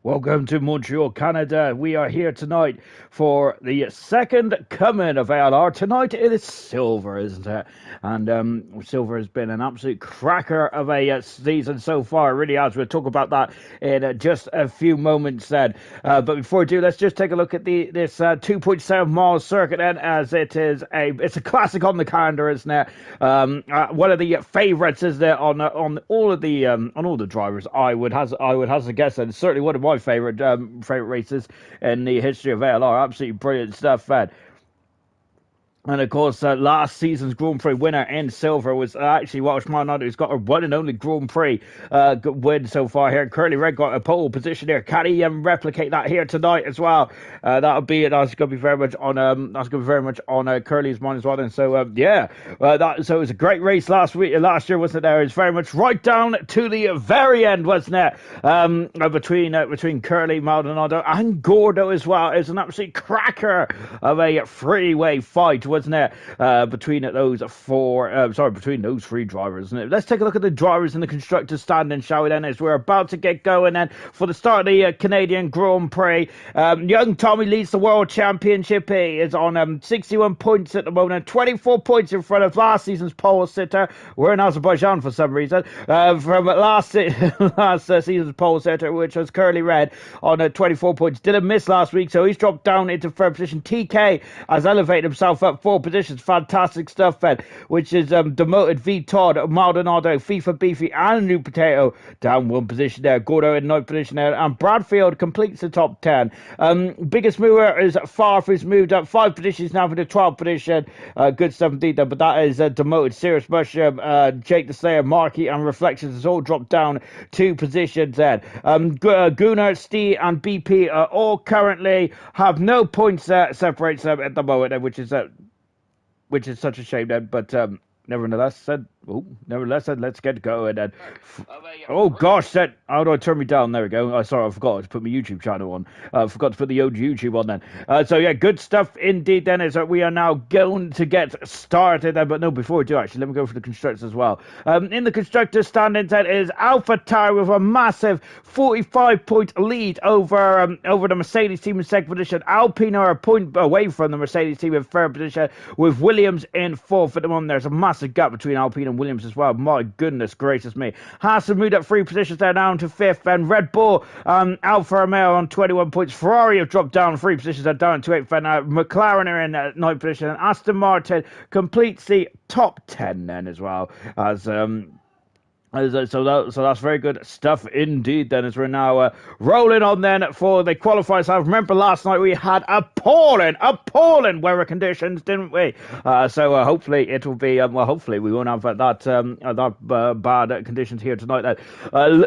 Welcome to Montreal, Canada. We are here tonight for the second coming of ALR. Tonight it is Silver, isn't it? And Silver has been an absolute cracker of a season so far. It really has. We'll talk about that in just a few moments then. But before we do, let's just take a look at this 2.7 mile circuit then, as it's a classic on the calendar, isn't it? One of the favourites, isn't it, on all the drivers. I would hazard a guess, and certainly one of my favourite races in the history of ALR. Absolutely brilliant stuff, man. And of course, last season's Grand Prix winner in Silver was actually Welsh Man, who's got a one and only Grand Prix win so far here. Curly Red got a pole position here. Can he replicate that here tonight as well? That's going to be very much on Curly's mind as well. And so so it was a great race last year, wasn't it? There, it was very much right down to the very end, wasn't it? Between Curly, Maldonado, and Gordo as well. It was an absolute cracker of a freeway fight, wasn't it? Between those three drivers. Isn't it? Let's take a look at the drivers in the constructors standing, shall we then, as we're about to get going then for the start of the Canadian Grand Prix. Young Tommy leads the World Championship. He is on 61 points at the moment, 24 points in front of last season's pole sitter. We're in Azerbaijan for some reason. From last season's pole sitter, which was Curly Red, on 24 points. Didn't miss last week, so he's dropped down into third position. TK has elevated himself up 4 positions. Fantastic stuff, then, which is demoted V Todd, Maldonado, FIFA Beefy, and New Potato down 1 position there. Gordo in 9th position there, and Bradfield completes the top 10. Biggest mover is Farf, who's moved up 5 positions now for the 12th position. Good stuff indeed there, but that is demoted. Serious Mushroom, Jake the Slayer, Marky, and Reflections has all dropped down 2 positions then. Gunnar, Steve, and BP all currently have no points separates them at the moment, which is such a shame then, but nevertheless, let's get going. And oh gosh, how do I turn me down? There we go. Sorry, I forgot to put my YouTube channel on. I forgot to put the old YouTube on then. So yeah, good stuff indeed then, is that we are now going to get started. But no, before we do, actually, let me go for the constructors as well. In the constructors standings, then, is Alpha Tower with a massive 45-point lead over the Mercedes team in second position. Alpine are a point away from the Mercedes team in third position, with Williams in fourth at the moment. There's a massive gap between Alpine and Williams as well. My goodness gracious me. Haas have moved up 3 positions there, down to 5th. And Red Bull, Alfa Romeo on 21 points. Ferrari have dropped down 3 positions. They're down to 8th. And McLaren are in 9th position. And Aston Martin completes the top 10 then as well. So that's very good stuff indeed then, as we're now rolling on then for the qualifiers. I remember last night we had appalling weather conditions, didn't we? So hopefully it will be, hopefully we won't have that bad conditions here tonight then.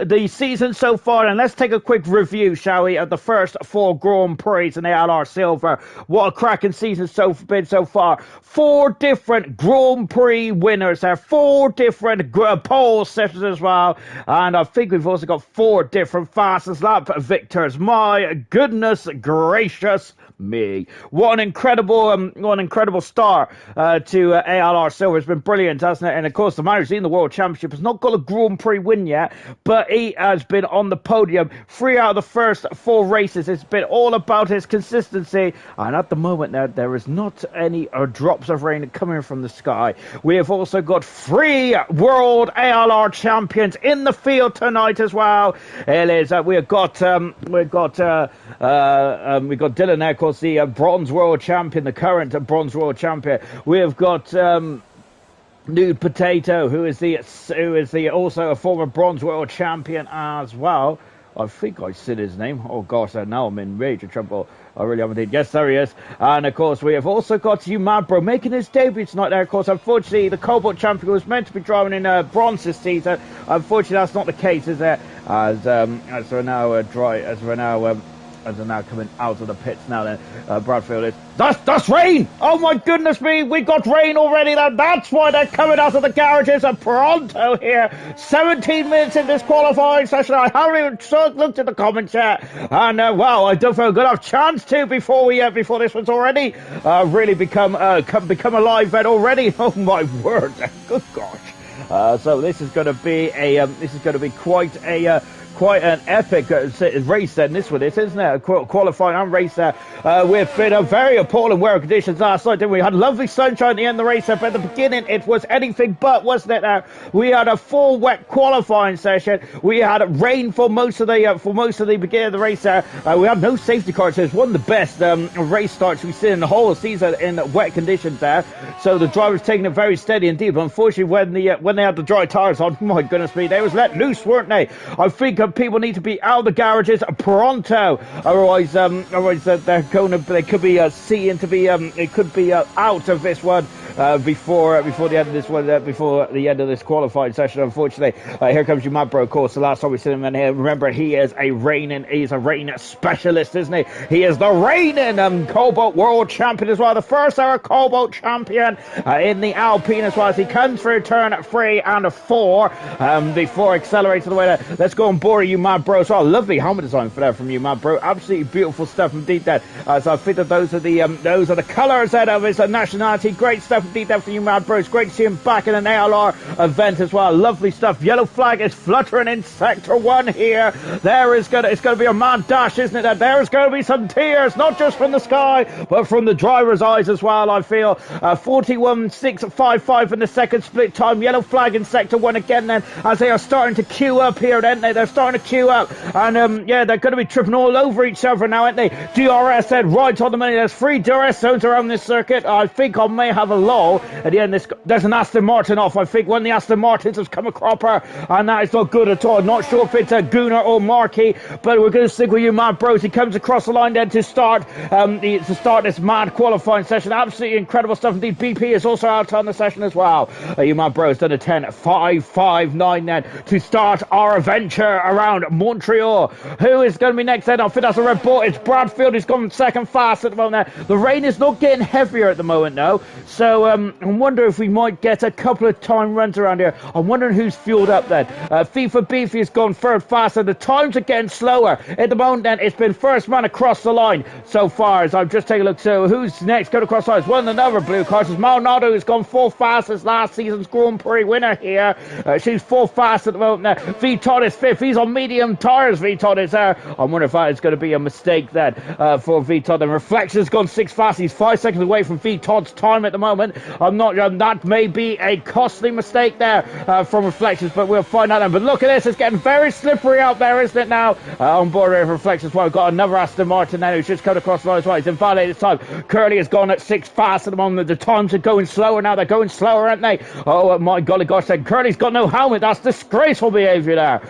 The season so far, and let's take a quick review, shall we, of the first 4 Grand Prix in the ALR Silver. What a cracking season been so far. 4 different Grand Prix winners there, 4 different pole sitters as well, and I think we've also got 4 different fastest lap victors. My goodness gracious me, what an incredible start to ALR Silver. It's been brilliant, hasn't it? And of course, the man who's in the World Championship has not got a Grand Prix win yet, but he has been on the podium 3 out of the first 4 races. It's been all about his consistency, and at the moment now there is not any drops of rain coming from the sky. We have also got 3 world ALR champions in the field tonight as well. It is we've got Dylan there, of course, the bronze world champion, the current bronze world champion. We've got Nude Potato, who is also a former bronze world champion as well. I think I said his name. Oh gosh, now I'm in major trouble. I really haven't indeed. Yes, there he is. And of course, we have also got Umabro making his debut tonight there. Of course, unfortunately, the COBALT champion was meant to be driving in bronze this season. Unfortunately, that's not the case, is it? As we're now coming out of the pits now then, Bradfield is... That's rain! Oh my goodness me, we got rain already. That's why they're coming out of the garages of Toronto here. 17 minutes in this qualifying session. I haven't even looked at the comments yet. And wow, I don't feel good. I've chanced to before this one's already really become alive then already. Oh my word. Good gosh. So this is going to be quite quite an epic race then, this one is, isn't it? Qualifying and race there. We've been a very appalling weather conditions last night, didn't we? Had lovely sunshine at the end of the race there, but at the beginning it was anything but, wasn't it? We had a full wet qualifying session. We had rain for most of the beginning of the race there. We had no safety cars. So it's one of the best race starts we've seen in the whole season in wet conditions there. So the drivers taking it very steady indeed. But unfortunately, when they had the dry tires on, my goodness me, they was let loose, weren't they? I think people need to be out of the garages pronto. Otherwise, they could be seeing to be it could be out of this one before the end of this one, before the end of this qualifying session. Unfortunately, here comes your mad bro. Of course, the last time we seen him in here, remember he's a rain specialist, isn't he? He is the reigning COBALT world champion as well, the first ever COBALT champion in the Alpine as well, as he comes through turn 3 and 4 before accelerating the way there. Let's go on board you mad bro as well. Lovely helmet design for that from you mad bro, absolutely beautiful stuff indeed there. So I think that those are the colours out of his nationality. Great stuff indeed there for you mad bro. It's great to see him back in an ALR event as well. Lovely stuff. Yellow flag is fluttering in sector 1 here. It's gonna be a mad dash, isn't it? There's gonna be some tears, not just from the sky but from the driver's eyes as well, I feel. 41.655 in the second split time. Yellow flag in sector 1 again then, as they are starting to queue up here, aren't they? They're starting to queue up, and they're going to be tripping all over each other now, aren't they? DRS said right on the money. There's 3 DRS zones around this circuit. I think I may have a lull at the end of this. There's an Aston Martin off. I think one of the Aston Martins has come a cropper, and that is not good at all. Not sure if it's a Gunnar or Markey, but we're going to stick with you mad bros. He comes across the line then to start this mad qualifying session. Absolutely incredible stuff indeed. BP is also out on the session as well. You mad bros done a 10.559 then to start our adventure around Montreal. Who is going to be next then? I think that's a Red Bull. It's Bradfield who's gone second fast at the moment there. The rain is not getting heavier at the moment now, so I wonder if we might get a couple of time runs around here. I'm wondering who's fueled up then. FIFA Beefy has gone third fast, and the times are getting slower at the moment then. It's been first man across the line so far, as I'm just taking a look. So who's next going across the line? It's one another blue cars. It's Maldonado who's gone fourth fastest last season's Grand Prix winner here. She's fourth fast at the moment there. V-Todd is fifth. He's on medium tires. V-Todd is there. I wonder if that is going to be a mistake then for V-Todd. And Reflection's gone sixth fast. He's 5 seconds away from V-Todd's time at the moment. I'm not that may be a costly mistake there from Reflections, but we'll find out then. But look at this, it's getting very slippery out there, isn't it now? On board with Reflections. Well, we've got another Aston Martin now who's just come across the line as well. He's invalidated this time. Curly has gone at 6 fast at the moment. The times are going slower now. They're going slower, aren't they? Oh my golly gosh, then Curly's got no helmet. That's disgraceful behaviour there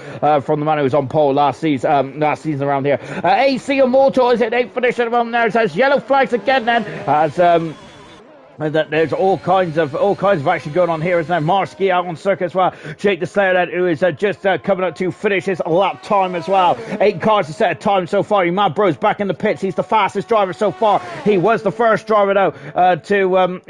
from the man who was on pole last season around here. AC Immortal is at 8th position at the moment there. It says yellow flags again then, as that there's all kinds of action going on here, isn't there? Marsky out on circuit as well. Jake the Slayer then, who is just coming up to finish his lap time as well. 8 cars to set a time so far. Mad Bro's back in the pits. He's the fastest driver so far. He was the first driver though to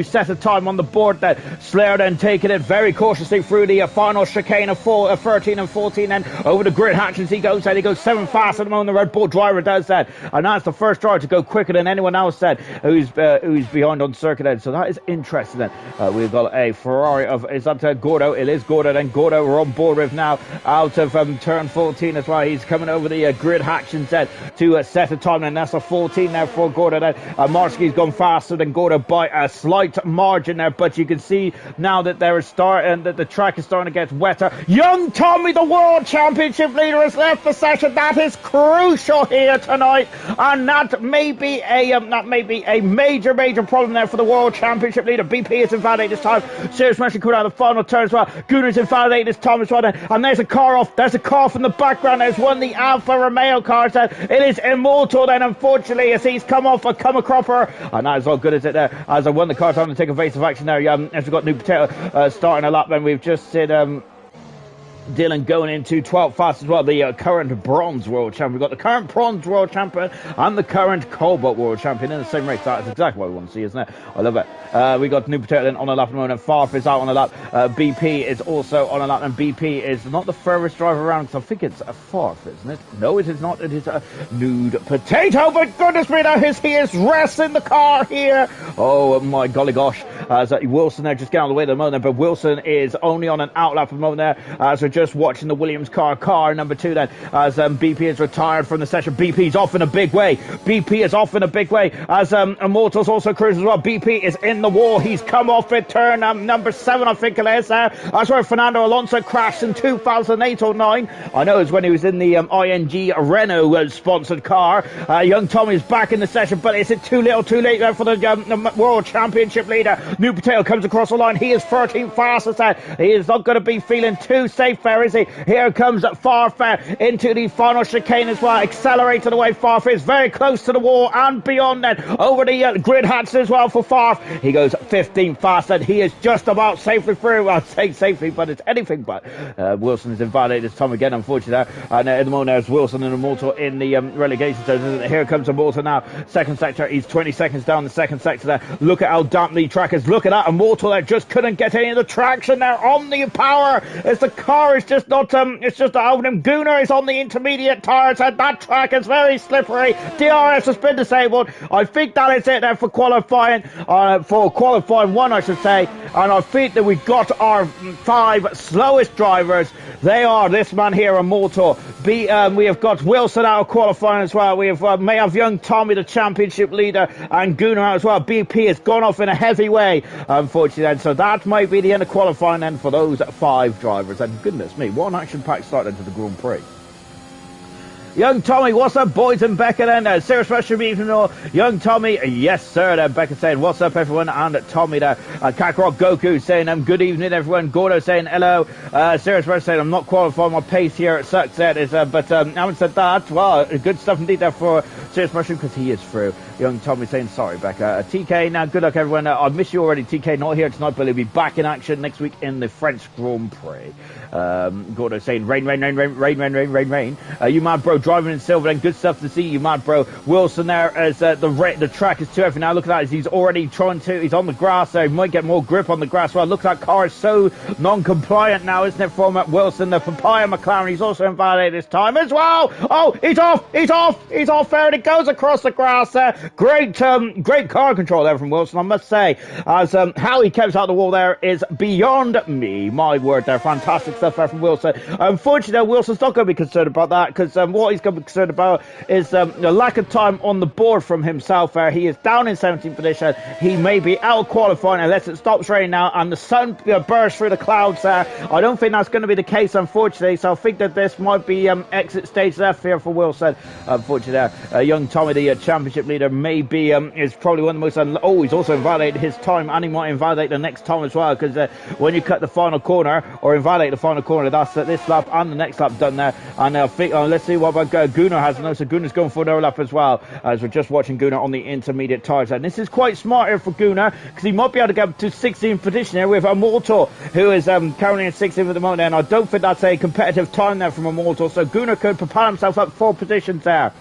set a time on the board. That Slayer then taking it very cautiously through the final chicane of 13 and 14, and over the grid hatches he goes. And he goes 7 fast at the moment. The Red Bull driver does that, and that's the first driver to go quicker than anyone else said who's behind on circuit end. So that is interesting then. We've got a Ferrari is that Gordo? It is Gordo then. Gordo we're on board with now out of turn 14 as well. He's coming over the grid hatch instead to set a time, and that's a 14 now for Gordo then. Marsky's gone faster than Gordo by a slight margin there, but you can see now that that the track is starting to get wetter. Young Tommy, the world championship leader, has left the session. That is crucial here tonight, and that may be a major problem there for the world championship leader. BP is invalidated this time. Serious Mercy coming out of the final turn as well. Gunnar's invalidated this time as well. And there's a car off. There's a car from the background. There's one of the Alfa Romeo cars there. It is Immortal then, unfortunately, as he's come off a cropper. And that is all good, is it there? As one of the cars having to take evasive action there. As we've got New Potato starting a lap, then we've just seen Dylan going into 12th fast as well, the current bronze world champion. We've got the current bronze world champion and the current COBALT world champion in the same race. That is exactly what we want to see, isn't it? I love it. We got New Potato then on a lap at the moment. Farf is out on a lap. BP is also on a lap, and BP is not the furthest driver around, because I think it's a Farf, isn't it? No, it is not. It is a Nude Potato, but goodness me, now he is resting the car here. Oh my golly gosh. As Wilson there just getting out of the way at the moment, but Wilson is only on an out lap at the moment there. So just watching the Williams car number 2 then, as BP is retired from the session. BP's off in a big way. BP is off in a big way as Immortals also cruises as well. BP is in the wall. He's come off it, turn number 7, I think it is. That's where Fernando Alonso crashed in 2008 or 9. I know it's when he was in the ING Renault sponsored car. Young Tommy's back in the session, but is it too little, too late there for the World Championship leader? New Potato comes across the line. He is 13th fastest there. He is not going to be feeling too safe there, is he? Here comes Farfar into the final chicane as well. Accelerated away. Farfar is very close to the wall and beyond then. Over the grid hatch as well for Farf. He goes 15th fast and he is just about safely through. I'd say safely, but it's anything but. Wilson is invalidated this time again, unfortunately. And at the moment there's Wilson and Immortal in the relegation zone. Here comes Immortal now. Second sector. He's 20 seconds down the second sector there. Look at how damp the track is. Look at that. Immortal there just couldn't get any of the traction there on the power. As the car is just not, it's just out him. Gunnar is on the intermediate tires and that track is very slippery. DRS has been disabled. I think that is it there for qualifying 1, I should say. And I think that we've got our 5 slowest drivers. They are this man here, Immortal. We have got Wilson out of qualifying as well. We may have young Tommy, the championship leader, and Gunnar out as well. BP has gone off in a heavy way, unfortunately. Then. So that might be the end of qualifying then for those 5 drivers. And goodness me, what an action-packed start into the Grand Prix. Young Tommy, what's up, boys and Becca then? Serious Russian even though Young Tommy, yes sir, then Becca saying, what's up everyone, and Tommy there. Kakarot Goku saying, good evening everyone. Gordo saying, hello. Serious Russian saying, I'm not qualifying, my pace here, it sucks, but having said that, well, good stuff indeed there for Serious Russian, because he is through. Young Tommy saying, sorry Becca. TK, now good luck everyone. I miss you already, TK, not here tonight, but he'll be back in action next week in the French Grand Prix. Gordo saying, rain. You mad bro, driving in silver, and good stuff to see you, mad bro. Wilson there as the track is too heavy now. Look at that, as he's already he's on the grass there. He might get more grip on the grass. Well, look at that car is so non-compliant now, isn't it, from Wilson, the Papaya McLaren. He's also invalidated this time as well. Oh, he's off there, and it goes across the grass there. Great car control there from Wilson, I must say, as how he kept out the wall there is beyond me. My word, there, fantastic stuff there from Wilson. Unfortunately, Wilson's not going to be concerned about that, because what he's going to be concerned about is the lack of time on the board from himself there. He is down in 17th position. He may be out qualifying unless it stops raining now and the sun bursts through the clouds there. I don't think that's going to be the case, unfortunately, so I think that this might be exit stage left here for Wilson. Unfortunately, young Tommy, the championship leader, maybe is probably one of the most he's also invalidated his time, and he might invalidate the next time as well, because when you cut the final corner or invalidate the final corner, that's this lap and the next lap done there. And I think let's see what about Gunnar has. No, so Gunnar's going for another lap as well, as we're just watching Gunnar on the intermediate tires. And this is quite smart here for Gunnar, because he might be able to get up to 16th position here with Immortal, who is currently in 16th at the moment, and I don't think that's a competitive time there from Immortal, so Gunnar could propel himself up 4 positions there.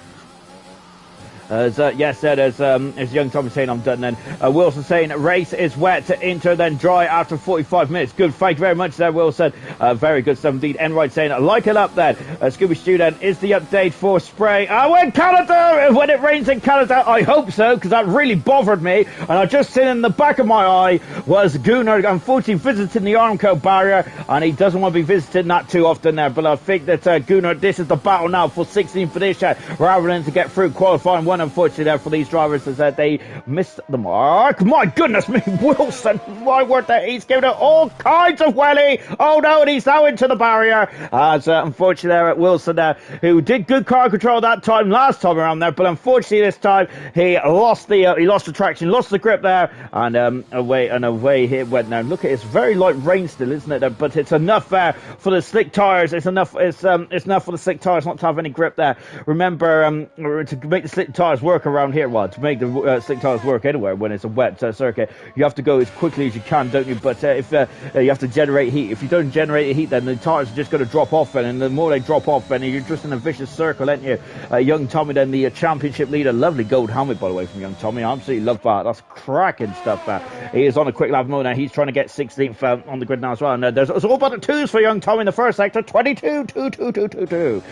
As young Tommy saying, I'm done then. Wilson saying, race is wet to enter, then dry after 45 minutes. Good, thank you very much there, Wilson. Very good stuff indeed. Enright saying, like it up then. Scooby Student, is the update for spray? When Canada, when it rains in Canada, I hope so, because that really bothered me. And I just seen in the back of my eye was Gunnar, unfortunately, visiting the Armco barrier, and he doesn't want to be visiting that too often there. But I think that Gunnar, this is the battle now for 16th position, rather than to get through qualifying 1. Unfortunately there for these drivers is that they missed the mark. My goodness me, Wilson, my word, that he's giving it all kinds of welly. Oh no, and he's now into the barrier. As unfortunately there at Wilson there, who did good car control that time last time around there, but unfortunately this time he lost the traction, lost the grip there, and away he went now. Look, it's very light rain still, isn't it? But it's enough there for the slick tires. It's enough for the slick tires not to have any grip there. Remember, to make the slick tires work around here, to make the slick tires work anywhere when it's a wet circuit, you have to go as quickly as you can, don't you? But if you have to generate heat. If you don't generate heat, then the tires are just going to drop off, and the more they drop off, then you're just in a vicious circle, aren't you? Young Tommy then, the championship leader, lovely gold helmet by the way from young Tommy. I absolutely love that. That's cracking stuff. He is on a quick lap mode now. He's trying to get 16th on the grid now as well. And there's all about the twos for young Tommy in the first sector. 22, 2.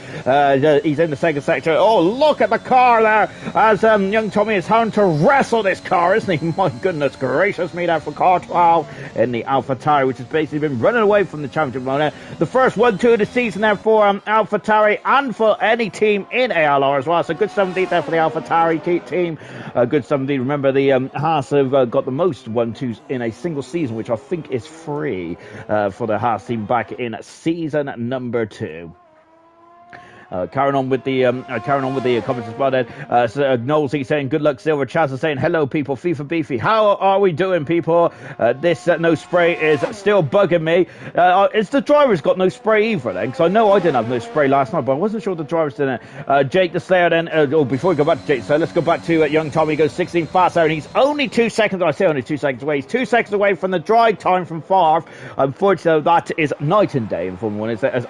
He's in the second sector. Oh, look at the car there. as young Tommy is having to wrestle this car, isn't he? My goodness gracious me, there for car 12 in the AlphaTauri, which has basically been running away from the championship mode. The first 1-2 of the season there for AlphaTauri and for any team in ALR as well. So good stuff indeed there for the AlphaTauri team. Good stuff indeed. Remember, the Haas have got the most 1-2s in a single season, which I think is free for the Haas team back in season number 2. Carrying on with the comments as well then. Knowles, he's saying, good luck, Silver. Chaz is saying, hello, people. FIFA Beefy. How are we doing, people? This no spray is still bugging me. Is the drivers got no spray either then? Because I know I didn't have no spray last night, but I wasn't sure the drivers didn't. Jake the Slayer then. Before we go back to Jake, so let's go back to young Tommy. He goes 16 fast there, and he's only 2 seconds. I say only 2 seconds away. He's 2 seconds away from the dry time from Favre. Unfortunately, that is night and day in Formula 1. It's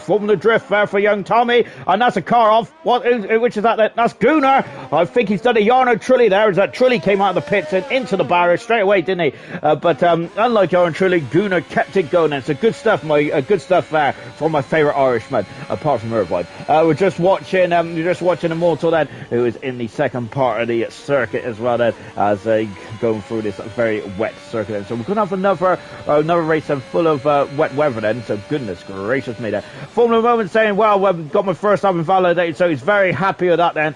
Formula Drift there for young Tommy. And that's a car off. Which is that then? That's Gunnar. I think he's done a Jarno Trulli there, as that Trulli came out of the pits and into the barrier straight away, didn't he? But unlike Jarno Trulli, Gunnar kept it going. And so good stuff, good stuff there for my favourite Irishman, apart from Irvine. We're just watching Immortal then, who is in the second part of the circuit as well then, as going through this very wet circuit then. So we're going to have another race then full of wet weather then. So goodness gracious me there. Formula Moment saying, well, I've got my first time invalidated, so he's very happy with that then.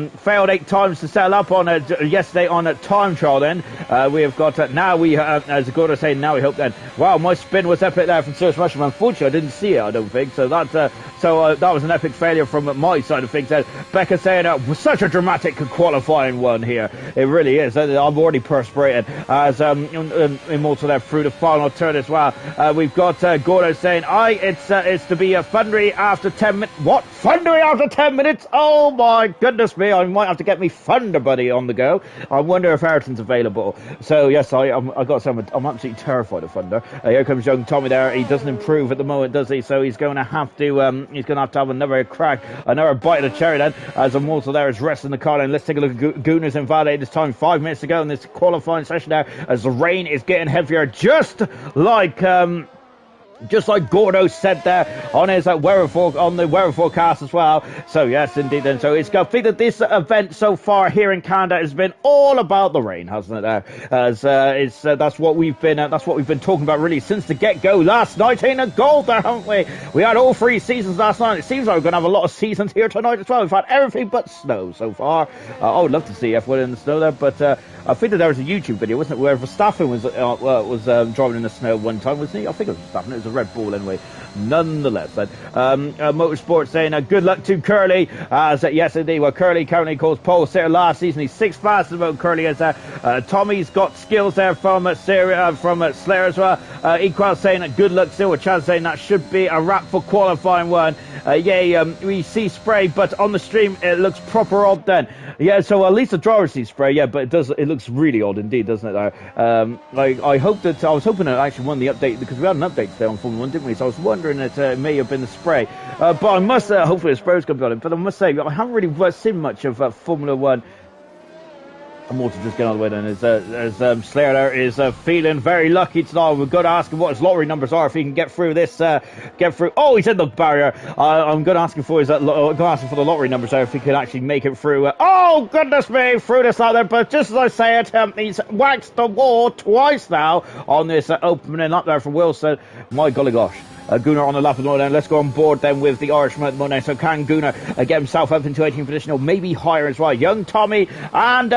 Failed 8 times to settle up on yesterday on a time trial then. We have got now we as Gordo saying, now we hope then. Wow, my spin was epic there from Sirius Russian. Unfortunately, I didn't see it, I don't think. So that was an epic failure from my side of things. Becca saying, such a dramatic qualifying one here. It really is. I'm already perspirated as Immortal there through the final turn as well. We've got Gordo saying, it's to be a thundery after 10 minutes. What? Thundery after 10 minutes? Oh my goodness me, I might have to get me Thunder Buddy on the go. I wonder if Ayrton's available. So yes, I got some. I'm absolutely terrified of Thunder. Here comes young Tommy there. He doesn't improve at the moment, does he? So he's going to have to have another crack, another bite of the cherry then, as Immortal there is resting the car. And let's take a look at Gunnar's invalidated this time 5 minutes ago in this qualifying session there, as the rain is getting heavier, just like Gordo said there on his weather forecast as well. So yes, indeed. Then so it's got. I think that this event so far here in Canada has been all about the rain, hasn't it? That's what we've been talking about really since the get-go. Last night ain't a gold there, haven't we? We had all 3 seasons last night. It seems like we're gonna have a lot of seasons here tonight as well. We've had everything but snow so far. I would love to see F1 in the snow there, but I think that there was a YouTube video, wasn't it, where Verstappen was driving in the snow one time, wasn't he? I think it was Verstappen. It was a Red Bull anyway. Nonetheless, then Motorsport saying good luck to Curly. Yes, indeed. Well, Curly currently calls pole sitter last season. He's 6th fastest about Curly. As Tommy's got skills there from Slayer as well. Equal saying good luck still. With Chaz saying that should be a wrap for qualifying one. We see spray, but on the stream it looks proper odd then. Yeah, so at least the driver sees spray. Yeah, but it looks really odd indeed, doesn't it? I hope that I was hoping that actually won the update, because we had an update today on Formula 1, didn't we? So I was wondering that it may have been the spray. But I must hopefully the spray was going to be on it. But I must say I haven't really seen much of Formula 1. I'm also just getting on the way then, as Slayer there is feeling very lucky tonight. We've got to ask him what his lottery numbers are, if he can get through this, Oh, he's in the barrier. I'm going to ask him for the lottery numbers there, if he can actually make it through. Oh, goodness me, through this out there. But just as I say it, he's waxed the wall twice now on this opening up there for Wilson. My golly gosh. Gunnar on the lap of the moment. Let's go on board then with the Irishman at the moment. So can Gunnar get himself up into 18th position, or maybe higher as well? Young Tommy and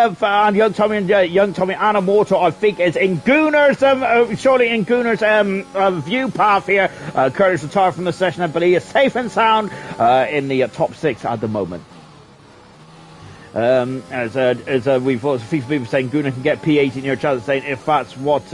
Immortal, I think, is in Gunnar's surely in Gunnar's view path here. Curtis retired from the session, but he is safe and sound in the top 6 at the moment. We've also people saying Gunnar can get P8 in your chat, saying if that's what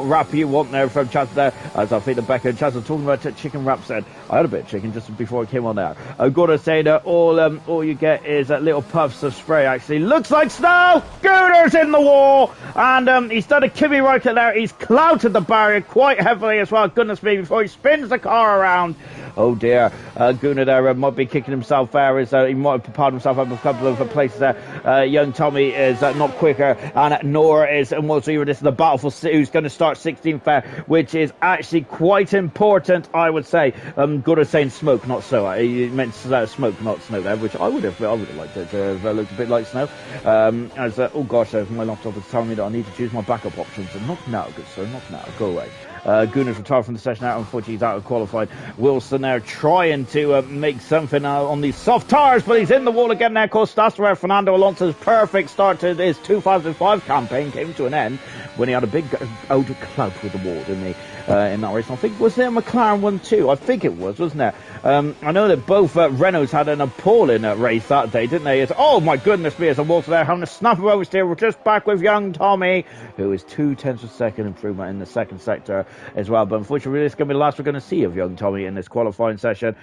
wrap you want there from chat there. As I think the Becca and Chaz are talking about chicken wraps, said I had a bit of chicken just before I came on there. Gunnar saying all you get is little puffs of spray. Actually, looks like snow. Gunnar's in the wall, and he's done a Kimi Räikkönen there. He's clouted the barrier quite heavily as well. Goodness me! Before he spins the car around. Oh dear, Gunnar there might be kicking himself there. He might have prepared himself up a couple of places there. Young Tommy is not quicker, and nor is Multi. This is the battle for who's going to start 16th there, which is actually quite important, I would say. Gunnar saying smoke, not so. He meant smoke, not snow there, which I would have liked it to have looked a bit like snow. Oh gosh, my laptop is telling me that I need to choose my backup options, and not now, good sir, not now. Go away. Gunnar's retired from the session now. Unfortunately, he's out of qualified. Wilson there trying to make something on these soft tires, but he's in the wall again there. Of course, that's where Fernando Alonso's perfect start to his 2005 campaign came to an end when he had a big old clout with the wall, didn't he? In that race. I think, was there a McLaren one too? I think it was, wasn't there? I know that both Renaults had an appalling race that day, didn't they? Oh my goodness me, as a Walter there having a snap of oversteer. We're just back with young Tommy, who is 0.2 of a second improvement in the second sector as well. But unfortunately, this is going to be the last we're going to see of young Tommy in this qualifying session.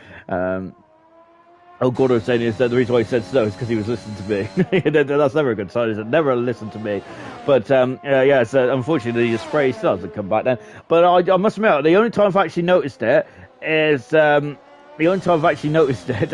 Gordon was saying is that the reason why he said so is because he was listening to me. That's never a good sign, is it? Never listen to me. But unfortunately the spray still hasn't come back then. But I must admit, the only time I've actually noticed it is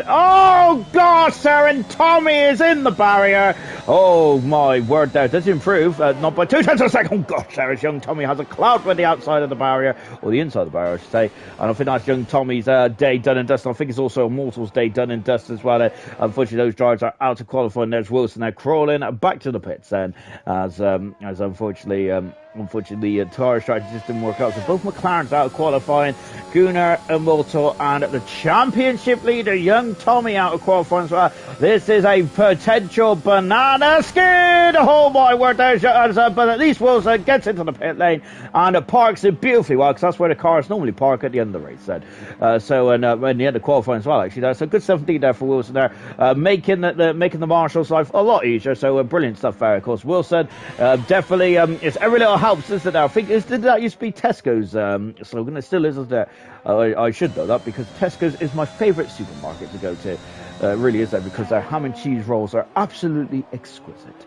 oh gosh, sir, and Tommy is in the barrier. Oh my word, there does improve, not by 0.2 of a second. Oh gosh, there is young Tommy has a cloud with the outside of the barrier, or the inside of the barrier I should say, and I think that's young Tommy's day done and dusted. I think it's also Immortal's day done and dusted as well. Unfortunately those drivers are out of qualifying. There's Wilson there crawling back to the pits then, as unfortunately the tyre strategy just didn't work out. So both McLarens out of qualifying. Gunnar, Immortal, and the championship leader, young Tommy, out of qualifying as well. This is a potential banana skid. Oh my word, but at least Wilson gets into the pit lane and parks it beautifully well, because that's where the cars normally park at the end of the race then. In the end of qualifying as well, actually. So good stuff indeed there for Wilson there, making the Marshall's life a lot easier. So brilliant stuff there, of course. Wilson definitely it's every little helps, isn't it? I think did that used to be Tesco's slogan? It still is, isn't it? I should know that, because Tesco's is my favourite supermarket to go to. It really is, there, because their ham and cheese rolls are absolutely exquisite.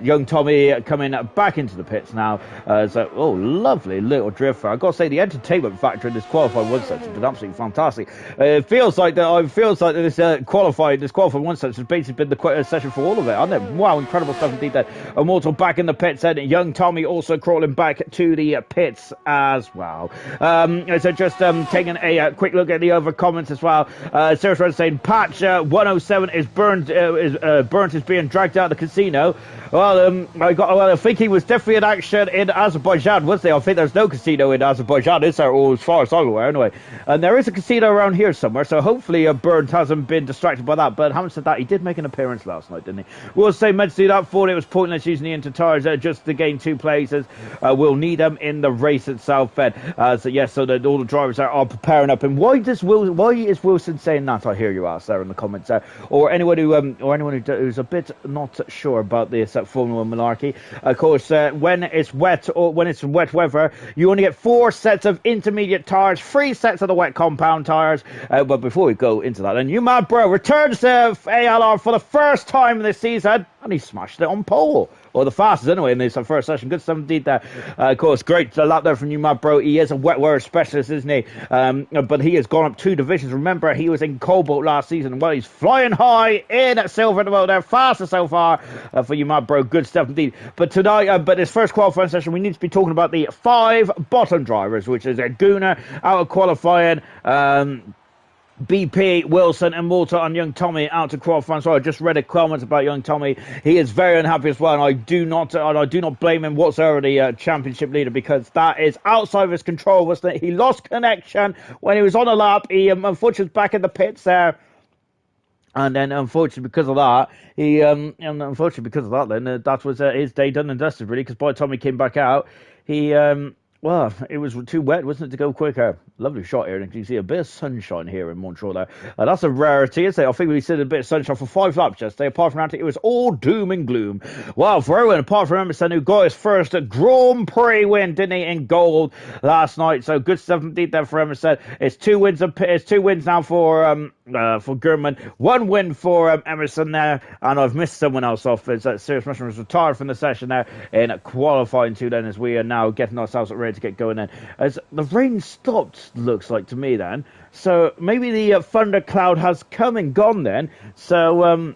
Young Tommy coming back into the pits now. Lovely little drift. I've got to say, the entertainment factor in this qualifying one section has been absolutely fantastic. It feels like this qualifying one section has basically been the session for all of it, hasn't it? Wow, incredible stuff indeed there. Immortal back in the pits, and young Tommy also crawling back to the pits as well. So just taking a quick look at the other comments as well. Sarah's Red saying Patch 107 is burnt is being dragged out of the casino. Well, I think he was definitely in action in Azerbaijan, was there? I think there's no casino in Azerbaijan, is there? Or as far as I'm aware, anyway. And there is a casino around here somewhere, so hopefully Burnt hasn't been distracted by that. But having said that, he did make an appearance last night, didn't he? We'll say meant to do that, thought it was pointless using the inter tires just to gain 2 places. We'll need them in the race itself, then. So that all the drivers are preparing up. And why is Wilson saying that? I hear you ask there in the comments there, or anyone who's a bit not sure about this Formula 1 malarkey. Of course, when it's wet weather, you only get 4 sets of intermediate tires, 3 sets of the wet compound tires. But before we go into that, and Mad Bro returns to ALR for the first time this season, and he smashed it on pole. Or the fastest anyway in this first session. Good stuff indeed there. Of course, great lap there from Mad Bro. He is a wet weather specialist, isn't he? But he has gone up 2 divisions. Remember, he was in COBALT last season. Well, he's flying high in at silver at the moment. They're fastest so far for Mad Bro. Good stuff indeed. But tonight, but this first qualifying session, we need to be talking about the 5 bottom drivers, which is Gunnar out of qualifying. BP, Wilson, Immortal, and young Tommy out to qualifying. So I just read a comment about young Tommy. He is very unhappy as well, and I do not blame him whatsoever, the championship leader, because that is outside of his control, wasn't it? He lost connection when he was on a lap. He unfortunately was back in the pits there. And then, unfortunately, because of that, that was his day done and dusted, really, because by the time he came back out, well, it was too wet, wasn't it, to go quicker? Lovely shot here, and you can see a bit of sunshine here in Montreal there. That's a rarity, isn't it? I think we said a bit of sunshine for 5 laps yesterday. Apart from that, it was all doom and gloom. Wow, for everyone, apart from Emerson, who got his first Grand Prix win, didn't he, in gold last night. So good stuff indeed there for Emerson. It's 2 wins now for Gurman. 1 win for Emerson there, and I've missed someone else off. It's Serious Mushroom was retired from the session there in qualifying 2 then, as we are now getting ourselves ready to get going then. As the rain stopped, looks like to me then. So maybe the thundercloud has come and gone then. So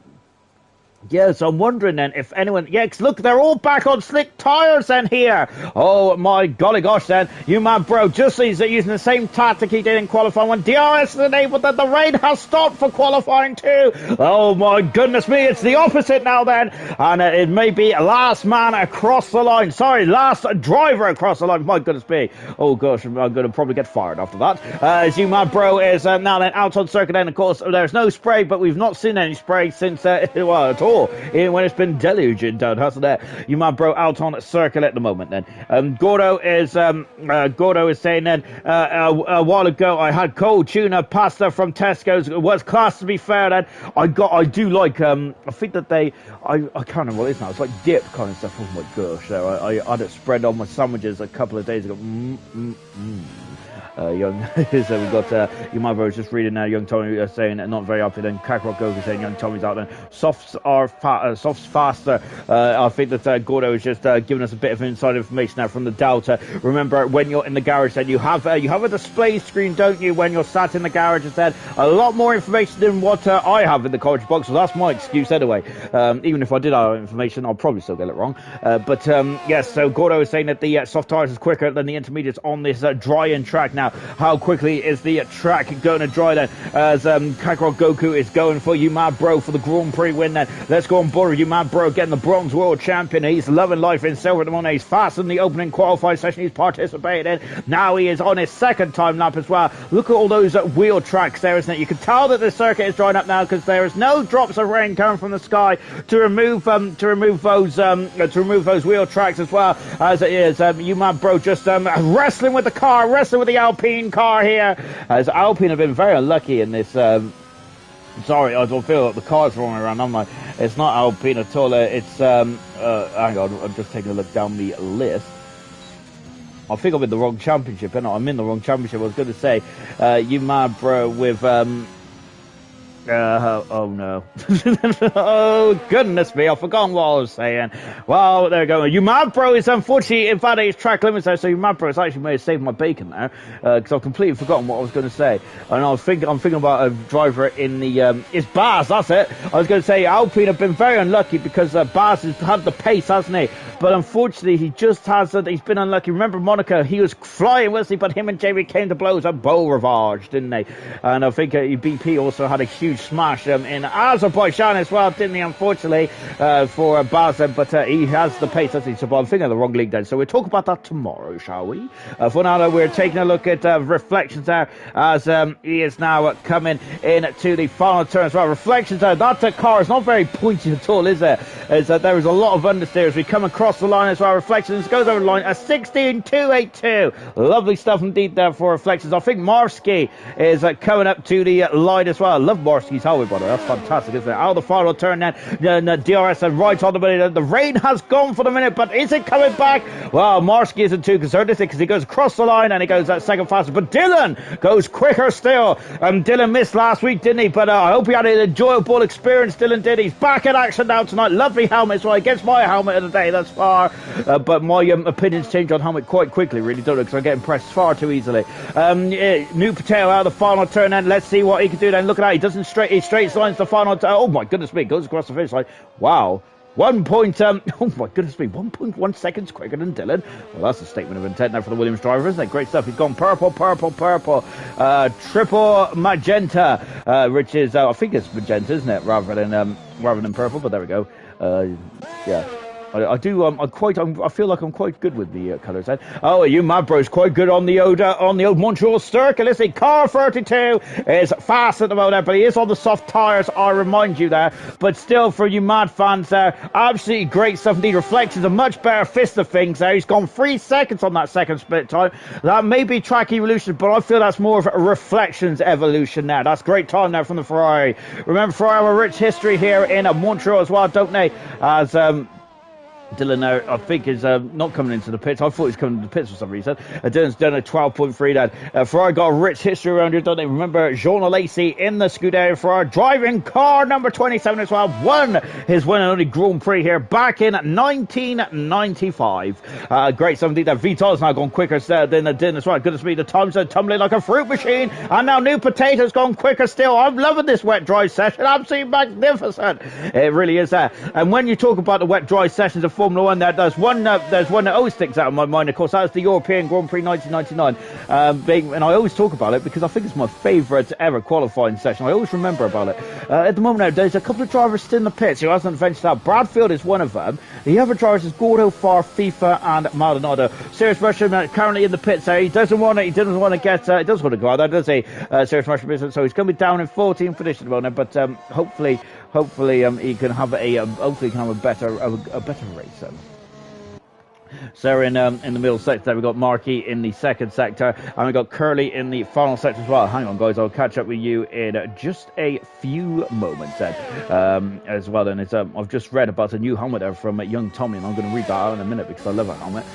yeah, so I'm wondering then if anyone... Yeah, 'cause look, they're all back on slick tyres then here. Oh, my golly gosh then. You man, bro, just using the same tactic he did in qualifying 1. DRS enabled that the rain has stopped for qualifying 2. Oh, my goodness me, it's the opposite now then. And it may be last man across the line. Sorry, last driver across the line. My goodness me. Oh, gosh, I'm going to probably get fired after that. As you man, bro, is now then out on circuit. And, of course, there's no spray, but we've not seen any spray since, well, at all. When it's been deluging down, hasn't it? You man, bro, out on circle at the moment. Then Gordo is saying then a while ago I had cold tuna pasta from Tesco's. It was class, to be fair. Then I do like I think that I can't remember what it is now. It's like dip kind of stuff. Oh my gosh! So I had it spread on my sandwiches a couple of days ago. Young, so we've got your mother was just reading now. Young Tommy saying not very happy. Then Kakarot Goku saying young Tommy's out. Then softs faster. I think that Gordo is just giving us a bit of inside information now from the Delta. Remember, when you're in the garage, then you have a display screen, don't you? When you're sat in the garage, it said a lot more information than what I have in the college box. So that's my excuse anyway. Even if I did have information, I'll probably still get it wrong. But yes, so Gordo is saying that the soft tires is quicker than the intermediates on this drying track now. How quickly is the track going to dry then? As Kakarot Goku is going for you, mad bro, for the Grand Prix win then. Let's go on board with you, mad bro, getting the bronze world champion. He's loving life in silver at the moment. He's fast in the opening qualifying session he's participated in. Now he is on his second time lap as well. Look at all those wheel tracks there, isn't it? You can tell that the circuit is drying up now because there is no drops of rain coming from the sky to remove those wheel tracks as well. As it is, you mad bro just wrestling with the car, wrestling with the Alpine car here, as Alpine have been very unlucky in this. Sorry, I don't feel like the car's rolling around. I'm like, it's not Alpine at all. It's hang on, I'm just taking a look down the list. I think I'm in the wrong championship, and I'm in the wrong championship. I was going to say, you mad bro with oh no. Oh goodness me, I've forgotten what I was saying. Well, there we go. You mad bro is unfortunately invalidates track limits there, so you mad bro is actually may have saved my bacon there, because I've completely forgotten what I was going to say. And I'm thinking about a driver in the it's Baz, that's it. I was going to say Alpine have been very unlucky because Baz has had the pace, hasn't he? But unfortunately, he just has he's been unlucky. Remember Monaco, he was flying, wasn't he? But him and Jamie came to blows at Beau Rivage, didn't they? And I think BP also had a huge smash in Azerbaijan as well, didn't he? Unfortunately for Baz, but he has the pace, doesn't he? So I'm thinking of the wrong league then. So we'll talk about that tomorrow, shall we? For now, though, we're taking a look at Reflections there as he is now coming into the final turn as well. Reflections there, that car is not very pointy at all, is it? There is a lot of understeer as we come across the line as well. Reflections goes over the line a 16.282. Lovely stuff indeed there for Reflections. I think Marsky is coming up to the line as well. I love Marsky's helmet, by the way. That's fantastic, isn't it? Out of the final turn then, DRS and right on the minute. The rain has gone for the minute, but is it coming back? Well, Marsky isn't too concerned, is it? Because he goes across the line and he goes second faster. But Dylan goes quicker still. Dylan missed last week, didn't he? But I hope he had an enjoyable experience. Dylan did. He's back in action now tonight. Lovely helmet as well. He gets my helmet of the day thus far. But my opinions change on helmet quite quickly, really, don't they? Because I get impressed far too easily. New Patel out of the final turn then. Let's see what he can do then. Look at that. He doesn't straight lines the final turn. Oh my goodness me. Goes across the finish line. Wow. 1 point, oh my goodness me, 1.1 seconds quicker than Dylan. Well, that's a statement of intent now for the Williams driver, isn't it? Great stuff. He's gone purple, triple magenta, which is, I think it's magenta, isn't it? Rather than purple, but there we go. Yeah. I feel like I'm quite good with the colours then. Oh, you mad bro's quite good on the old Montreal circuit. Listen, car 32 is fast at the moment, but he is on the soft tyres, I remind you there. But still, for you mad fans there, absolutely great stuff indeed. Reflections a much better fist of things there. He's gone 3 seconds on that second split time. That may be track evolution, but I feel that's more of a Reflections evolution now. That's great time there from the Ferrari. Remember, Ferrari have a rich history here in Montreal as well, don't they? As Dylan there, I think, is not coming into the pits. I thought he was coming into the pits for some reason. Dylan's done a 12.3 then. Ferrari got a rich history around here, don't they? Remember, Jean Alesi in the Scuderia Ferrari, driving car number 27 as well. Won his one and only Grand Prix here back in 1995. Great 17 there. Vital's now gone quicker than Dylan as well. Goodness me, the times are tumbling like a fruit machine. And now New Potato's gone quicker still. I'm loving this wet dry session. Absolutely magnificent. It really is that. And when you talk about the wet dry sessions of Formula One, there's one that always sticks out in my mind. Of course, that was the European Grand Prix 1999, and I always talk about it because I think it's my favourite ever qualifying session. I always remember about it. At the moment, there's a couple of drivers still in the pits who hasn't ventured out. Bradfield is one of them. The other drivers is Gordo, Farr, FIFA, and Maldonado. Serious Russian currently in the pits there. He doesn't want to get. He does want to go out there, does he? Serious Russian business. So he's going to be down in 14th position at the moment, but hopefully he can have a better race then. So in the middle sector, we've got Markey in the second sector, and we've got Curly in the final sector as well. Hang on, guys, I'll catch up with you in just a few moments then. As well, then, I've just read about a new helmet there from young Tommy, and I'm going to read that out in a minute because I love that helmet.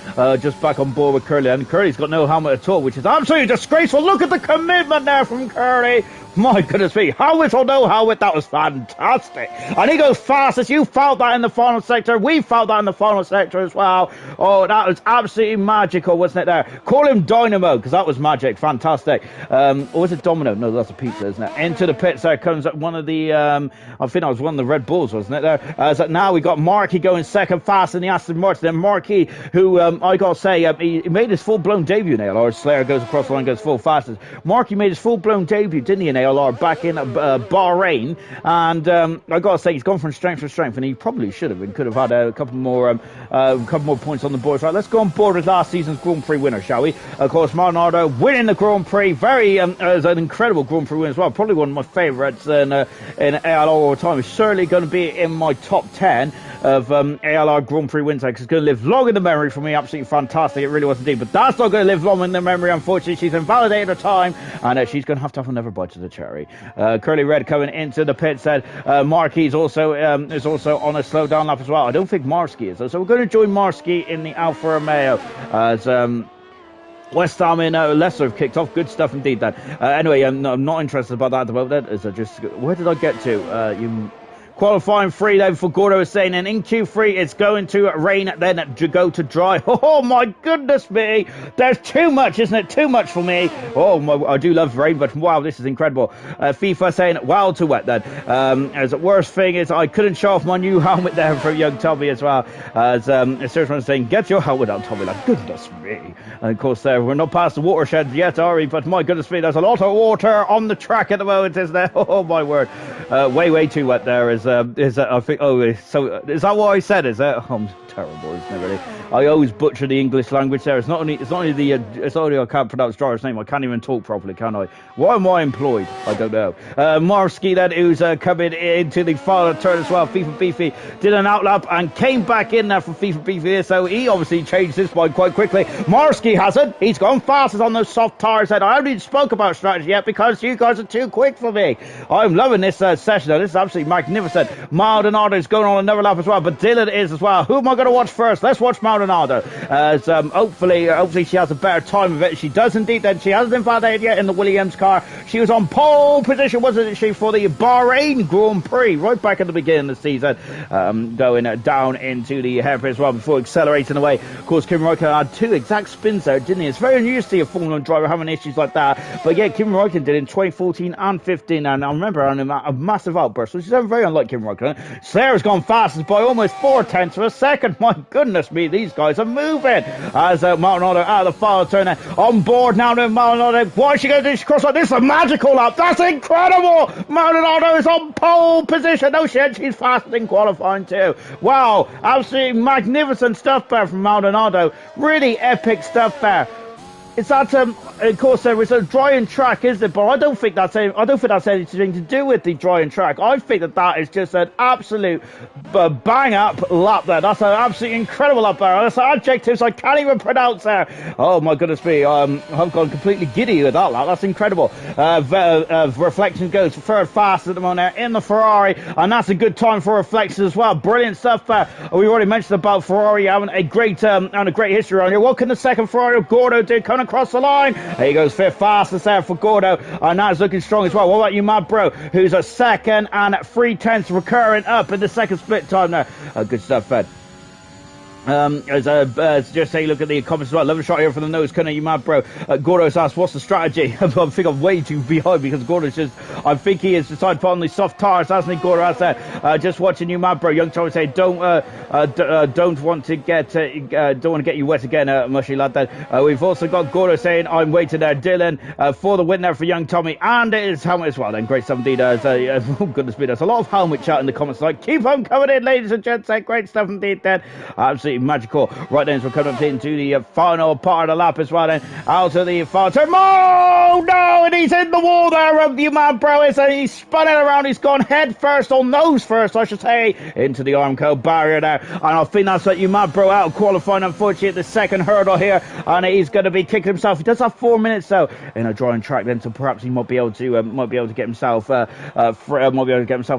Just back on board with Curly, and Curly's got no helmet at all, which is absolutely disgraceful. Look at the commitment there from Curly. My goodness me, helmet or no helmet, that was fantastic. And he goes fastest. You felt that in the final sector. We felt that in the final sector as well. Oh, that was absolutely magical, wasn't it there? Call him Dynamo, because that was magic. Fantastic. Or was it Domino? No, that's a pizza, isn't it? Into the pits there comes one of the, I think that was one of the Red Bulls, wasn't it there? So now we got Markey going second fast in the Aston Martin. Then Markey, who, I got to say, he made his full-blown debut in ALR. Slayer goes across the line, goes full fastest. Markey made his full-blown debut, didn't he, in ALR back in Bahrain, and I gotta say he's gone from strength to strength, and he probably should have and could have had a couple more points on the board. Right, let's go on board with last season's Grand Prix winner, shall we? Of course, Maldonado winning the Grand Prix, very as an incredible Grand Prix win as well. Probably one of my favourites in ALR all the time. It's certainly going to be in my top 10 of ALR Grand Prix wins, because it's going to live long in the memory for me. Absolutely fantastic, it really was indeed. But that's not going to live long in the memory, unfortunately. She's invalidated her time, and she's going to have another bite to the cherry. Curly Red coming into the pit said Markey is also on a slow down lap as well. I don't think Marsky is, so we're going to join Marsky in the Alfa Romeo as West Ham in Leicester have kicked off. Good stuff indeed then. Anyway, I'm not interested about that at the moment. Where did I get to? Qualifying free then for Gordo was saying, and in Q3 it's going to rain, then to go to dry. Oh my goodness me, there's too much, isn't it? Too much for me. Oh my, I do love rain, but wow, this is incredible. FIFA saying wow to wet then. As the worst thing is I couldn't show off my new helmet there from young Tommy as well. As Sergeant saying, get your helmet on, Tommy. Like, goodness me. And of course we're not past the watershed yet, are we? But my goodness me, there's a lot of water on the track at the moment, isn't there? Oh my word. Way too wet there. Is that, I think, so is that what I said? Is that, I'm terrible, isn't it, really? I always butcher the English language there. It's not only I can't pronounce driver's name, I can't even talk properly, can I? Why am I employed? I don't know. Marsky then, who's coming into the final turn as well. FIFA Beefy did an outlap and came back in there for FIFA Beefy, so he obviously changed his mind quite quickly. Marsky hasn't. He's gone fastest on those soft tires. And I haven't even spoke about strategy yet because you guys are too quick for me. I'm loving this session though. This is absolutely magnificent. Maldonado is going on another lap as well, but Dylan is as well. Who am I going to watch first? Let's watch Maldonado. As hopefully she has a better time of it. She does indeed. Then she hasn't been validated yet in the Williams car. She was on pole position, wasn't she, for the Bahrain Grand Prix right back at the beginning of the season, going down into the hairpin as well before accelerating away. Of course, Kim Räikkönen had two exact spins there, didn't he? It's very unusual to see a Formula 1 driver having issues like that. But yeah, Kim Räikkönen did in 2014 and 15, and I remember having a massive outburst, which is very unlike Kim Räikkönen. Slayer has gone fastest by almost 4/10 of a second. My goodness me, these guys are moving. As Maldonado out of the final turn on board now. Maldonado, why is she going to do this cross like this? A magical lap. That's incredible. Maldonado is on pole position. No shit, she's faster in qualifying too. Wow, absolutely magnificent stuff there from Maldonado. Really epic stuff there. Is that of course there is a drying track, isn't it? But I don't think that's anything to do with the drying track. I think that is just an absolute bang up lap there. That's an absolutely incredible lap there. That's adjectives I can't even pronounce there. Oh my goodness me, I've gone completely giddy with that lap. That's incredible. Reflection goes third fast at the moment there in the Ferrari, and that's a good time for Reflection as well. Brilliant stuff. We already mentioned about Ferrari having a great history around here. What can the second Ferrari of Gordo do coming across the line? There he goes, fifth fastest there for Gordo, and that's looking strong as well. What about you, Mad Bro, who's a second and 3/10 recurring up in the second split time there? Good stuff, Fed. Just say, look at the comments as well. Love a shot here from the nose corner, you mad bro. Gordo's asked, what's the strategy? I think I'm way too behind because Gordo's I think he has decided to put on the soft tires, hasn't he, Gordo? Has said, just watching you, mad bro. Young Tommy say, don't want to get you wet again, mushy lad. Then we've also got Gordo saying, I'm waiting there, Dylan, for the win there for young Tommy, and it is helmet as well. Then great stuff indeed. Oh goodness me, there's a lot of helmet chat in the comments. Like, keep on coming in, ladies and gents. Great stuff indeed. Then absolutely magical. Right then, so we're coming up into the final part of the lap as well. Then out of the final turn. Oh no, and he's in the wall there, you man, bro. He's spun it around. He's gone head first, or nose first, I should say, into the Armco barrier there. And I think that's you man, bro, out of qualifying. Unfortunately, at the second hurdle here, and he's going to be kicking himself. He does have 4 minutes though in a drying track. Then, so perhaps he might be able to get himself a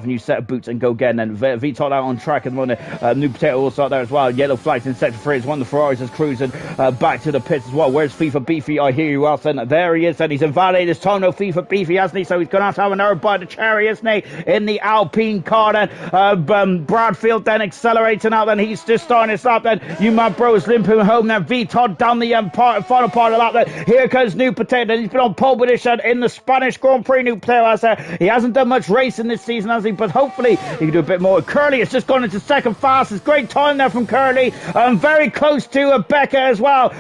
new set of boots and go again. And VTOL out on track at the moment. New Potato also out there as well. Yellow flags in sector 3 as one of the Ferraris is cruising back to the pits as well. Where's FIFA Beefy? I hear you, Alton. There he is, and he's invalidated his time. No FIFA Beefy, hasn't he? So he's going to have another bite of the cherry, isn't he? In the Alpine car then. Bradfield then accelerating out, then he's just starting his lap then. You mad bro is limping home then. VTOD down the final part of the lap then. Here comes New Potato, and he's been on pole position in the Spanish Grand Prix. New Potato he hasn't done much racing this season, has he? But hopefully he can do a bit more. Curly has just gone into second fastest. Great time there from Curly. Very close to Becca as well.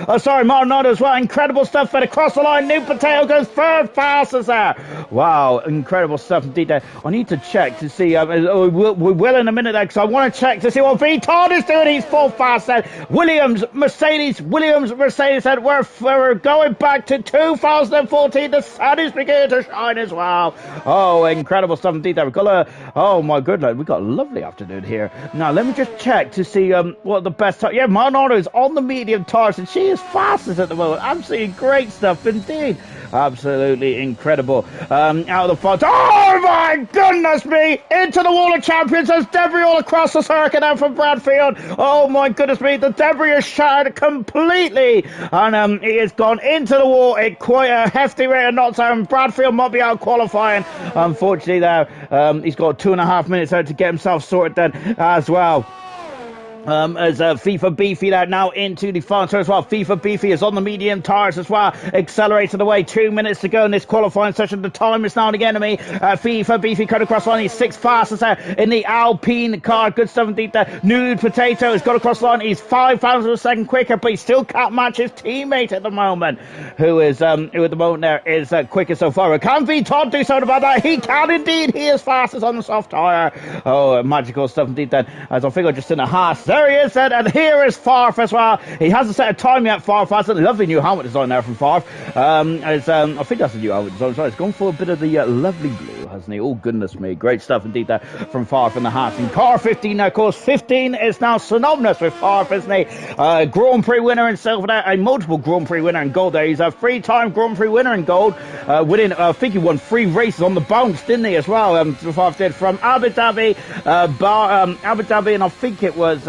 Maldonado as well. Incredible stuff. But across the line, New Potato goes third fastest there. Wow, incredible stuff indeed there. I need to check to see. We will in a minute there, because I want to check to see what VTOD is doing. He's full fast there. Williams, Mercedes said we're going back to 2014. The sun is beginning to shine as well. Oh, incredible stuff indeed there. We've got oh my goodness, we've got a lovely afternoon here. Now let me just check to see what the best time. Yeah, Maldonado is on the medium tires, and she is fastest at the moment. Absolutely great stuff indeed. Absolutely incredible. Out of the front. Oh my goodness me! Into the wall of champions. There's debris all across the circuit now from Bradfield. Oh my goodness me! The debris is shattered completely, and he has gone into the wall at quite a hefty rate of knots. And Bradfield might be out qualifying. Unfortunately, there he's got 2.5 minutes out to get himself sorted then as well. As FIFA Beefy now into the final turn as well. FIFA Beefy is on the medium tires as well, accelerating away. 2 minutes to go in this qualifying session. The time is now and again to me. FIFA Beefy cut across the line. He's sixth fastest there in the Alpine car. Good stuff indeed there. Nude Potato has got across the line. He's 5,000 a second quicker, but he still can't match his teammate at the moment, who at the moment there is quicker so far. Can VTOD do something about that? He can indeed. He is fastest on the soft tire. Oh, magical stuff indeed then. As I think I just in a Haas. There he is then, and here is Farf as well. He hasn't set a time yet, Farf has a lovely new helmet design there from Farf. I think that's a new helmet design as well. It's gone for a bit of the lovely blue, hasn't he? Oh goodness me, great stuff indeed there from Farf and the Haas. In car 15 now, of course, 15 is now synonymous with Farf, isn't he? Grand Prix winner in silver there, a multiple Grand Prix winner in gold there. He's a 3-time Grand Prix winner in gold, winning, I think he won 3 races on the bounce, didn't he, as well? Farf did, from Abu Dhabi, and I think it was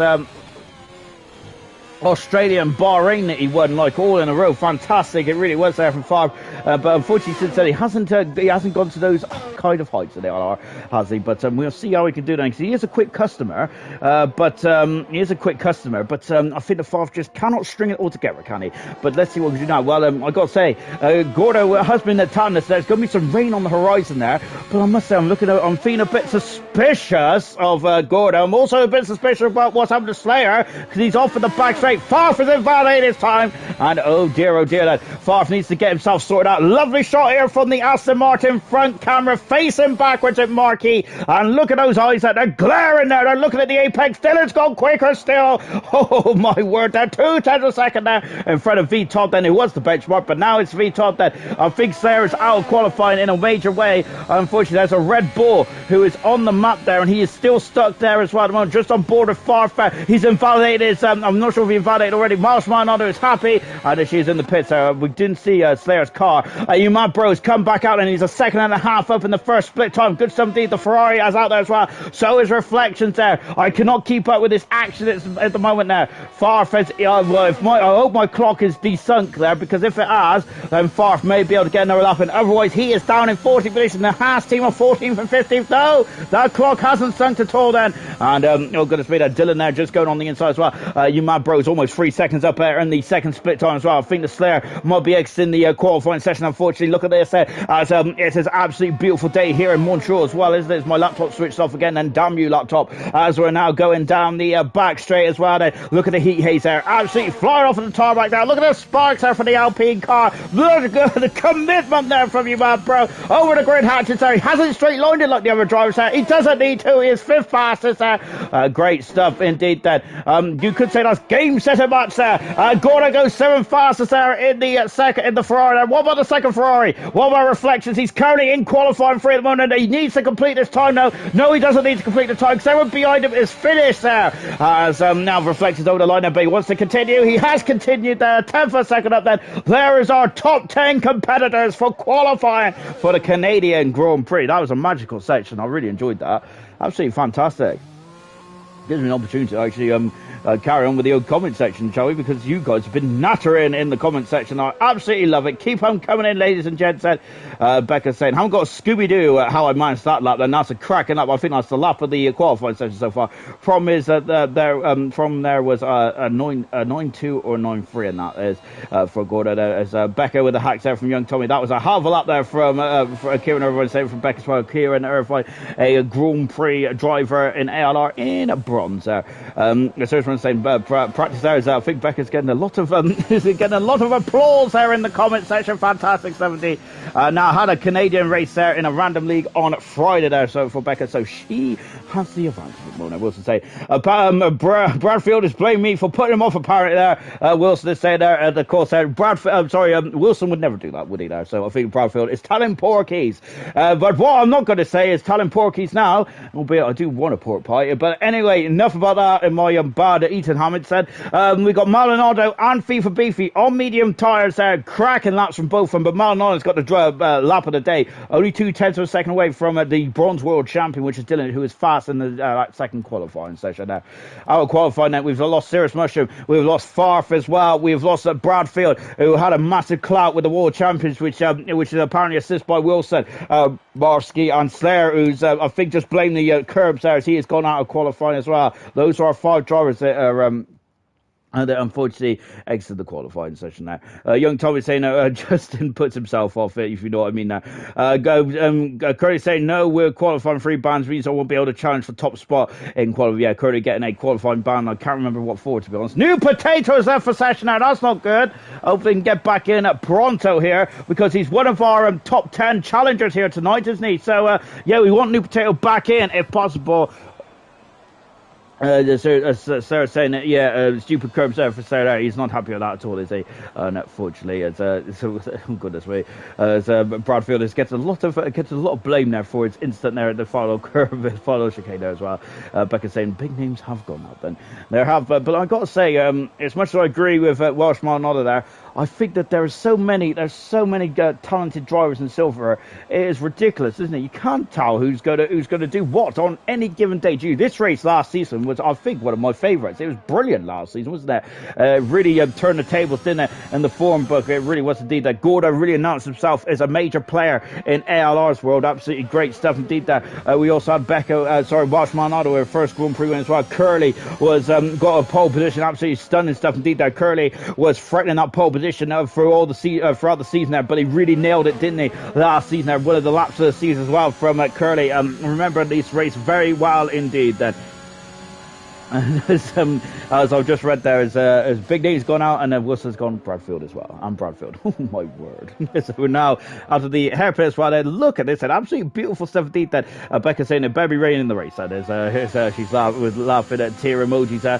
Australia and Bahrain that he won, like all in a row. Fantastic, it really was there from Favre. But unfortunately, since then he hasn't gone to those kind of heights that they are, has he? But we'll see how he can do that, because he is a quick customer. But I think the Favre just cannot string it all together, can he? But let's see what we can do now. Well, I got to say, Gordo has been telling us there's going to be some rain on the horizon there. But I must say, I'm feeling a bit suspicious of Gordo. I'm also a bit suspicious about what's happened to Slayer, because he's off at the back. straight. Farf is invalidated this time. And oh dear, lad. Farf needs to get himself sorted out. Lovely shot here from the Aston Martin front camera, facing backwards at Marquis. And look at those eyes that they're glaring there. They're looking at the apex. Dillard's gone quicker still. Oh my word, they're 2/10 of a second now in front of V-Top then, who was the benchmark, but now it's V-Top that I think Slayer is out of qualifying in a major way. Unfortunately, there's a Red Bull who is on the map there, and he is still stuck there as well at the moment, just on board with Farf. He's invalidated. I'm not sure if he invalidated already. Miles Manondo is happy, and she's in the pits. We didn't see Slayer's car. You mad bros come back out, and he's a second and a half up in the first split time. Good stuff indeed. The Ferrari is out there as well. So is Reflections there. I cannot keep up with this action at the moment now. Farf is, I hope my clock is desunk there, because if it has, then Farf may be able to get another lap in. Otherwise, he is down in 40th position. The Haas team are 14th and 15th. No, that clock hasn't sunk at all then. And, oh goodness me, Dylan there just going on the inside as well. You mad bros almost 3 seconds up there in the second split time as well. I think the Slayer might be exiting the qualifying session, unfortunately. Look at this as it is an absolutely beautiful day here in Montreal as well, isn't it? My laptop switched off again, and damn you laptop, as we're now going down the back straight as well. Look at the heat haze there, absolutely flying off of the tarmac there. Look at the sparks there for the Alpine car. Look at the commitment there from you, man, bro. Over the grid hatches there. He hasn't straight lined it like the other drivers there. He doesn't need to. He is 5th fastest there. Great stuff indeed then. You could say that's game set and match there. Gordo goes 7th fastest there in the second in the Ferrari there. What about the second Ferrari? What about Reflections? He's currently in qualifying 3 at the moment. He needs to complete this time now. No, he doesn't need to complete the time, because everyone behind him is finished there. As now Reflections over the line, but he wants to continue. He has continued there. 10th a second up then. There is our top 10 competitors for qualifying for the Canadian Grand Prix. That was a magical section. I really enjoyed that. Absolutely fantastic. Gives me an opportunity to actually carry on with the old comment section, shall we? Because you guys have been nattering in the comment section. I absolutely love it. Keep on coming in, ladies and gents. Becca saying, haven't got a Scooby-Doo how I managed that lap. Then that's a cracking up. I think that's the lap of the qualifying session so far. Problem is that from there was a 9.2 or 9.3, and that is for Gordo. There's Becca with the hacks there from Young Tommy. That was a half a lap there from Kieran Irvine, saying from Becca as well. Kieran Irvine, a Grand Prix driver in ALR in bronze there. The saying practice there is I think Becca's getting a lot of applause there in the comment section. Fantastic 70. Now had a Canadian race there in a random league on Friday there, so for Becca, so she has the advantage at the moment. Wilson say Bradfield is blaming me for putting him off apparently there. Wilson is saying there the course there Wilson would never do that, would he there? So I think Bradfield is telling Porkies. But what I'm not going to say is telling Porkies now, albeit I do want a pork pie. But anyway, enough about that in my bad Ethan Hammond said. We got Maldonado and FIFA Beefy on medium tyres there, cracking laps from both of them, but Maldonado's got the lap of the day, only 2/10 of a second away from the bronze world champion, which is Dylan, who is fast in the second qualifying session there. Out of qualifying now, we've lost Cirrus Mushroom, we've lost Farf as well, we've lost Bradfield, who had a massive clout with the world champions, which is apparently assisted by Wilson, Barsky and Slayer, who's I think just blamed the curbs there as he has gone out of qualifying as well. Those are our 5 drivers that are and unfortunately exited the qualifying session now. Young Tommy saying Justin puts himself off it, if you know what I mean now. Curry saying no, we're qualifying 3 bans, means I won't be able to challenge for top spot in qualifying. Yeah, Curry getting a qualifying ban. I can't remember what for, to be honest. New potatoes there for session now. That's not good. Hope they can get back in pronto here, because he's one of our top 10 challengers here tonight, isn't he? So yeah, we want New Potato back in if possible. Sarah saying that, yeah, stupid curbs there for Sarah. He's not happy with that at all, is he? Unfortunately, goodness me. Bradfield gets a lot of blame there for its instant there at the final curve, final chicane there as well. Becca saying big names have gone up, then there have, but I got to say, as much as I agree with Welsh Maldonado there, I think that there's so many talented drivers in silver. It is ridiculous, isn't it? You can't tell who's going to do what on any given day. This race last season was, I think, one of my favourites. It was brilliant last season, wasn't it? Really turned the tables, didn't it? In the form book, it really was indeed. That Gordo really announced himself as a major player in ALR's world. Absolutely great stuff indeed. There we also had Welsh Maldonado, her first Grand Prix win as well. Curly was got a pole position, absolutely stunning stuff indeed. There Curly was threatening that pole position throughout the season there, but he really nailed it, didn't he? Last season there, one of the laps of the season as well from Curly. Remember this race very well indeed. Then As I've just read there, as Big D's gone out and Worcester's gone Bradfield as well. And Bradfield. Oh my word. So we're now after the hairpin as well. Look at this, and absolutely beautiful stuff indeed that Becca's saying, baby rain in the race. That is, she's laughing at tear emojis.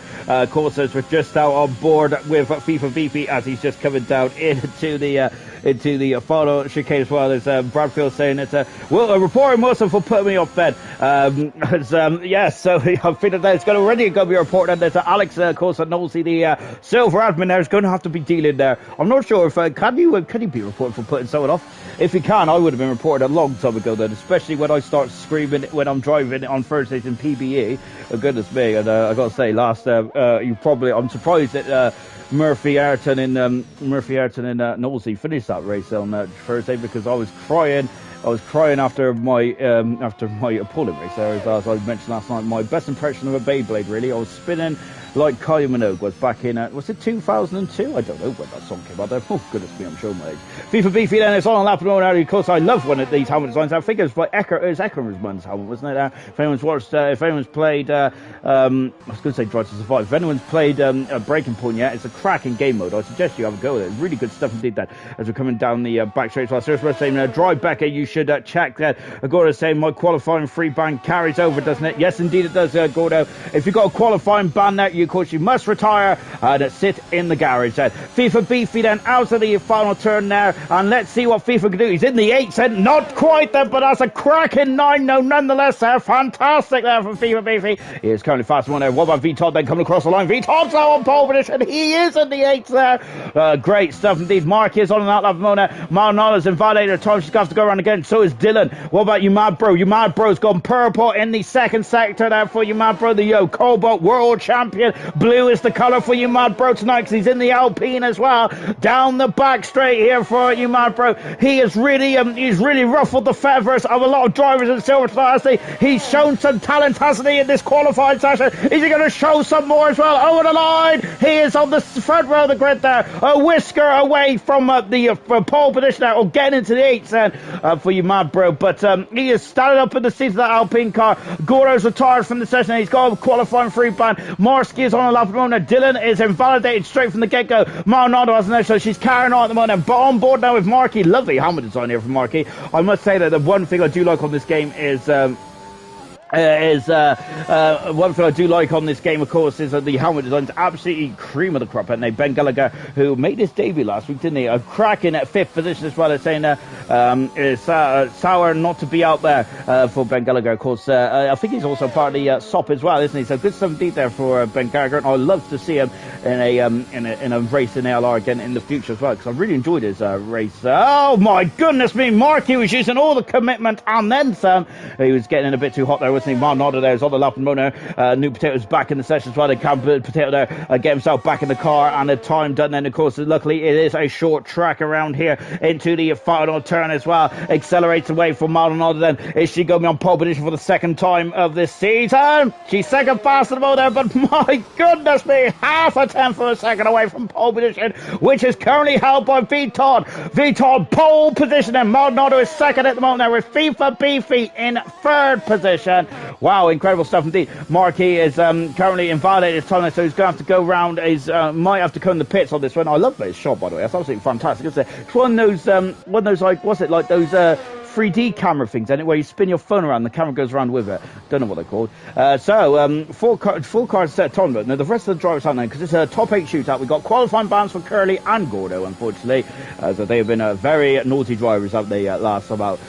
Corsas were just out on board with FIFA Beefy as he's just coming down into the final chicane as well. There's Bradfield saying it's well, reporting Wilson for putting me off bed. Yes, so I think that it's going to be reported. And there's Alex, of course, and Knowlesy, the silver admin there, is going to have to be dealing there. I'm not sure if can you be reported for putting someone off? If you can, I would have been reported a long time ago then, especially when I start screaming when I'm driving on Thursdays in PBE. Oh, goodness me. And I got to say, I'm surprised that Murphy Ayrton and Knowlesy finished that race on Thursday, because I was crying. After my appalling race there, as I mentioned last night. My best impression of a Beyblade, really. I was spinning like Kylie Minogue was back in, was it 2002? I don't know when that song came out there. Oh, goodness me, I'm sure my age. FIFA Beefy then, it's on lap and on. Of course, I love one of these helmet designs. I think it was by Eckerman's helmet, wasn't it? If anyone's watched, if anyone's played, I was going to say Drive to Survive. If anyone's played Breaking Point yet, it's a cracking game mode. I suggest you have a go with it. Really good stuff indeed that, as we're coming down the back straight. So I was saying, drive Becca, you should check that. Gordo saying my qualifying free ban carries over, doesn't it? Yes, indeed it does, Gordo. If you've got a qualifying ban now, of course, you must retire and sit in the garage then. FIFA Beefy then out of the final turn there, and let's see what FIFA can do. He's in the 8th then, not quite there, but that's a cracking 9 no, nonetheless there. Fantastic there from FIFA Beefy. He is currently fast one there. What about V-Todd then coming across the line? V-Todd's now on pole position. He is in the 8th there. Great stuff indeed. Mark is on that lap Mona. Marnola's invalidated time. She's got to go around again. So is Dylan. What about you, Mad Bro? You Mad Bro's gone purple in the 2nd sector there for you, Mad Bro. The COBALT World Champion. Blue is the colour for you, Mad Bro, tonight, because he's in the Alpine as well. Down the back straight here for you, Mad Bro. He has really, he's really ruffled the feathers of a lot of drivers in silver tonight, hasn't he? He's shown some talent, hasn't he, in this qualifying session? Is he going to show some more as well? Over the line, he is on the front row of the grid there, a whisker away from the pole position there, or getting into the 8th then for you, Mad Bro. But he is standing up in the seat of that Alpine car. Goro's retired from the session. He's got a qualifying free ban. Marsky is on a lap at the moment. Dylan is invalidated straight from the get-go. Marinado hasn't there, so she's carrying on at the moment. But on board now with Marky. Lovely helmet design here from Marky. I must say that the one thing I do like on this game is one thing I do like on this game, of course, is that the helmet design's absolutely cream of the crop. And Ben Gallagher, who made his debut last week, didn't he? A cracking at 5th position as well. It's saying it's sour not to be out there for Ben Gallagher. Of course, I think he's also part of the SOP as well, isn't he? So good stuff indeed there for Ben Gallagher. And I'd love to see him in a race in ALR again in the future as well, because I really enjoyed his race. Oh my goodness me, Marky was using all the commitment and then some. He was getting in a bit too hot there, wasn't he? Marnado there's on the lap and Mono. New Potato's back in the session as well. The Potato there get himself back in the car and the time done. Then of course, luckily it is a short track around here into the final turn as well. Accelerates away from Marnado. Then is she going to be on pole position for the 2nd time of this season? She's 2nd fast at the moment there, but my goodness me, half a 10th of a second away from pole position, which is currently held by V-Todd. V-Todd pole position, and Marnado is 2nd at the moment there, with FIFA Beefy in 3rd position. Wow, incredible stuff indeed. Marquis is currently invalidated his time, so he's going to have to go round. He's might have to come in the pits on this one. I love his shot, by the way. That's absolutely fantastic, isn't it? It's one of those like, what's it, like those 3D camera things, and where you spin your phone around, the camera goes around with it. Don't know what they're called. Full cars set time. Now the rest of the drivers aren't there, because it's a top 8 shootout. We've got qualifying bans for Curly and Gordo, unfortunately, so they have been very naughty drivers, haven't they, last about.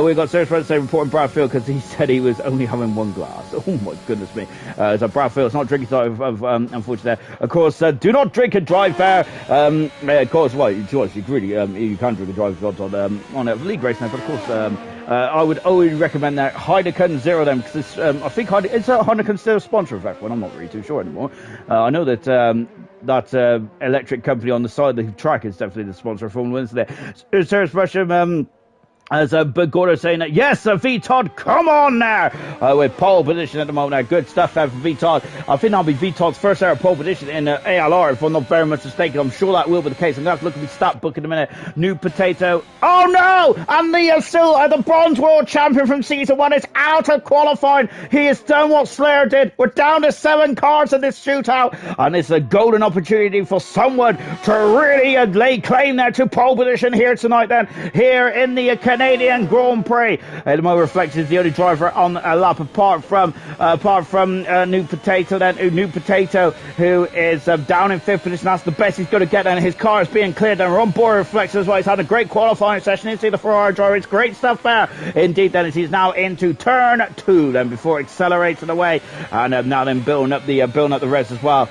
We've got Serge President reporting Bradfield, because he said he was only having 1 glass. Oh my goodness me. So Bradfield's not drinking, unfortunately. Of course, do not drink and drive there. Of course, well, you really, you can drink and drive on a league race now, but of course, I would always recommend that Heineken Zero then, because I think Heineken still a sponsor of F1. I'm not really too sure anymore. I know that that electric company on the side of the track is definitely the sponsor of Formula 1 today. Serious question. As Big Gordo saying that, yes, V-Todd, come on now, with pole position at the moment. Good stuff there for V-Todd. I think that'll be V-Todd's first ever pole position in ALR, if I'm not very much mistaken. I'm sure that will be the case. I'm going to have to look at my stat book in a minute. New Potato. Oh no! And the bronze world champion from season 1 is out of qualifying. He has done what Slayer did. We're down to 7 cars in this shootout. And it's a golden opportunity for someone to really lay claim there to pole position here tonight then. Here in the Canadian Grand Prix. Mo Reflects is the only driver on a lap apart from New Potato. Then New Potato, who is down in 5th position. That's the best he's going to get. And his car is being cleared. And we're on board Reflects as well. He's had a great qualifying session. Into the Ferrari driver. It's great stuff there. Indeed, then as he's now into turn 2. Then before accelerating away, and now then building up the rest as well.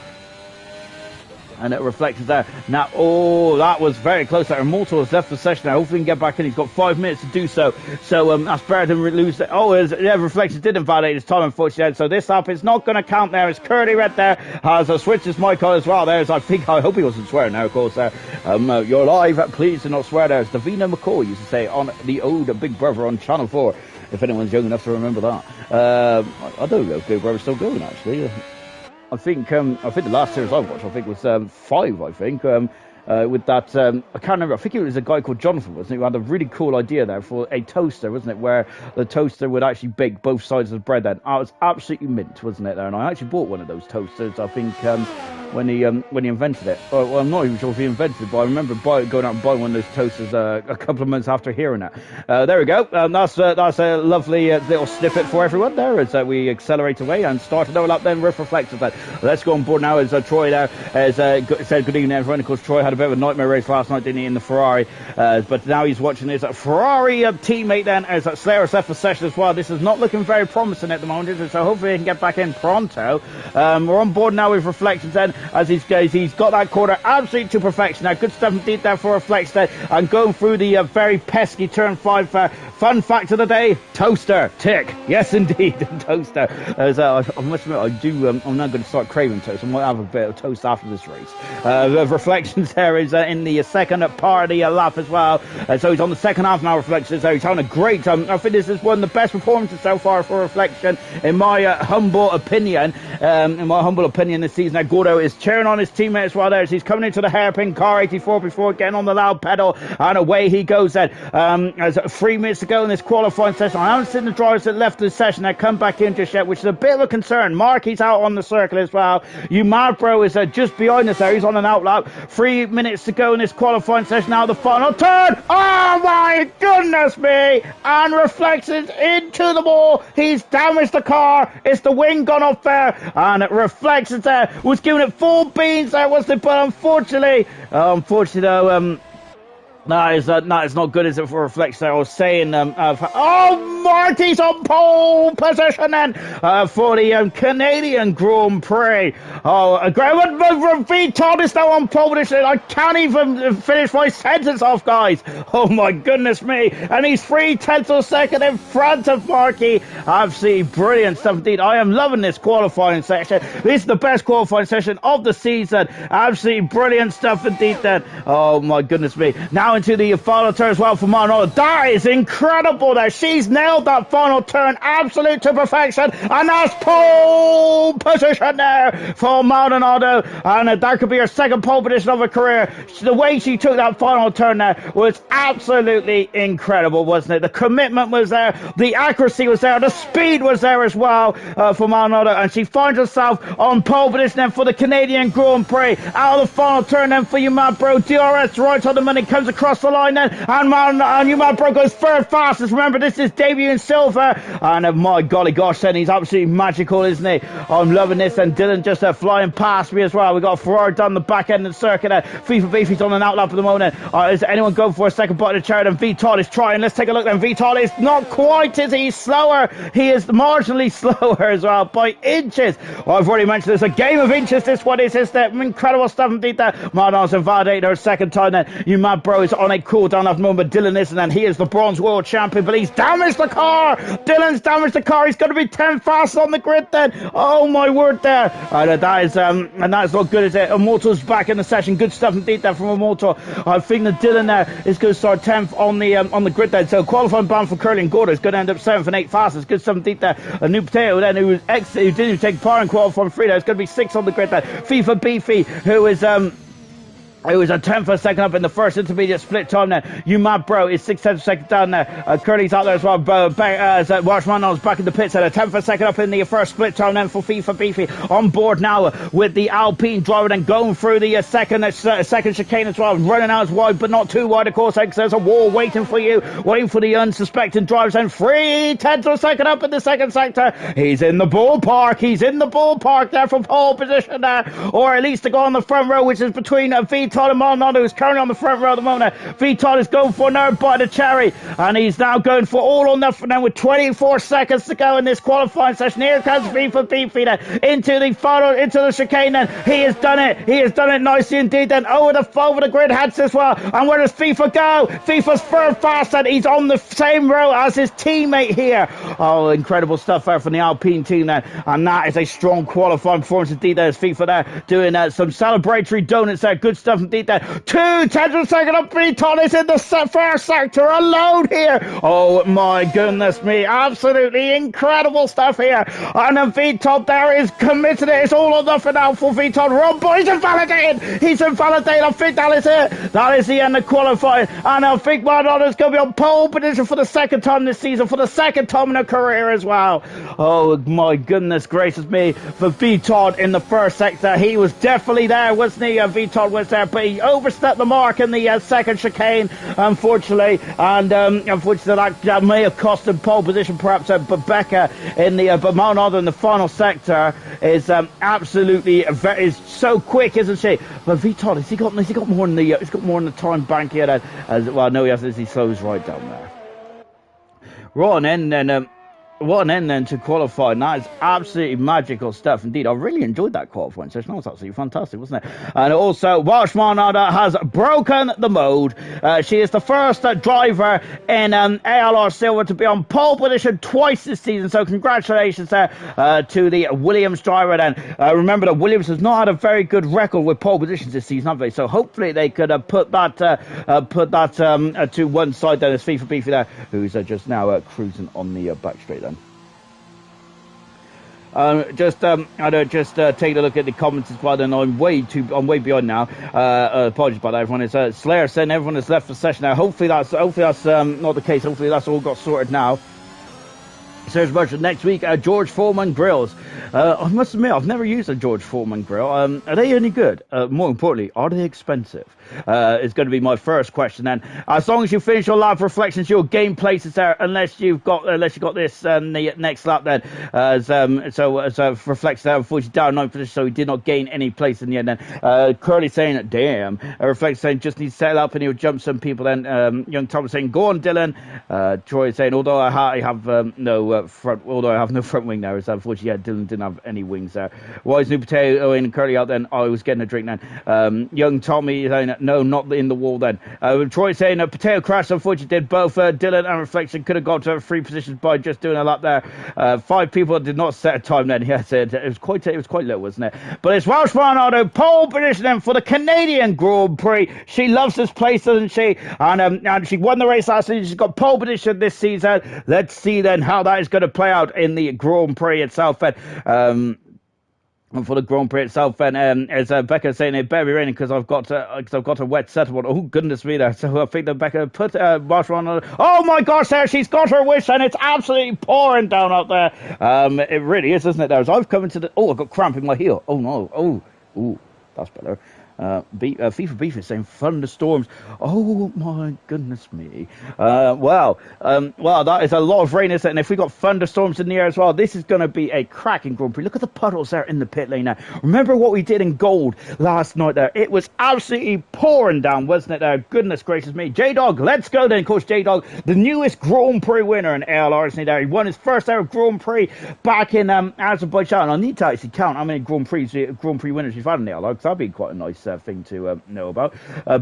And it reflects there. Now, oh, that was very close. That Immortal has left the session now. Hopefully he can get back in. He's got 5 minutes to do so. So that's better than lose. Reflections did invalidate his time, unfortunately. So this up is not going to count there. It's Curly Red there. Has switched his mic on as well. There's, I hope he wasn't swearing now, of course. You're live. Please do not swear there. As Davina McCall used to say on the old Big Brother on Channel 4. If anyone's young enough to remember that. I don't know if Big Brother's still going, actually. I think the last series I watched, I think was 5. I think with that I can't remember. I think it was a guy called Jonathan, wasn't it? Who had a really cool idea there for a toaster, wasn't it? Where the toaster would actually bake both sides of the bread. Then I was absolutely mint, wasn't it? There, and I actually bought one of those toasters. I think when he invented it. Well, I'm not even sure if he invented it, but I remember going out and buying one of those toasters a couple of months after hearing that. There we go. That's a lovely little snippet for everyone there as we accelerate away and start another lap then with Reflectors. Let's go on board now as Troy there has said good evening everyone. Of course, Troy had a bit of a nightmare race last night, didn't he, in the Ferrari, but now he's watching his Ferrari teammate then as Slayer has left the session as well. This is not looking very promising at the moment, is it? So hopefully he can get back in pronto. We're on board now with Reflections then as he's got that corner absolutely to perfection. Now good stuff indeed there for Reflections then, and going through the very pesky turn 5. Fun fact of the day, toaster, tick. Yes indeed, toaster. As I must admit, I'm now going to start craving toast. I might have a bit of toast after this race. Reflections there is in the second part of the lap as well. So he's on the second half now, Reflections. So he's having a great I think this is one of the best performances so far for Reflection, in my humble opinion. This season. Now Gordo is cheering on his teammate as well there as he's coming into the hairpin car 84 before getting on the loud pedal, and away he goes then. As 3 minutes to go in this qualifying session. I haven't seen the drivers that left the session that come back in just yet, which is a bit of a concern. Marky's out on the circle as well. You mad bro is just behind us there. He's on an outlap. 3 minutes to go in this qualifying session. Now the final turn. Oh my goodness me! And Reflections into the wall. He's damaged the car. It's the wing gone off there, and it Reflections there was giving it 4 beans there, wasn't it? But unfortunately though, that is not good, is it, for Reflections? I was saying, Marty's on pole position then for the Canadian Grand Prix. V-Todd is now on pole position. I can't even finish my sentence off, guys. Oh my goodness me! And he's 3/10 of a second in front of Marky. Absolutely brilliant stuff indeed. I am loving this qualifying section. This is the best qualifying session of the season. Absolutely brilliant stuff indeed. Then, oh my goodness me! Now into the final turn as well for Maldonado. That is incredible there. She's nailed that final turn absolute to perfection, and that's pole position there for Maldonado, and that could be her second pole position of her career. The way she took that final turn there was absolutely incredible, wasn't it? The commitment was there, the accuracy was there, the speed was there as well for Maldonado, and she finds herself on pole position then for the Canadian Grand Prix. Out of the final turn then for you mad bro. DRS right on the money, comes across the line then, and you mad bro goes third fastest. Remember, this is debut in silver, and my golly gosh then, he's absolutely magical, isn't he? I'm loving this, and Dylan just flying past me as well. We got a Ferrari down the back end of the circuit there. FIFA Beefy's on an outlap at the moment. Is anyone going for a second bite of the cherry? And V-Todd is trying. Let's take a look then. V-Todd is not quite, is he? He's slower. He is marginally slower as well by inches. Well, I've already mentioned it's a game of inches. This one is incredible stuff indeed there. Mardo's invalidated her second time then. You mad bro is on a cooldown at the moment. Dylan isn't, and he is the bronze world champion, but he's damaged the car. Dylan's damaged the car. He's going to be 10 fast on the grid then. Oh my word there. And that is not good, is it? Immortal's back in the session. Good stuff indeed there from Immortal. I think that Dylan there is going to start 10th on the grid then. So qualifying bound for Curly and Gordo is going to end up 7th and 8th fastest. Good stuff indeed there. A new potato then who didn't even take part in qualifying 3 there. It's going to be 6th on the grid there. FIFA Beefy, who is it was a 10th for a second up in the first intermediate split time there. You mad bro is 6 seconds down there. Curly's out there as well. Washman's back in the pits at a 10th for a second up in the first split time then for FIFA Beefy. On board now with the Alpine driver then going through the second chicane as well. Running out as wide but not too wide of course because there's a wall waiting for you. Waiting for the unsuspecting drivers and 3/10 of a second up in the second sector. He's in the ballpark. He's in the ballpark there for pole position there. Or at least to go on the front row which is between VTOL and Maldonado, who's currently on the front row at the moment. VTOL is going for another bite of cherry, and he's now going for all or nothing now with 24 seconds to go in this qualifying session. Here comes FIFA Beefy then into the chicane then. He has done it. He has done it nicely indeed then. Over the grid heads as well. And where does FIFA go? FIFA's third fast and he's on the same row as his teammate here. Oh, incredible stuff there from the Alpine team then. And that is a strong qualifying performance indeed. There's FIFA there doing some celebratory donuts there. Good stuff indeed there. 2/10 of a second up. VTOL is in the first sector alone here. Oh my goodness me. Absolutely incredible stuff here. And then VTOL there is committed. It's all or nothing now for VTOL. Run, boys, invalidated. He's invalidated. I think that is it. That is the end of qualifying. And I think Maldonado is going to be on pole position for the second time this season, for the second time in her career as well. Oh my goodness gracious me. For VTOL in the first sector, he was definitely there, wasn't he? VTOL was there, but he overstepped the mark in the second chicane, unfortunately, and unfortunately that may have cost him pole position. Perhaps but Becca in the but Maldonado in the final sector is absolutely is so quick, isn't she? But VTOL, has he got more in the he's got more in the time bank here as well? No, he has, as he slows right down there. Right, and then what an end then to qualifying. That is absolutely magical stuff indeed. I really enjoyed that qualifying session. That was absolutely fantastic, wasn't it? And also, Welsh Maldonado has broken the mode. She is the first driver in ALR Silver to be on pole position twice this season. So congratulations there to the Williams driver then. Remember that Williams has not had a very good record with pole positions this season, have they? So hopefully they could put that to one side. Then there's FIFA Beefy there, who's just now cruising on the back straight then. Just taking a look at the comments as well, and I'm way behind now. Apologies about that, everyone. It's Slayer saying everyone has left the session now. Hopefully that's not the case. Hopefully that's all got sorted now. Search budget next week. George Foreman grills. I must admit, I've never used a George Foreman grill. Are they any good? More importantly, are they expensive? Is going to be my first question. Then, as long as you finish your lap reflections, you'll gain places there. Unless you got this the next lap. Then, so reflects there. Unfortunately, down 9th position, so he did not gain any place in the end. Then, Curly saying, "Damn." Reflects saying, "Just needs to settle up and he'll jump some people." Then, Young Thomas saying, "Go on, Dylan." Troy saying, "Although I have no front wing there, is unfortunately Dylan didn't have any wings there." Wise New Potato and Curly out then. I was getting a drink then. Young Tommy saying no, not in the wall then. Troy saying Potato crash unfortunately did both Dylan and Reflection could have got to 3 positions by just doing a lap there. 5 people did not set a time then. He said it was quite little, wasn't it? But it's Welsh Maldonado pole position then for the Canadian Grand Prix. She loves this place, doesn't she? And she won the race last season. She's got pole position this season. Let's see then how that is going to play out in the Grand Prix itself. And for the Grand Prix itself, and as Becca saying, it better be raining because I've got a wet settlement. Oh goodness me, there. So I think that Becca put Marshall on. Oh my gosh, there she's got her wish, and it's absolutely pouring down out there. It really is, isn't it? There, as I've come into the. Oh, I've got cramp in my heel. Oh no. Oh, that's better. FIFA Beef is saying thunderstorms. Oh my goodness me. Well, that is a lot of rain, isn't it? And if we got thunderstorms in the air as well, this is going to be a cracking Grand Prix. Look at the puddles there in the pit lane now. Remember what we did in gold last night there? It was absolutely pouring down, wasn't it there? Goodness gracious me. J-Dog, let's go then. Of course, J-Dog, the newest Grand Prix winner in ALR, isn't he there? He won his first ever Grand Prix back in Azerbaijan. I need to actually count how many Grand Prix winners we've had in ALR, because that'd be quite a nice thing to know about.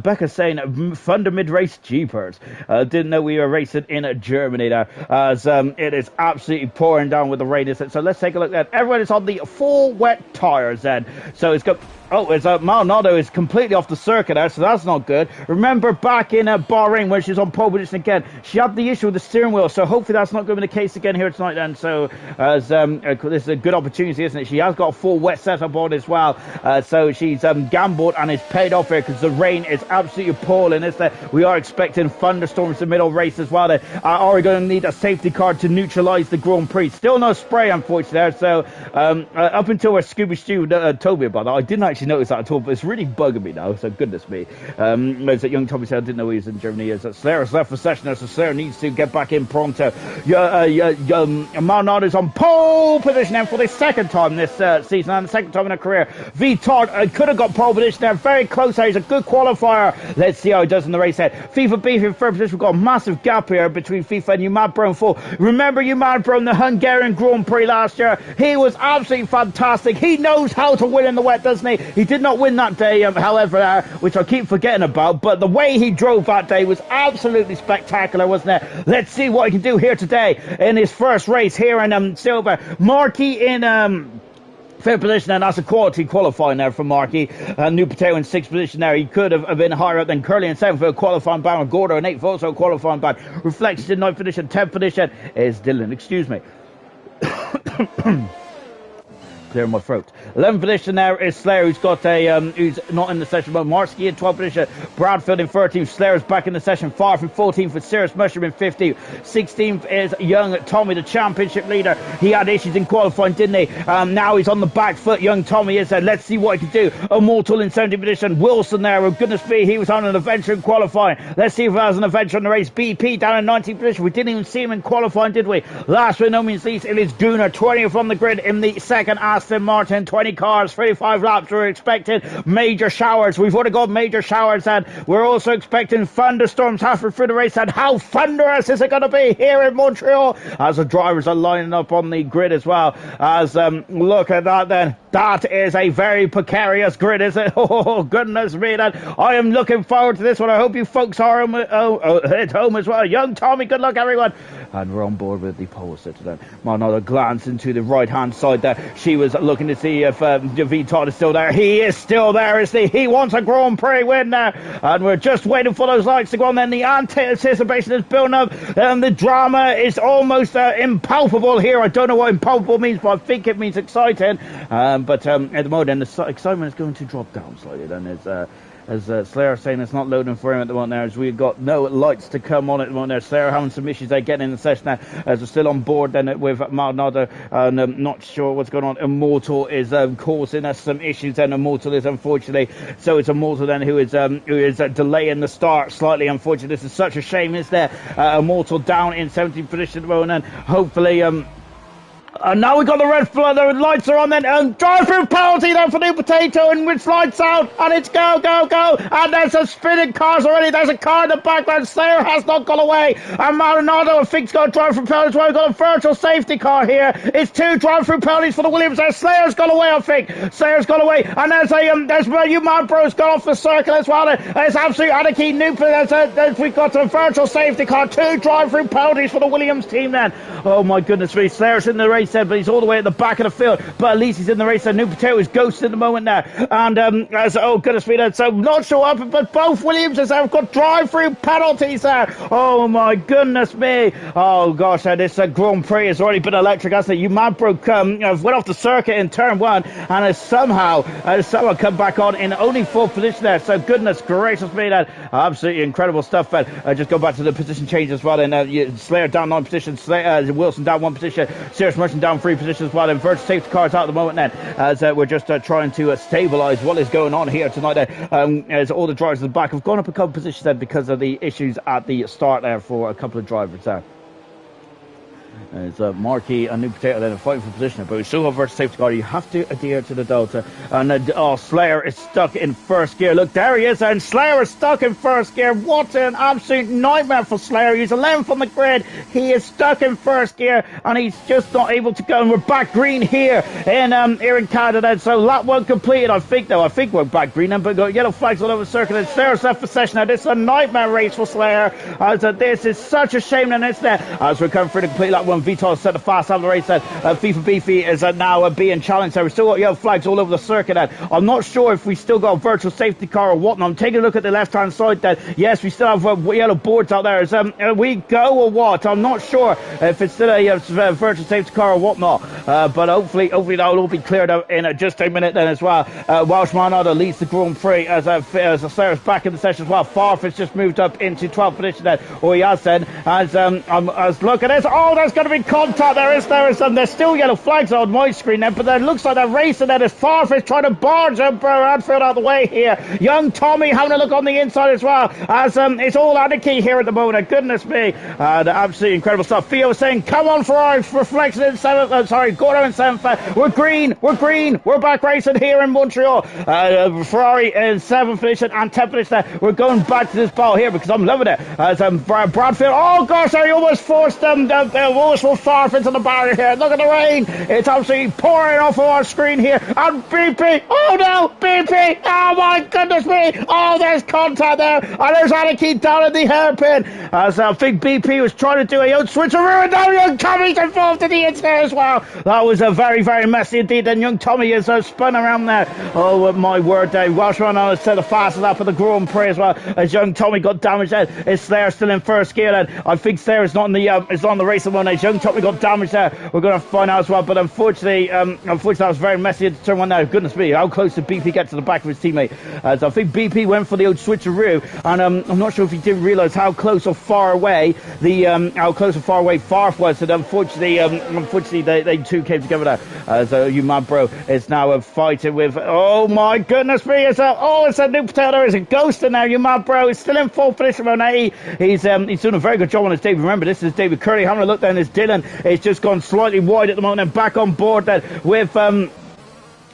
Becca saying, Thunder mid-race jeepers. Didn't know we were racing in Germany there, as it is absolutely pouring down with the rain. So let's take a look at everyone is on the full wet tires then. So it's got... Oh, it's Maldonado is completely off the circuit there, so that's not good. Remember back in Bahrain when she's on pole position again, she had the issue with the steering wheel, so hopefully that's not going to be the case again here tonight then. So as this is a good opportunity, isn't it? She has got a full wet setup on as well, so she's gambled and it's paid off here because the rain is absolutely appalling. We are expecting thunderstorms in the middle race as well. Are we going to need a safety car to neutralise the Grand Prix? Still no spray, unfortunately there. So up until where Scooby Stu told me about that, I didn't actually notice that at all, but it's really bugging me now, so goodness me. As that young Tommy said, I didn't know he was in Germany. As Slayer has left for session, so Slayer needs to get back in pronto. Malnado's on pole position then for the second time this season, and the second time in her career. Vitard could have got pole position there, very close there. He's a good qualifier. Let's see how he does in the race head. FIFA beef in third position. We've got a massive gap here between FIFA and Umadbro in full. Remember Umadbro in the Hungarian Grand Prix last year? He was absolutely fantastic. He knows how to win in the wet, doesn't he? He did not win that day, however, which I keep forgetting about, but the way he drove that day was absolutely spectacular, wasn't it? Let's see what he can do here today in his first race here in Silver. Markey in fifth position, and that's a qualifying there for Markey. New Potato in sixth position there. He could have been higher up than Curly in seventh for a qualifying ban, and Gordo in eighth also a qualifying ban. Reflections in ninth position. 10th position is Dylan, excuse me. Clear my throat. 11th position there is Slayer, who's got who's not in the session, but Marsky in 12th position, Bradfield in 13th, Slayer's back in the session, far from 14th with Sirius Mushroom in 15th, 16th is young Tommy, the championship leader. He had issues in qualifying, didn't he? Now he's on the back foot, young Tommy is there. Let's see what he can do. Immortal in 17th position, Wilson there, oh goodness me, he was on an adventure in qualifying. Let's see if he has an adventure on the race. BP down in 19th position, we didn't even see him in qualifying, did we? Last but no means least, it is Gunnar, 20th on the grid in the second Aston Martin, 20 cars, 35 laps. We're expecting major showers. We've already got major showers, and we're also expecting thunderstorms halfway through the race. And how thunderous is it going to be here in Montreal as the drivers are lining up on the grid as well? As look at that then. That is a very precarious grid, is it? Oh, goodness me. Then I am looking forward to this one. I hope you folks are at home as well. Young Tommy, good luck, everyone. And we're on board with the pole sitter then. Another glance into the right-hand side there. She was looking to see if Vitard is still there. He is still there, isn't he? He wants a Grand Prix win now. And we're just waiting for those lights to go on. Then the anticipation is building up. The drama is almost impalpable here. I don't know what impalpable means, but I think it means exciting. But at the moment, the excitement is going to drop down slightly. Then as Slayer saying it's not loading for him at the moment there, as we've got no lights to come on at the moment there. Slayer having some issues there getting in the session now, as we're still on board then with Maldonado, and not sure what's going on. Immortal is causing us some issues, and Immortal is unfortunately, so it's Immortal then who is delaying the start slightly. Unfortunately, this is such a shame, is there? Immortal down in 17th position at the moment, and hopefully and now we've got the red flag, the lights are on then, and drive-through penalty then for New Potato, and which lights out, and it's go, and there's a spinning cars already, there's a car in the background, Slayer has not gone away, and Maldonado I think's got a drive-through penalty as well. We've got a virtual safety car here, it's 2 drive-through penalties for the Williams there. Slayer's gone away, I think, Slayer's gone away, and there's Umadbro's gone off the circle as well, there's absolute anarchy, we've got a virtual safety car, 2 drive-through penalties for the Williams team then. Oh my goodness me, Slayer's in the race then, but he's all the way at the back of the field, but at least he's in the race then. New Potato is ghosted at the moment now, and oh goodness me, so not sure what happened, but both Williamses have got drive-through penalties there. Oh my goodness me, oh gosh, this Grand Prix has already been electric, hasn't it? Umadbro went off the circuit in turn 1 and has somehow come back on in only 4th position there, so goodness gracious me, that absolutely incredible stuff. But just go back to the position change as well, and Slayer down 9 positions, Wilson down 1 position, Sirius Merchant down 3 positions as well, and virtual safety cars out at the moment then, as we're just trying to stabilise what is going on here tonight as all the drivers at the back have gone up a couple of positions then because of the issues at the start there for a couple of drivers there. It's Marquis and New Potato then fighting for position, but we still have virtual safety car. You have to adhere to the Delta. And Slayer is stuck in first gear. Look, there he is, and Slayer is stuck in first gear. What an absolute nightmare for Slayer. He's 11th on the grid. He is stuck in first gear, and he's just not able to go. And we're back green here in Canada. So lap 1 completed, I think we're back green then, but we've got yellow flags all over the circuit. And Slayer's left for session now. This is a nightmare race for Slayer. This is such a shame, and it's there. As we're coming through the complete lap 1, Vital set the fast out of the race. FIFA Beefy is now being challenged. So we've still got yellow flags all over the circuit. I'm not sure if we still got a virtual safety car or what. I'm taking a look at the left-hand side. Yes, we still have yellow boards out there. We go or what? I'm not sure if it's still a virtual safety car or whatnot. But hopefully that'll all be cleared out in just a minute then as well. Welshman Otto leads the Grand Prix as Slayer's back in the session as well. Farf has just moved up into 12th position then, or he has then. As look at this. Oh, there's going to be contact. There's still yellow flags on my screen then, but it looks like they're racing then as Farf is trying to barge Radfield out of the way here. Young Tommy having a look on the inside as well, as it's all anarchy here at the moment. Goodness me, absolutely incredible stuff. Theo was saying, come on Ferrari, Reflection in 7th, Gordo in 7th, we're green, we're back racing here in Montreal. Ferrari in 7th position and 10th position. We're going back to this ball here because I'm loving it. As Bradfield, oh gosh, he almost forced Farf into the barrier here. Look at the rain, it's absolutely pouring off of our screen here. And BP, oh no, BP, oh my goodness me, oh there's contact there, and there's anarchy down in the hairpin, as I think BP was trying to do a switcheroo, and now Young Tommy's involved in the inside as well. That was a very, very messy indeed, and Young Tommy is spun around there. Oh my word, Welshman on set the fastest lap of the Grand Prix as well, as Young Tommy got damaged there. Is Slayer still in first gear then? I think Slayer is not in the race at the moment. Young Tommy got damaged there. We're going to find out as well, but unfortunately that was very messy at turn 1 there. Goodness me, how close did BP get to the back of his teammate? As I think BP went for the old switcheroo, and I'm not sure if he didn't realise how close or far away Farf was, and unfortunately they two came together there. So you mad bro is now fighting with, oh my goodness me, it's a New Potato, is a ghost in there. You mad bro is still in 4th position on A. He's doing a very good job on his David. Remember, this is David Curley having a look then. Is Dylan is just gone slightly wide at the moment and back on board then with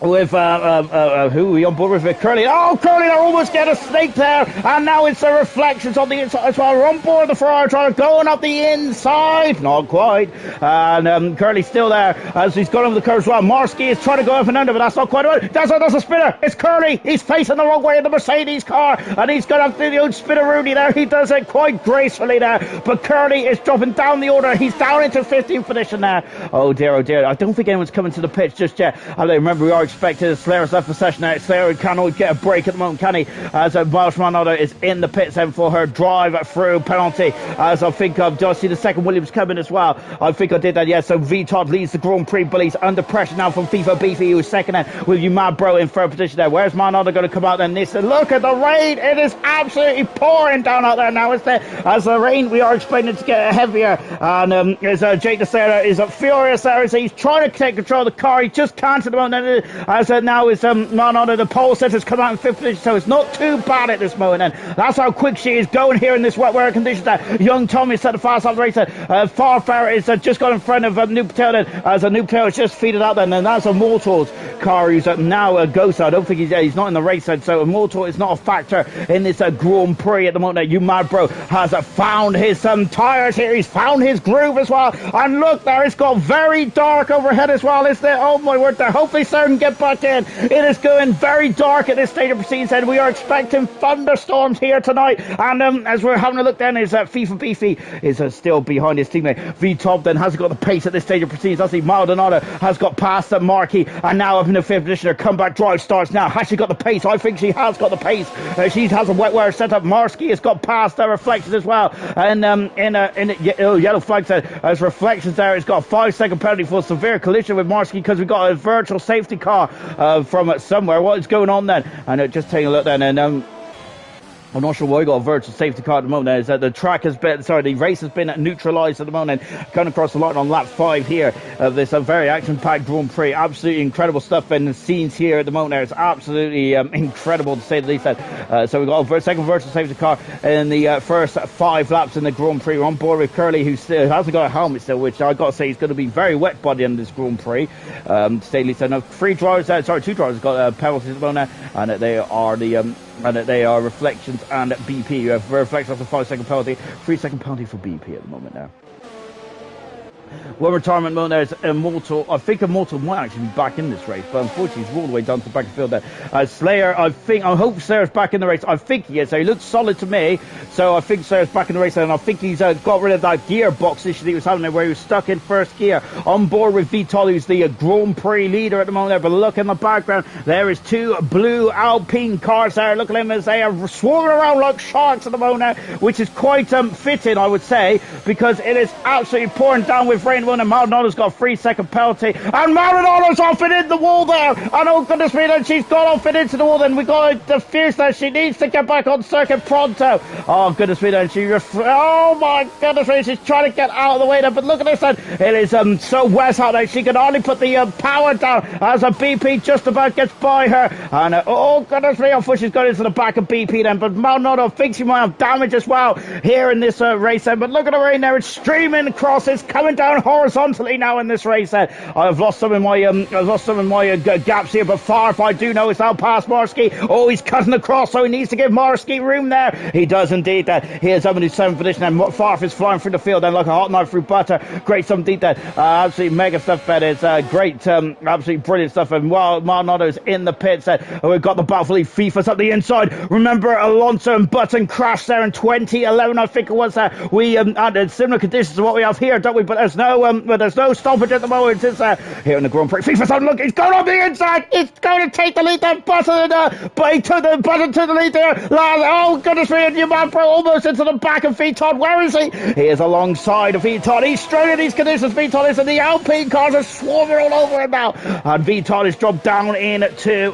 who are we on board with? Curly. Oh, Curly, they're almost getting a snake there, and now it's the Reflections on the inside as well. We're on board the Ferrari, trying to going up the inside, not quite, and Curly's still there as he's gone over the curve as well. Marsky is trying to go up and under, but that's not quite right. That's a spinner. It's Curly. He's facing the wrong way in the Mercedes car, and he's going to do the old spinner Rooney there. He does it quite gracefully there, but Curly is dropping down the order. He's down into 15th position there. Oh dear, oh dear. I don't think anyone's coming to the pitch just yet. Remember, we are expected. Slayer's left the session now. Slayer cannot get a break at the moment, can he? As Welshman Otto is in the pits then for her drive through penalty. As I think do I see the second Williams coming as well? I think I did that, yes. So V-Todd leads the Grand Prix, but he's under pressure now from FIFA Beefy, who's second then with you mad bro in third position there. Where's Man Otto going to come out then? Look at the rain. It is absolutely pouring down out there now. As the rain, we are expecting it to get heavier. And Jake the Slayer is furious there as he's trying to take control of the car. He just can't at the moment. As now is Man Otto, the pole setter's come out in 5th position, so it's not too bad at this moment. And that's how quick she is going here in this wet weather conditions. Young Tommy set the fast off the race. Farfare is just got in front of New Potato as a New Potato is just feeded out then, and that's a Mortal's car who's now a ghost. I don't think he's not in the race then, so Mortal is not a factor in this Grand Prix at the moment. You mad bro has found his tyres here. He's found his groove as well, and look there, it's got very dark overhead as well. Is there? Oh my word, there. Hopefully Sarah can get back in. It is going very dark at this stage of proceedings, and we are expecting thunderstorms here tonight. And as we're having a look then, is FIFA Beefy is still behind his teammate. V-Top then has got the pace at this stage of proceedings. I see Maldonado has got past the Marquis, and now up in the 5th position. Her comeback drive starts now. Has she got the pace? I think she has got the pace. She has a wet wear set up. Marsky has got past the Reflections as well, and yellow flag said as Reflections there. It's got a 5-second penalty for severe collision with Marsky because we got a virtual safety car from somewhere. What is going on then? And just taking a look then, and I'm not sure why we got a virtual safety car at the moment. Is that the track has been, the race has been neutralised at the moment. Coming across the line on lap 5 here of this very action-packed Grand Prix. Absolutely incredible stuff in the scenes here at the moment. It's absolutely incredible to say the least. So we've got a second virtual safety car in the first 5 laps in the Grand Prix. We're on board with Curly, who still hasn't got a helmet still, which I've got to say is going to be very wet by the end of this Grand Prix. To say the least. Now, 2 drivers got penalties at the moment, and they are Reflections and BP. You have Reflections after 5-second penalty, 3-second penalty for BP at the moment now. Well, retirement mode there's Immortal. I think Immortal might actually be back in this race, but unfortunately he's all the way down to the back of the field there. Slayer, I hope Slayer's back in the race. I think he is. So he looks solid to me. So I think Slayer's back in the race, and I think he's got rid of that gearbox issue that he was having there, where he was stuck in first gear. On board with Vital, who's the Grand Prix leader at the moment there. But look in the background, there is 2 blue Alpine cars there. Look at them as they are swarming around like sharks at the moment, which is quite fitting, I would say, because it is absolutely pouring down with rain. And Maldonado's got a 3-second penalty, and Maldonado's off and in the wall there, and oh goodness me, then she's gone off and into the wall. Then we got the fierce there. She needs to get back on circuit pronto. Oh goodness me, then oh my goodness me, she's trying to get out of the way there, but look at this then. It is so wet out there, she can only put the power down as a BP just about gets by her, and oh goodness me, unfortunately she's got into the back of BP then, but Maldonado thinks she might have damage as well here in this race then. But look at the rain there, it's streaming across, it's coming down horizontally now in this race. I've lost some of my gaps here, but Farf, I do know, it's now past Marsky. Oh, he's cutting across, so he needs to give Marsky room there. He does indeed. He is up in his 7th position, and Farf is flying through the field and like a hot knife through butter. Great stuff indeed. Absolutely mega stuff. That is great, absolutely brilliant stuff. And while Maldonado's in the pits, we've got the Battle League FIFA's up the inside. Remember, Alonso and Button crashed there in 2011, I think it was. We had similar conditions to what we have here, don't we? But there's no stoppage at the moment. It's here in the Grand Prix. FIFA's on, look, he's going on the inside. He's going to take the lead there. Button to the lead there. Oh goodness me, and Pro almost into the back of Viton. Where is he? He is alongside of Viton. He's straight in these conditions. Viton is, and the Alpine cars are swarming all over him now. And Viton is dropped down into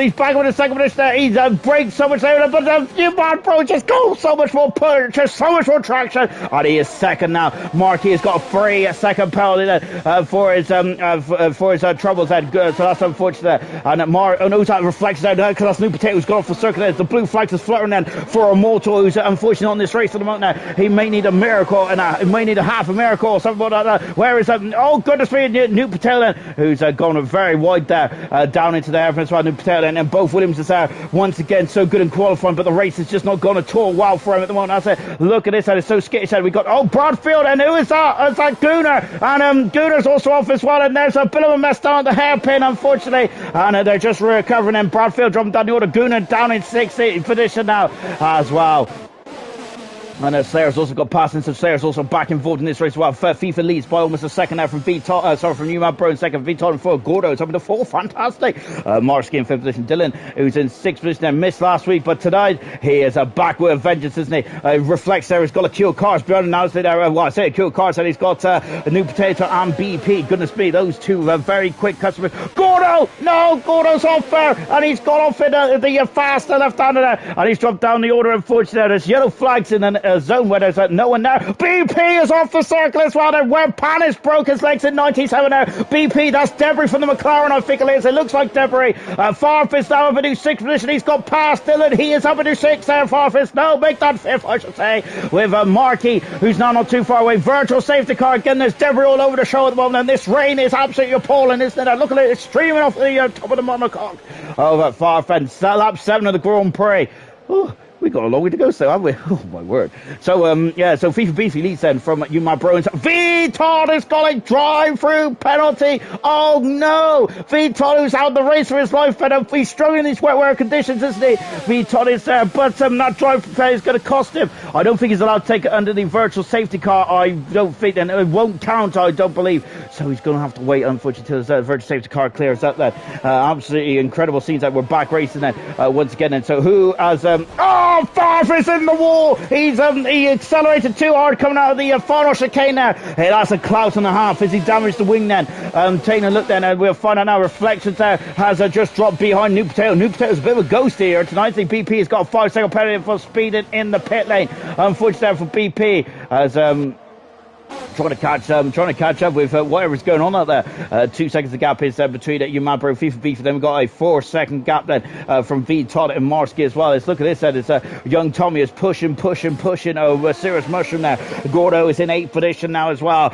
he's back with a second position there. He's braked so much there, but Pro just goes so much more push, just so much more traction, and he is second now. Markey has got a 3-second penalty there for his troubles there. So that's unfortunate. And that reflects there because that's New Potato who's gone off the circuit there. The blue flag is fluttering then for Immortal, who's unfortunately on this race at the moment now. He may need a miracle, and he may need a half a miracle or something like that. Where is oh goodness me, New Potato who's gone very wide there, down into there. That's why New Potato and both Williams is there once again, so good in qualifying, but the race has just not gone at all well for him at the moment. That's it. Look at this, it's so skittish. We got Bradfield, and who is that? It's that Gooner, and Gooner's also off as well, and there's a bit of a mess down at the hairpin, unfortunately, and they're just recovering, and Bradfield dropping down the order. Gooner down in 6th position now as well. And Slayer's also got passing, so Slayer's also back involved in this race as well. FIFA leads by almost a second now from from Newman Pro in second, Vital in 4th, Gordo is up in the 4th, fantastic. Marsky in 5th position, Dylan, who's in 6th position and missed last week, but tonight he is back with a vengeance, isn't he? Reflects there, he's got a Q cars behind him now, Q cars, and he's got a New Potato and BP. Goodness me, those two very quick customers. Gordo! No, Gordo's off there, and he's got off in the faster left-hander there, and he's dropped down the order, unfortunately. There's yellow flags in a zone where there's no one there. BP is off the circle as well. Where Panis broke his legs in 97 there. BP, that's Debris from the McLaren, I think it is. It looks like Debris. Farfus now up into 6th position. He's got past Dylan. He is up into 6th there, Farfus. No, make that 5th, I should say. With Markey, who's now not too far away. Virtual safety car. Again, there's Debris all over the show at the moment, and this rain is absolutely appalling, isn't it? Look at it. It's streaming off the top of the monocoque. Over Farfus. Lap 7 of the Grand Prix. Ooh. We got a long way to go, so haven't we? Oh my word! So so FIFA Beefy leads then from you, my bro. Vital has got a drive-through penalty. Oh no! Vital, who's out the race for his life, but he's struggling in these wet weather conditions, isn't he? Vital is there, but that drive-through penalty is going to cost him. I don't think he's allowed to take it under the virtual safety car. I don't think, and it won't count. I don't believe. So he's going to have to wait, unfortunately, until the virtual safety car clears up. That absolutely incredible scenes that we're back racing then once again. And so who has Oh, Favre is in the wall. He accelerated too hard coming out of the final chicane there. Hey, that's a clout and a half. Is he damaged the wing then? Taking a look then, and we'll find out now. Reflections there has just dropped behind New Potato. New Potato's a bit of a ghost here tonight. The BP has got a 5-second penalty for speeding in the pit lane. Unfortunately for BP as trying to catch up with whatever's going on out there. 2 seconds of gap is between Umabro, FIFA Beef, and then we've got a 4-second gap then from V Todd and Marsky as well. Let's look at this then. It's young Tommy is pushing over Serious Mushroom there. Gordo is in 8th position now as well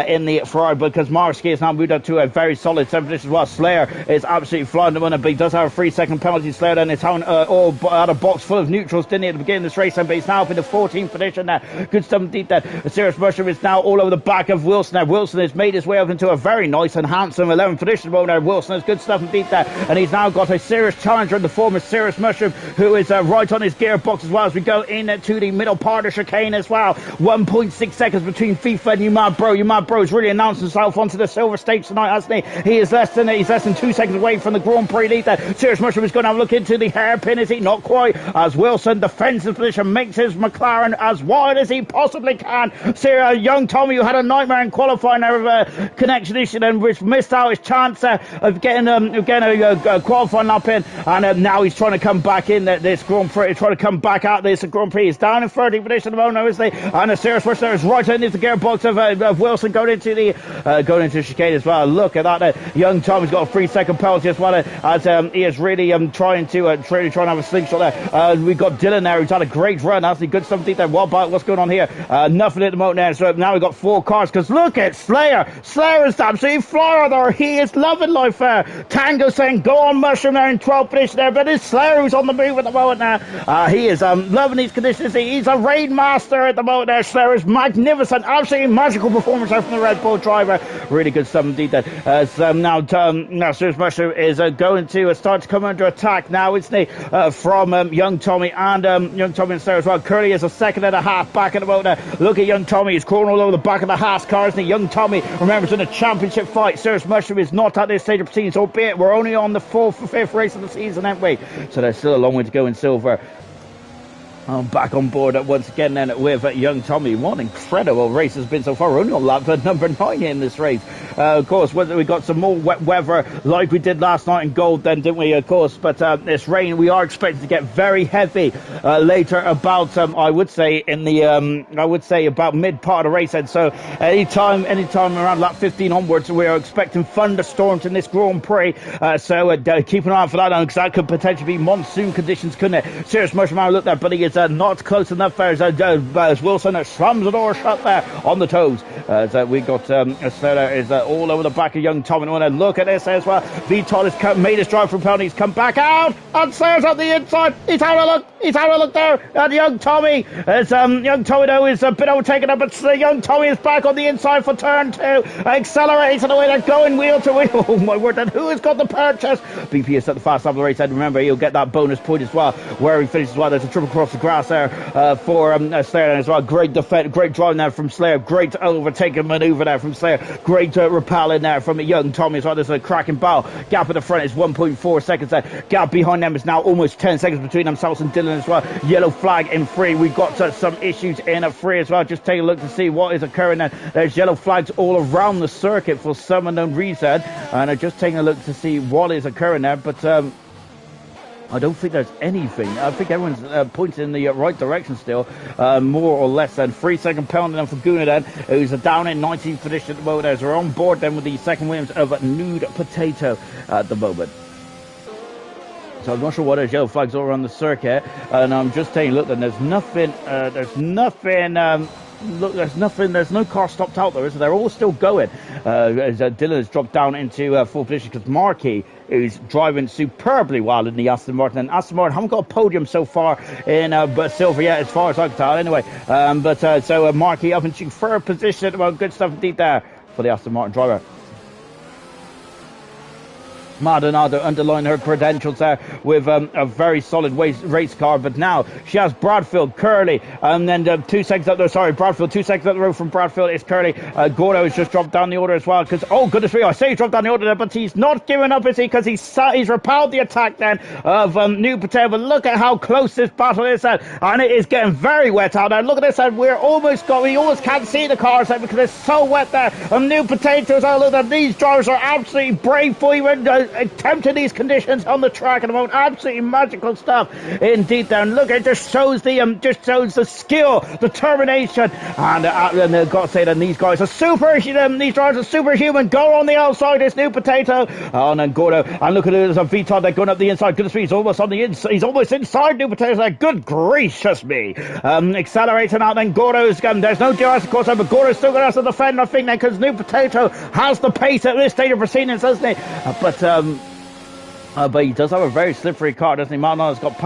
in the Ferrari, because Marsky has now moved up to a very solid 7th position as well. Slayer is absolutely flying the winner, but he does have a 3-second penalty. Slayer then is having all out of box full of neutrals, didn't he, at the beginning of this race, but he's now up in the 14th position there. Good stuff indeed there. Serious Mushroom is now all over the back of Wilson there. Wilson has made his way up into a very nice and handsome 11th position there. Wilson has good stuff indeed there, and he's now got a serious challenger in the form of Serious Mushroom, who is right on his gearbox as well as we go into the middle part of chicane as well. 1.6 seconds between FIFA and Umabro. Umabro's really announced himself onto the silver stage tonight, hasn't he? He's less than 2 seconds away from the Grand Prix lead there. Serious Mushroom is going to have a look into the hairpin, is he? Not quite, as Wilson defends his position, makes his McLaren as wide as he possibly can. Young Tommy, who had a nightmare in qualifying a connection issue and which missed out his chance of getting a qualifying lap in, and now he's trying to come back in this Grand Prix, trying to come back out this Grand Prix. He's down in 30th position at the moment, isn't he? And a serious push there is right into the gearbox of Wilson going into the chicane as well. Look at that. Young Tommy's got a 3-second penalty as well as he is really trying to have a slingshot there. We've got Dylan there, who's had a great run. That's the good stuff there. What's going on here? Nothing at the moment there. So now we've got 4 cars, because look at Slayer. Slayer is absolutely flying there. He is loving life there. Tango saying go on Mushroom there in 12th position there, but it's Slayer who's on the move at the moment now. He is loving these conditions. He's a raid master at the moment there. Slayer is magnificent. Absolutely magical performance there from the Red Bull driver. Really good stuff indeed there. Now Serious Mushroom is going to start to come under attack now, isn't he? From Young Tommy and Slayer as well. Curly is a second and a half back at the moment there. Look at Young Tommy. He's crawling all over the back of the Haas car, isn't he? Young Tommy, remember, in a championship fight. Serious Mushroom is not at this stage of proceedings, albeit we're only on the 4th or 5th race of the season, aren't we? So there's still a long way to go in silver. I'm back on board once again then with Young Tommy. What an incredible race has been so far. We're only on lap number 9 in this race. Of course, we got some more wet weather like we did last night in Gold then, didn't we? Of course, but this rain we are expecting to get very heavy later about, I would say about mid part of the race then. So anytime around lap 15 onwards, we are expecting thunderstorms in this Grand Prix. So keep an eye out for that, because that could potentially be monsoon conditions, couldn't it? Serious Mushroom, look there, but he is not close enough there as Wilson slams the door shut there on the toes. We got Slayer is all over the back of Young Tommy. And look at this as well. V Todd has made his drive from penalty. He's come back out, and Slayer's on the inside. He's having a look there at Young Tommy. As Young Tommy though is a bit overtaken up, but Young Tommy is back on the inside for turn 2. Accelerates and away they're going wheel to wheel. Oh my word! And who has got the purchase? BP is at the fast lap of the race. And remember, he'll get that bonus point as well where he finishes as well. There's a triple cross the grass there for Slayer as well. Great defense, great drive there from Slayer. Great overtaking manoeuvre there from Slayer. Great repelling there from Young Tommy as well. There's a cracking battle. Gap at the front is 1.4 seconds there. Gap behind them is now almost 10 seconds between themselves and Dylan as well. Yellow flag in 3. We've got some issues in a 3 as well. Just take a look to see what is occurring there. There's yellow flags all around the circuit for some unknown reason, and I'm just taking a look to see what is occurring there, but I don't think there's anything. I think everyone's pointing in the right direction still. More or less than 3-second penalty then for Guna then, who's down in 19th position at the moment. As we're on board then with the second Williams of Nude Potato at the moment. So I'm not sure what those yellow flags all around the circuit, and I'm just taking a look, and there's nothing. There's no car stopped out there, so they're all still going. As Dylan has dropped down into 4th position because Markey is driving superbly well in the Aston Martin. And Aston Martin haven't got a podium so far in but silver yet, as far as I can tell. Anyway, so Markey up into 3rd position. Well, good stuff indeed there for the Aston Martin driver. Maldonado underlining her credentials there with a very solid race car, but now she has Bradfield, Curly, and then 2 seconds up there. Sorry, Bradfield, 2 seconds up the road from Bradfield is Curly. Gordo has just dropped down the order as well because, oh goodness me, I say he dropped down the order there, but he's not giving up, is he? Because he's repelled the attack then of New Potato. But look at how close this battle is, and it is getting very wet out there. Look at this, and we almost can't see the cars there because it's so wet there. And New Potatoes, oh look at these drivers are absolutely brave for even attempting these conditions on the track at the moment. Absolutely magical stuff indeed there. And look, it just shows the skill, determination, and I've got to say that these guys are these drivers are superhuman. Go on the outside, this New Potato, and then Gordo, and look at it, there's a VTOD they're going up the inside. Goodness me, he's almost on the inside. He's almost inside New Potatoes there. Good gracious me. Accelerating out then Gordo's there's no DRS of course, but Gordo's still going to have to defend, I think, then, because New Potato has the pace at this stage of proceedings, doesn't he? But he does have a very slippery car, doesn't he? Maldonado's got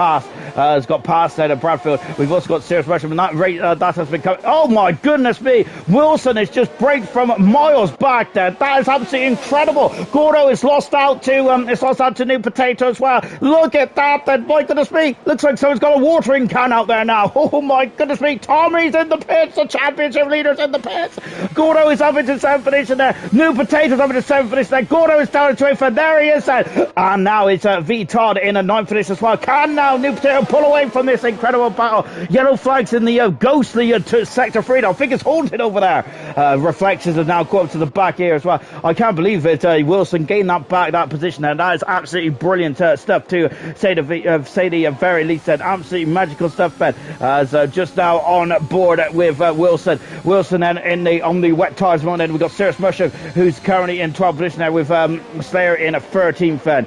past there to Bradfield. We've also got Serious Russian, and that has been coming. Oh my goodness me! Wilson is just braked from miles back there. That is absolutely incredible. Gordo is lost out to New Potato as well. Look at that! Then, my goodness me! Looks like someone's got a watering can out there now. Oh my goodness me! Tommy's in the pits. The championship leader's in the pits. Gordo is having to 7th position there. New Potato's having to 7th position there. Gordo is down to 8th, and there he is there. And now it's V Todd in a 9th position as well. Can now New Potato pull away from this incredible battle? Yellow flags in the ghostly sector 3. I think it's haunted over there. Reflections have now come up to the back here as well. I can't believe it. Wilson gained that position, and that is absolutely brilliant stuff to say the very least. Absolutely magical stuff, Ben. As just now on board with Wilson then on the wet tyres one. Then we've got Cirrus Mushroom, who's currently in 12th position there with Slayer in a 13th then.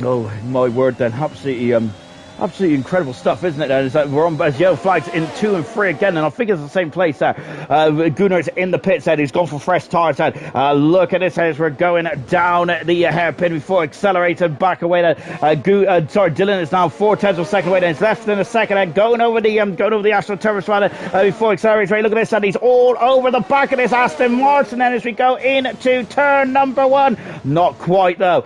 Oh my word, then absolutely incredible stuff, isn't it? And we're on yellow flags in 2 and 3 again, and I think it's the same place there. Gunnar is in the pits there. He's gone for fresh tyres there. Look at this as we're going down the hairpin before accelerating back away there. Dylan is now 4/10 of second away. Then it's left in a second and going over the AstroTurbo Spider before accelerating. Look at this, and he's all over the back of this Aston Martin. Then as we go into turn number 1, not quite though.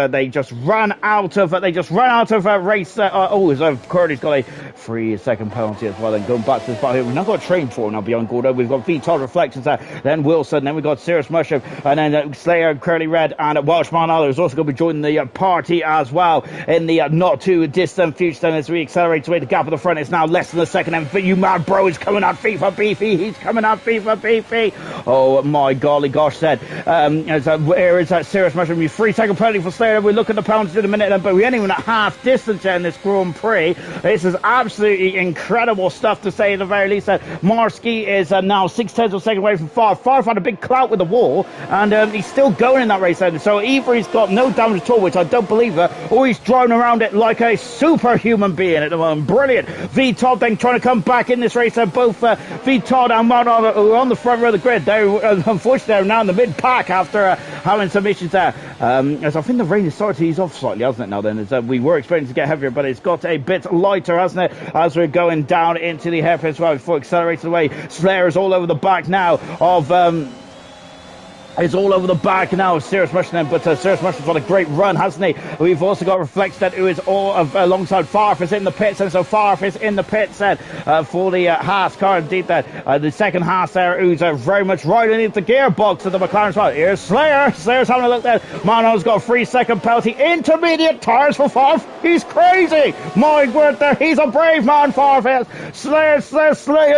They just ran out of race. Curly's got a 3-second penalty as well. Then going back to this battle, we've now got a train for now beyond Gordo. We've got VTOL Reflections there, then Wilson, then we've got Cirrus Mushroom, and then Slayer, Curly Red, and Welsh Manalo is also going to be joining the party as well in the not too distant future. Then as we accelerate away, the gap at the front is now less than a second. And you mad bro is coming out feet for beefy. He's coming out feet for beefy. Oh my golly gosh, said. Where is that Cirrus Mushroom? 3-second penalty for Slayer. We look at the penalties in a minute, but we ain't even at half distance in this Grand Prix. This is absolutely incredible stuff to say at the very least. Marsky is now 6/10 of second away from Favre. Favre had a big clout with the wall, and he's still going in that race. So either he's got no damage at all, which I don't believe it, or he's driving around it like a superhuman being at the moment. Brilliant. V Todd then trying to come back in this race. Both V Todd and Maldonado who are on the front row of the grid. They're unfortunately they're now in the mid pack after having some issues there. As I think the rain is starting to ease off slightly, hasn't it now? Then we were expecting to get heavier, but it's got a bit lighter, hasn't it? As we're going down into the hairpin as well before accelerating away. Slayer is all over the back now of It's all over the back now of Cirrus Mushroom, but Cirrus Mushroom's got a great run, hasn't he? We've also got Reflected, who is all alongside Farfus in the pits, and so Farfus in the pits for the Haas car. Indeed, the second Haas there, who's very much riding into the gearbox of the McLaren spot. Here's Slayer. Slayer's having a look there. Mano's got a 3-second penalty. Intermediate tyres for Farf. He's crazy. My word, there. He's a brave man, Farfus. Slayer,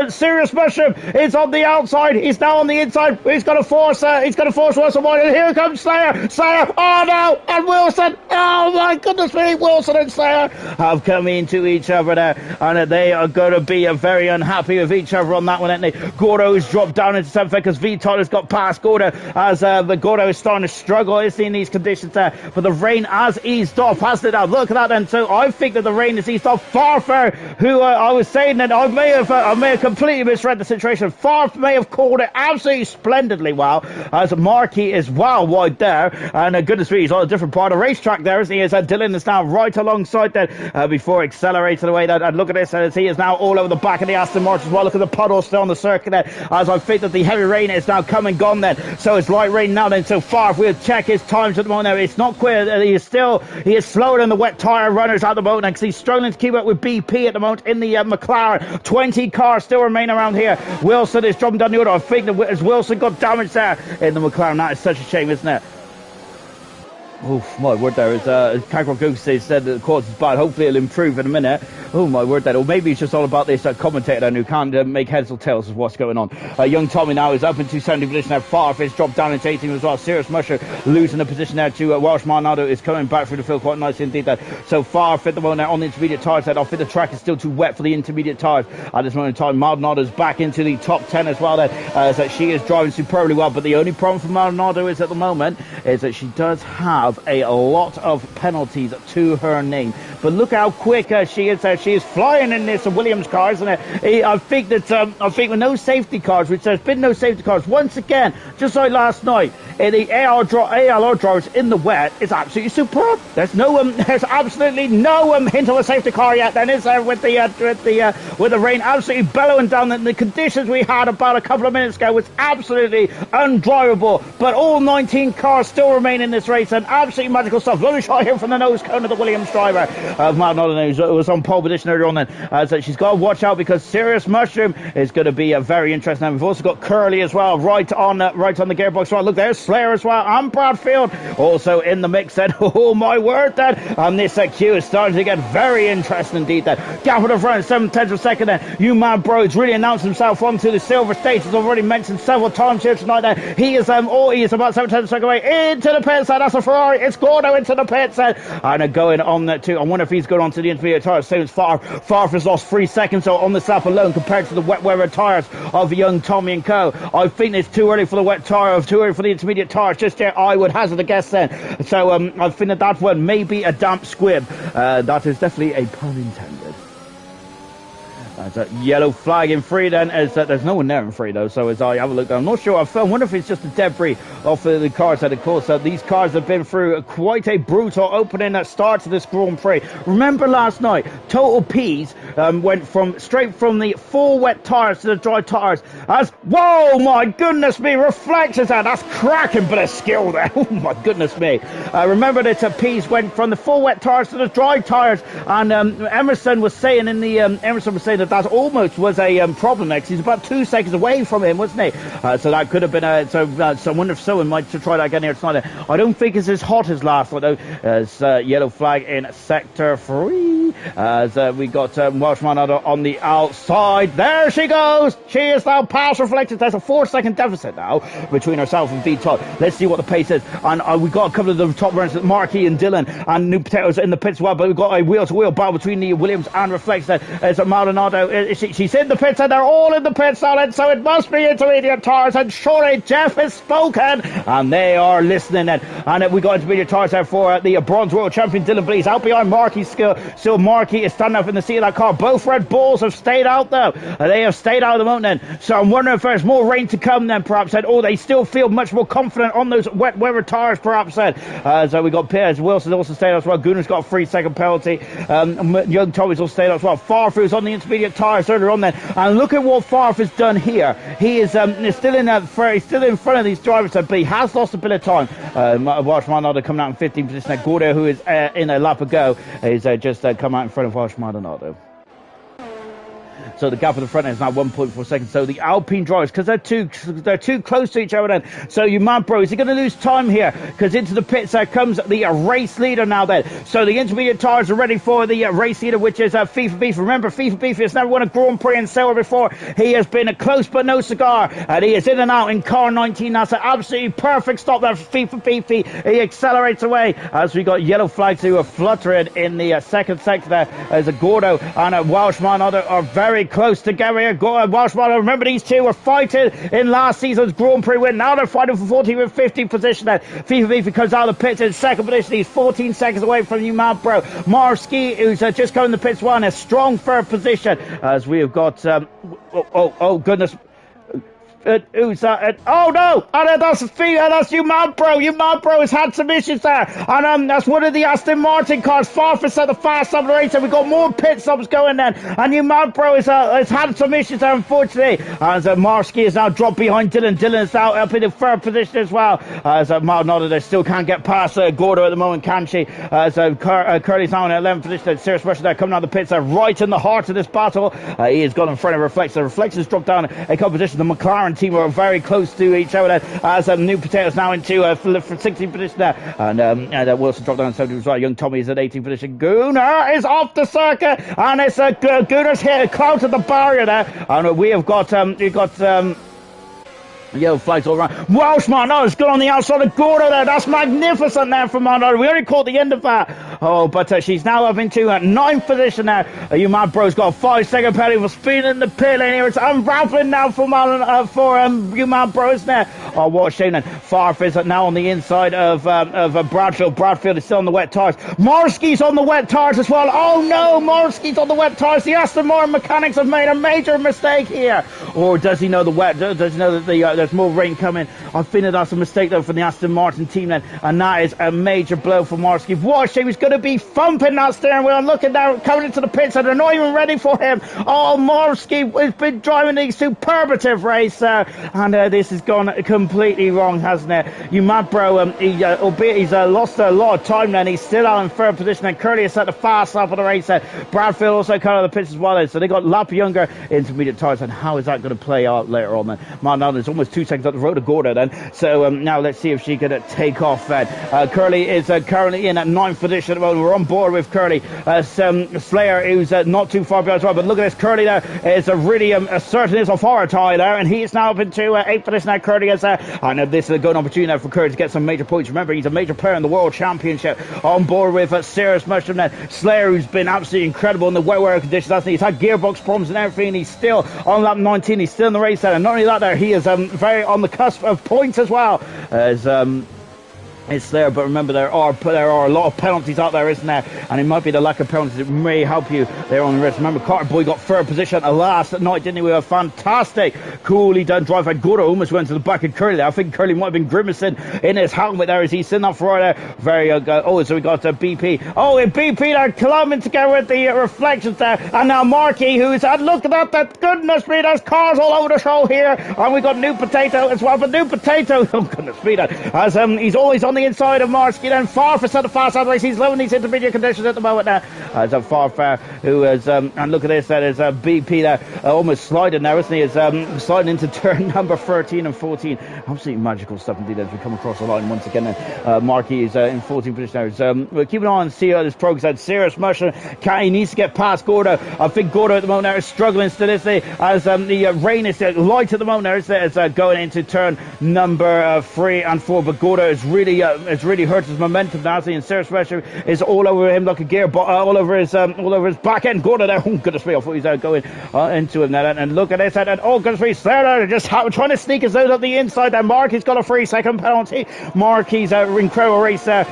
Cirrus Mushroom is on the outside. He's now on the inside. He's going to force Wilson wide, and here comes Slayer, oh no, and Wilson, oh my goodness me, Wilson and Slayer have come into each other there, and they are going to be very unhappy with each other on that one, aren't they? Gordo's dropped down into 7th because VTOL has got past Gordo, as the Gordo is starting to struggle, is in these conditions there, but the rain has eased off, hasn't it now? Look at that then, so I think that the rain has eased off. Farfar, who I was saying that I may have completely misread the situation. Farf may have called it absolutely splendidly well, as Markey is well wide there, and goodness me, he's on a different part of the racetrack there, isn't he? As Dylan is now right alongside that before accelerating away. And look at this, as he is now all over the back of the Aston Martin as well. Look at the puddle still on the circuit there, as I think that the heavy rain is now come and gone then. So it's light rain now then. So far, if we'll check his times at the moment now, it's not quick. He is slower than the wet tyre runners at the moment, because he's struggling to keep up with BP at the moment in the McLaren. 20 cars still remain around here. Wilson is dropping down the order. I think that as Wilson got damaged there in the McLaren. That is such a shame, isn't it? Oh, my word there. Kangaroo Goose said that the course is bad. Hopefully it'll improve in a minute. Oh, my word there. Or maybe it's just all about this commentator who can't make heads or tails of what's going on. Young Tommy now is up in 270 position there. Farfis dropped down into 18 as well. Serious Musher losing the position there to Welsh Maldonado is coming back through the field quite nicely indeed there. So Farf at the moment now on the intermediate tyres there. I think the track is still too wet for the intermediate tyres at this moment in time. Maldonado's back into the top 10 as well there. So she is driving superbly well, but the only problem for Maldonado is at the moment is that she does have a lot of penalties to her name. But look how quick she is. She is flying in this Williams car, isn't it? I think with no safety cars, which there's been no safety cars once again, just like last night, the ALR drivers in the wet is absolutely superb. There's there's absolutely no hint of a safety car yet. Then is there with the rain absolutely bellowing down? The conditions we had about a couple of minutes ago was absolutely undrivable. But all 19 cars still remain in this race, and absolutely magical stuff. Lovely shot here from the nose cone of the Williams driver. Maldonado, who was on pole position earlier on then. So she's got to watch out, because Serious Mushroom is going to be very interesting. And we've also got Curly as well, right on the gearbox. Right, look, there's Slayer as well, and Bradfield also in the mix then. Oh my word then. And this queue is starting to get very interesting indeed then. Gap at the front, 7/10 of a second then. Man Bro's really announced himself onto the silver stage, as I've already mentioned several times here tonight then. He is about 7/10 of a second away into the pits, and that's a Ferrari. It's Gordo into the pits then. And going on that too. I wonder if he's going on to the intermediate tyres. Same as Farf has lost 3 seconds so on the lap alone compared to the wet weather tyres of young Tommy and Co. I think it's too early for the wet tyre, too early for the intermediate tyres just yet. I would hazard a guess then. So I think that one may be a damp squib. That is definitely a pun intended. That's a yellow flag in free then, as there's no one there in free though, so as I have a look down, I'm not sure. I wonder if it's just the debris off the cars at the course. These cars have been through quite a brutal opening that starts this Grand Prix. Remember last night, Total P's went straight from the full wet tyres to the dry tyres. Whoa, my goodness me, reflectors there, that's cracking bit of skill there. Oh my goodness me. Remember that P's went from the full wet tyres to the dry tyres, and Emerson was saying that almost was a problem because he's about 2 seconds away from him, wasn't he? So that could have been so I wonder if someone might try that again here tonight. I don't think it's as hot as last night though. As yellow flag in sector 3, as we got Welsh Maldonado on the outside. There she goes. She is now past reflectors. There's a 4-second deficit now between herself and V-Todd. Let's see what the pace is. And we've got a couple of the top runners, Markey and Dylan, and New Potatoes in the pits as well. But we've got a wheel-to-wheel battle between the Williams and Reflectors. As Maldonado, she's in the pits, and they're all in the pits now, and so it must be intermediate tyres. And surely Jeff has spoken, and they are listening. And we got intermediate tyres there for the bronze world champion Dylan Blease out behind Markey. Still Markey is standing up in the seat of that car. Both Red Bulls have stayed out though. They have stayed out of the mountain then. So I'm wondering if there's more rain to come then, perhaps. Or they still feel much more confident on those wet weather tyres, perhaps. So we got Piers Wilson also stayed out as well. Gooner's got a 3-second penalty. Young Tommy's also stayed out as well. Farfus on the intermediate tyres earlier on then. And look at what Farf has done here. He is still in front of these drivers, but he has lost a bit of time. Welsh Maldonado coming out in 15th position. Gordo, who is in a lap ago, is just come out in front of Welsh Maldonado. So the gap at the front end is now 1.4 seconds. So the Alpine drivers, because they're too close to each other then. So you mad bro, is he going to lose time here? Because into the pits there comes the race leader now then. So the intermediate tyres are ready for the race leader, which is FIFA Beef. Remember, FIFA Beef has never won a Grand Prix in silver before. He has been a close but no cigar, and he is in and out in car 19. That's an absolutely perfect stop there for FIFA Beefy. He accelerates away as we got yellow flags who are fluttering in the second sector there, as a Gordo and a Welsh Maldonado are very close together here. Welsh Maldonado, remember these two were fighting in last season's Grand Prix win. Now they're fighting for 14th and 15th position there. FIFA Beefy comes out of the pits in second position. He's 14 seconds away from you, man, bro. Marski, who's just coming to the pits, one, a strong third position as we have got oh goodness. who's that? Oh no! That's that's you mad bro. You mad bro has had some issues there, and that's one of the Aston Martin cars. Farfus at the fast stop of the race, and we got more pit stops going then. And you mad bro has had some issues there, unfortunately. As Marsky is now dropped behind Dylan. Dylan is now up in the third position as well. As Maldonado still can't get past Gordo at the moment, can she? As Curly's now in 11th position. Serious Russia there coming out of the pits, right in the heart of this battle. He has gone in front of Reflex. The Reflex has dropped down a competition. The McLaren team are very close to each other. As New Potatoes now into 16th position there, and Wilson dropped down 17th as well. Young Tommy is at 18th position. Gunnar is off the circuit, and it's Gunnar's hit a clout at the barrier there, and we have got yellow flags all around. Welsh Maldonado has gone on the outside of Gordo there. That's magnificent there from Maldonado. We only caught the end of that. Oh, but she's now up into 9th position now. You mad bro's got a 5-second penalty for speeding in the pit lane here. It's unraveling now for you mad bros there. Oh, what a shame then. Farf is now on the inside of Bradfield. Bradfield is still on the wet tires. Morsky's on the wet tires as well. Oh no, Morsky's on the wet tires. The Aston Martin mechanics have made a major mistake here. Or does he know the wet? Does he know that there's more rain coming? I think that's a mistake though from the Aston Martin team then, and that is a major blow for Morsky. What a shame. He's going to be thumping that steering wheel and looking down, coming into the pits, and they're not even ready for him. Oh, Morsky has been driving a superlative race and this has gone completely wrong, hasn't it? You mad bro, albeit he's lost a lot of time then, he's still out in third position, and Curly is at the fast lap of the race. Bradfield also cut out of the pits as well, so they got lap younger intermediate tyres, and how is that going to play out later on then? Maldonado is almost 2 seconds up the road to Gordo then, so now let's see if she can take off then. Curly is currently in at 9th position at the moment. We're on board with Curly. Slayer, who's not too far behind as well, but look at this, Curly there is really asserting his authority there, and he's now up into 8th position now. Curly is and this is a good opportunity for Curly to get some major points. Remember, he's a major player in the World Championship. On board with Serious Mushroom then. Slayer, who's been absolutely incredible in the wet weather conditions, hasn't he? He's had gearbox problems and everything. He's still on lap 19. He's still in the race there, and not only that there, he is very on the cusp of points as well as it's there. But remember, there are a lot of penalties out there, isn't there? And it might be the lack of penalties that may help you there on the race. Remember, Carter Boy got third position at last night, didn't he? We were fantastic, coolly done drive. And Goro almost went to the back of Curly there. I think Curly might have been grimacing in his helmet there as he's sitting up for there. Very so we got BP. Oh, and BP there clubbing together with the reflections there. And now Markey, who's look at that, goodness me, there's cars all over the show here. And we got New Potato as well. But New Potato, oh goodness me, as he's always on the inside of Marsky then. Farfar at the fast side race. He's loving these intermediate conditions at the moment now. As Farfar, who is and look at this, that is BP there, almost sliding now, isn't he? Is sliding into turn number 13 and 14. Absolutely magical stuff indeed as we come across the line once again. Markey is in 14th position now. We'll keep an eye on see how this progress. Serious Mushroom, he needs to get past Gordo. I think Gordo at the moment now is struggling still, isn't he? As the rain is light at the moment now, isn't it? Going into turn number 3 and 4, but Gordo is really hurt his momentum now, and Serious Mushroom is all over him like a gear, all over his back end. Gordo there, oh goodness me, I thought he was going into him there, and look at this, and oh goodness me, Slayer just trying to sneak us out of the inside there. Markey's got a 3-second penalty. Markey's incredible race there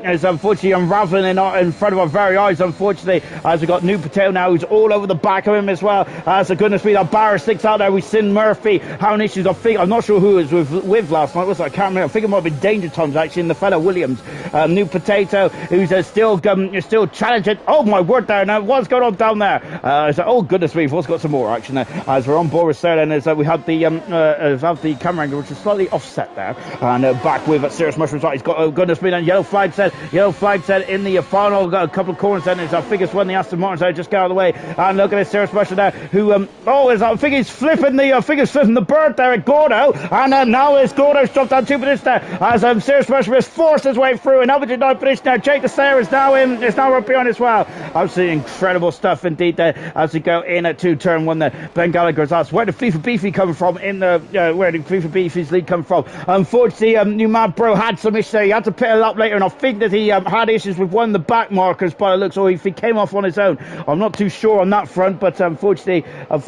is unfortunately unraveling in front of our very eyes, unfortunately, as we got New Patel now, who's all over the back of him as well. As goodness me, that barrier sticks out there. We've seen Murphy having issues. I'm not sure who it was with last night. I can't remember. I think it might have been Danger Times actually, in the fellow Williams. New Potato, who's still challenging. Oh my word there, now what's going on down there? Oh goodness me, we've also got some more action there as we're on board with Sarah, and we have the camera angle which is slightly offset there, and back with Serious Mushrooms. Right, he's got, oh goodness me, and yellow flag set in the final couple of corners, and I think it's when the Aston Martins out, just get out of the way, and look at this Serious Mushroom there, who I think he's flipping the bird there at Gordo, and now it's Gordo's dropped down 2 minutes there as Serious Mushroom has forced his way through, and Average 9 finish now. Jake the Slayer is now up behind as well. Absolutely incredible stuff indeed there as we go in at turn 1 there. Ben Gallagher's asked where did FIFA Beefy come from in the where did FIFA Beefy's lead come from? Unfortunately, New Mad Bro had some issues there. He had to pit a lap later, and I think that he had issues with one of the back markers by the looks, or if he came off on his own. I'm not too sure on that front, but unfortunately had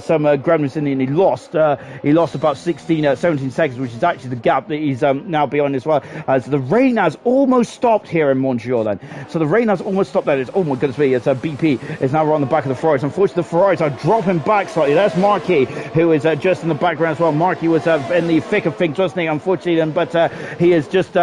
some gremlins in the end. He lost about 17 seconds, which is actually the gap that he's now behind as well, as the rain has almost stopped here in Montreal then. So the rain has almost stopped there. It's, oh my goodness me, it's BP is now on the back of the Ferraris. Unfortunately, the Ferraris are dropping back slightly. There's Marquis, who is just in the background as well. Marquis was in the thick of things, wasn't he? Unfortunately, but he is just...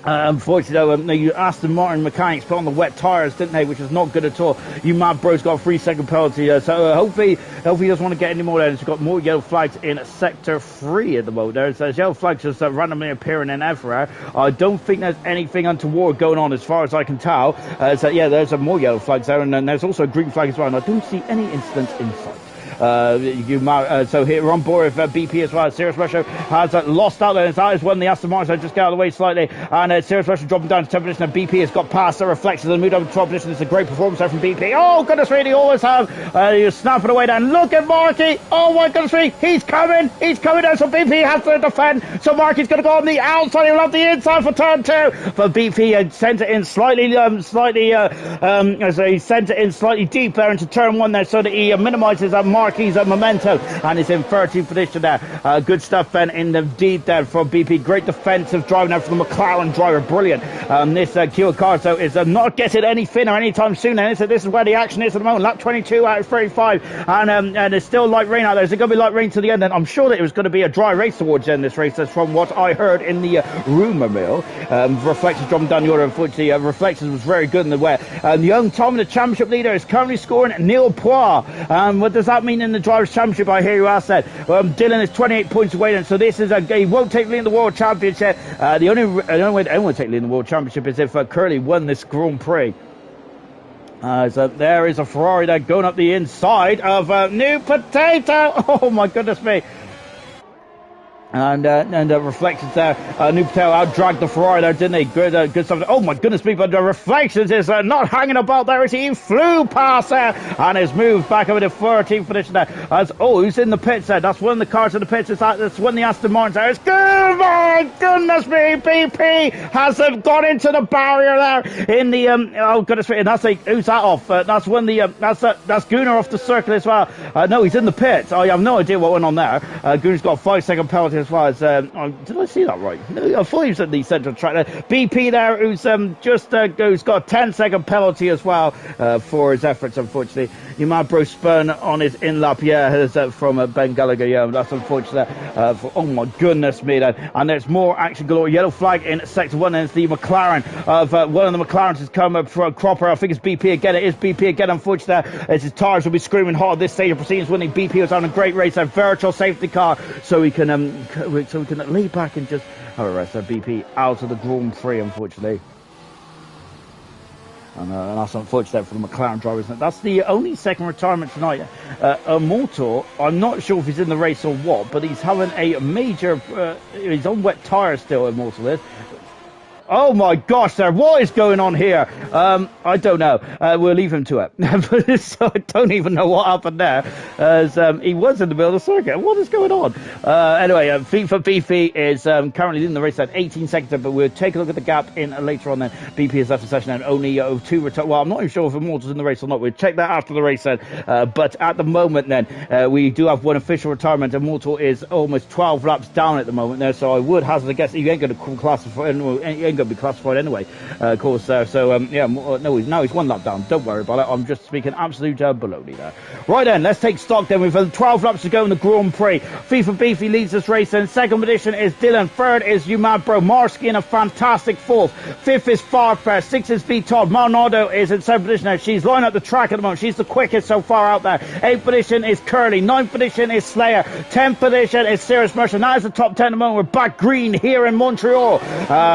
unfortunately, though, Aston Martin mechanics put on the wet tyres, didn't they? Which was not good at all. You mad bro's got a 3-second penalty. So hopefully he doesn't want to get any more there. He's got more yellow flags in sector 3 at the moment. There's yellow flags just randomly appearing in everywhere. I don't think there's anything untoward going on as far as I can tell. So yeah, there's more yellow flags there, and then there's also a green flag as well. And I don't see any incidents in sight. So here we're on board with BP as well. Serious Russia has lost out there. That is when the Aston Martin just get out of the way slightly, and Serious Russia dropping down to 10th position, and BP has got past the reflections and moved up to 12th position. It's a great performance there from BP. Oh goodness me, they always have. You're snapping away down. Look at Markey. Oh my goodness me, he's coming down. So BP has to defend. So Markey's going to go on the outside. He'll have the inside for turn 2. But BP sent it in slightly, so he sent it in slightly deep there into turn 1 there, so that he minimises that Markey's momentum, and it's in 13th position there. Good stuff then in the deed there from BP. Great defensive driving there from the McLaren driver. Brilliant. This Kia car so is not getting any thinner anytime soon. And this is where the action is at the moment. Lap 22 out of 35, and it's still light rain out there. Is it going to be light rain to the end? And I'm sure that it was going to be a dry race towards the end of this race. That's from what I heard in the rumour mill. Reflections dropping down the order. Unfortunately, Reflections was very good in the wet. Young Tom, the championship leader, is currently scoring nil points. What does that mean in the Drivers' Championship? I hear you ask that. Dylan is 28 points away, and so this is he won't take lead in the World Championship. The only way anyone will take lead in the World Championship is if Curly won this Grand Prix. So there is a Ferrari there going up the inside of New Potato. Oh my goodness me. And Reflections there. New Patel out-dragged the Ferrari there, didn't he? Good stuff. Oh my goodness me, but the Reflections is not hanging about there. He flew past there and has moved back over to 13th position there. Who's in the pits there? That's one of the cars in the pits. That's one of the Aston Martins there. It's good, my goodness me. BP has gone into the barrier there in the, oh goodness me. And that's who's that off? That's one of the, that's Gunnar off the circle as well. No, he's in the pits. I have no idea what went on there. Gunnar's got a 5-second penalty as well as, did I see that right? No, I thought he was at the central track there. BP there, who's who's got a 10-second penalty as well for his efforts, unfortunately. Bro spun on his in-lap, from Ben Gallagher, that's unfortunate. Oh my goodness me, then. And there's more action galore. Yellow flag in sector 1, and it's the McLaren of one of the McLarens has come up for a cropper. I think it's BP again. It is BP again, unfortunately. As his tires will be screaming hot at this stage of proceedings, winning. BP was on a great race, a virtual safety car, so he can lay back and just have a rest. BP out of the Grand Prix, unfortunately. And that's unfortunate for the McLaren drivers. That's the only second retirement tonight. Immortal, I'm not sure if he's in the race or what, but he's having a major... he's on wet tyres still, Immortal is. Oh my gosh, sir, what is going on here? I don't know. We'll leave him to it. So I don't even know what happened there. As he was in the middle of the circuit. What is going on? Anyway, FIFA BP is currently in the race at 18 seconds, but we'll take a look at the gap in later on then. BP has left the session and only 2 return. Well, I'm not even sure if Immortal's in the race or not. We'll check that after the race then. But at the moment then, we do have one official retirement. Immortal is almost 12 laps down at the moment there, so I would hazard a guess you ain't going to classify, you ain't going to be classified anyway, of course. No, he's 1 lap down. Don't worry about it. I'm just speaking absolute baloney there. Right then, let's take stock then. We've 12 laps to go in the Grand Prix. FIFA Beefy leads this race, and second position is Dylan. Third is Bro. Marsky in a fantastic 4th. 5th is Farfair. 6th is V Todd. Marnado is in 7th position now. She's lining up the track at the moment. She's the quickest so far out there. 8th position is Curly. 9th position is Slayer. 10th position is Sirius Mercer. That is the top 10 at the moment. We're back green here in Montreal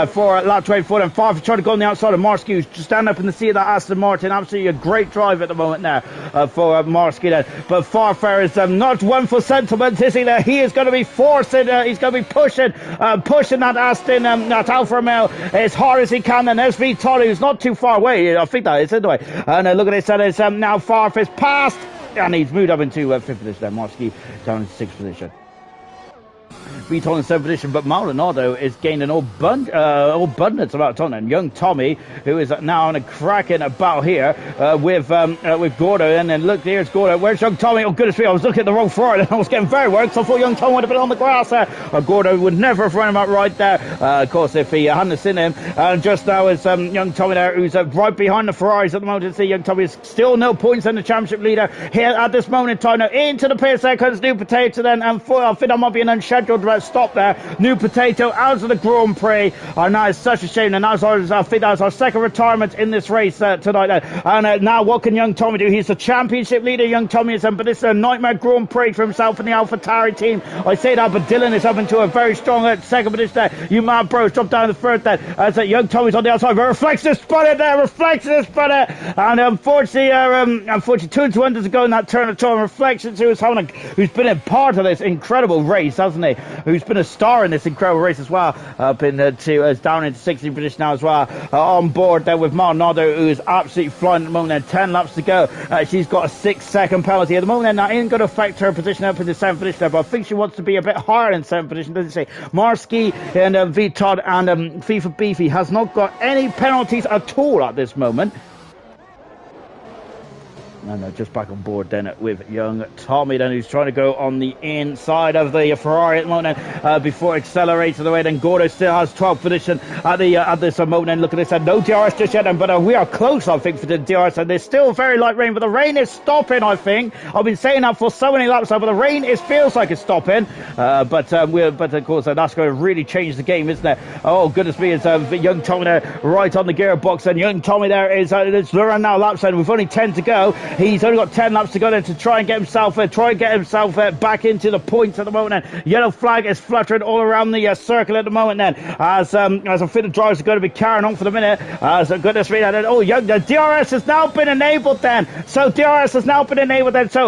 for lap 24. And Farfair trying to go on the outside of Marsky, who's just standing up in the sea of that Aston Martin. Absolutely a great drive at the moment there for Marsky then. But Farfair is not one for sentiment, is he there? He is going to be forcing, he's going to be pushing that Aston, that Alfa Romeo as hard as he can. And there's V Tolly, who's not too far away. I think that is, anyway. And look at this, and it's now Farfair's passed, and he's moved up into 5th position there. Marsky down in 6th position. Vital in 7th position, but Maldonado is gaining all abundance about Tottenham. Young Tommy, who is now in a cracking battle here with Gordo, and then look, here's Gordo. Where's Young Tommy? Oh goodness me, I was looking at the wrong Ferrari, and I was getting very worried, so I thought Young Tommy would have been on the grass there. Gordo would never have run him out right there, of course, if he hadn't seen him. And just now is Young Tommy there, who's right behind the Ferraris at the moment. You see Young Tommy is still no points in the championship leader here at this moment in time. Now into the pits there comes New Potato then, and I think that might be an unscheduled stop there. New Potato out of the Grand Prix, and that is such a shame. And I think that's our second retirement in this race tonight. And now what can Young Tommy do? He's the championship leader, Young Tommy is, but it's a nightmare Grand Prix for himself and the AlphaTauri team. I say that, but Dylan is up into a very strong second position there. You mad bros drop down the third there. As Young Tommy's on the outside, but Reflexive spotted there, Reflexive spotted, and unfortunately 2 to 1 doesn't go in that turn at all. Reflections, who's been a part of this incredible race, hasn't he? Who's been a star in this incredible race as well. Up in down into 16th position now as well. On board there with Maldonado, who is absolutely flying at the moment. And 10 laps to go. She's got a 6-second penalty at the moment, and that ain't going to affect her position up in the 7th position there, but I think she wants to be a bit higher in 7th position, doesn't she? Marsky and V Todd and FIFA Beefy has not got any penalties at all at this moment. And just back on board then with Young Tommy then, who's trying to go on the inside of the Ferrari at the moment before accelerating the way. Then Gordo still has 12th position at this moment. And look at this, no DRS just yet, but we are close, I think, for the DRS. And there's still very light rain, but the rain is stopping, I think. I've been saying that for so many laps now, but the rain feels like it's stopping. But of course, that's going to really change the game, isn't it? Oh, goodness me, it's Young Tommy there right on the gearbox. And Young Tommy there is around now laps, and we've only 10 to go. He's only got 10 laps to go there to try and get himself back into the points at the moment. And yellow flag is fluttering all around the circle at the moment. Then as I think the drivers are going to be carrying on for the minute. Goodness me! The DRS has now been enabled. So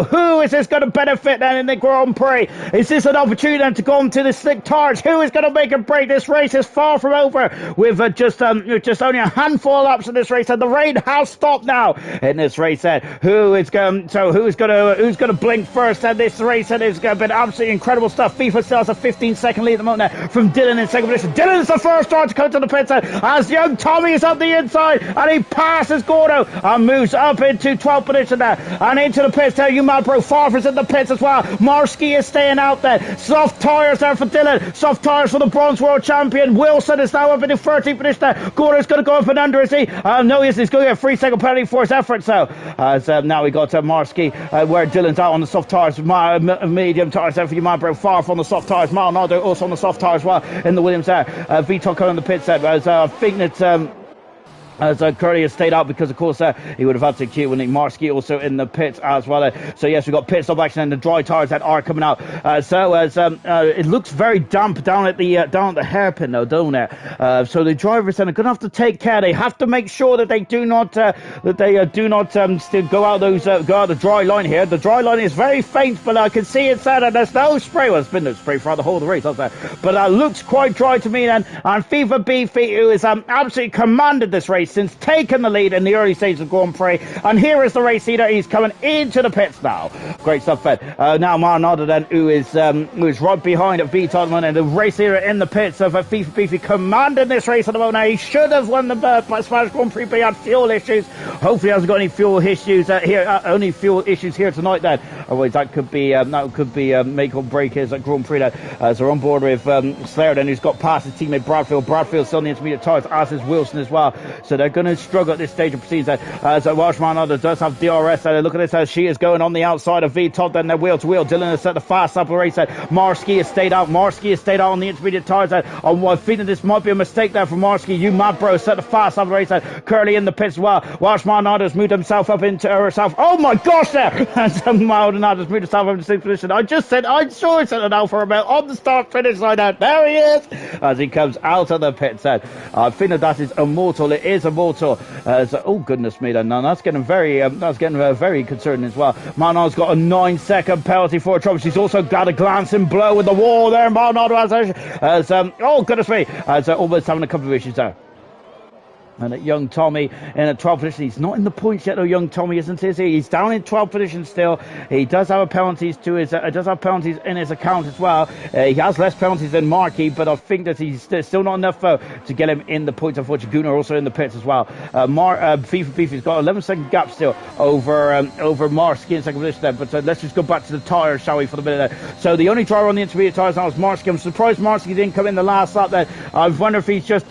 who is this going to benefit then in the Grand Prix? Is this an opportunity then to go on to the slick tires? Who is going to make a break? This race is far from over with just only a handful of laps in this race, and the rain has stopped now in this race. Then who's going to blink first at this race? And it's been absolutely incredible stuff. FIFA still has a 15-second lead at the moment from Dylan in second position. Dylan's the first driver to come to the pits as Young Tommy is up the inside, and he passes Gordo and moves up into 12th position there and into the pits there. You mad bro, Farfur's in the pits as well. Marsky is staying out there. Soft tyres there for Dylan. Soft tyres for the bronze world champion. Wilson is now up into 13th position there. Gordo's going to go up and under, is he? No, he's going to get a 3-second penalty for his efforts. So as now we got Marsky where Dylan's out on the soft tyres, medium tyres there for you, my bro. Farf on the soft tyres, Maldonado also on the soft tyres as well in the Williams there. Vitor coming on the pit set as I think that as Curly has stayed out because, of course, he would have had to queue when Marsky also in the pits as well. So, yes, we've got pit stop action and the dry tyres that are coming out. It looks very damp down at the hairpin, though, don't it? So the drivers then are going to have to take care. They have to make sure that they do not still go out the dry line here. The dry line is very faint, but I can see it's there. And there's no spray. Well, there's been no spray throughout the whole of the race, hasn't there? But looks quite dry to me then. And FIFA Beefy, who has absolutely commanded this race since taking the lead in the early stages of Grand Prix, and here is the race leader. He's coming into the pits now. Great stuff, Fed. Now Maldonado then, who is right behind at Vitor, and the race leader in the pits of FIFA Beefy, commanding this race at the moment. Now, he should have won the Spanish Grand Prix, but he had fuel issues. Hopefully, he hasn't got any fuel issues here. Only fuel issues here tonight. Then, otherwise that could be make or break his Grand Prix. So we're on board with Slayer then, who's got past his teammate Bradfield. Bradfield's still on the intermediate tyres, as is Wilson as well. So they're going to struggle at this stage of proceedings. So Welshman does have DRS. Look at this as she is going on the outside of V Todd. Then they're wheel to wheel. Dylan has set the fast up the race. Marsky has stayed out. On the intermediate tyres. I'm feeling this might be a mistake there from Marsky. You mad bro, set the fast up the race. Curly in the pits as well. Welshman has moved himself up into herself. Oh my gosh there! And Maldonado has moved himself up into 6th position. I'm sure I said it out for a minute on the start finish line out. There he is as he comes out of the pits. I think that is immortal. It is immortal. Oh goodness me! Then that's getting very concerning as well. Maldonado has got a 9-second penalty for a trouble. She's also got a glancing blow with the wall there. Maldonado has oh goodness me! Almost having a couple of issues there. And young Tommy in a 12th position. He's not in the points yet, though. Young Tommy isn't, is he? He's down in 12th position still. He does have penalties to his. Does have penalties in his account as well. He has less penalties than Markey, but I think that he's still not enough to get him in the points. Unfortunately, Gunnar also in the pits as well. FIFA Beefy's got 11-second gap still over Marsky in second position there. But let's just go back to the tyres, shall we, for the minute there. So the only driver on the intermediate tyres now is Marsky. I'm surprised Marsky didn't come in the last lap there. I wonder if he's just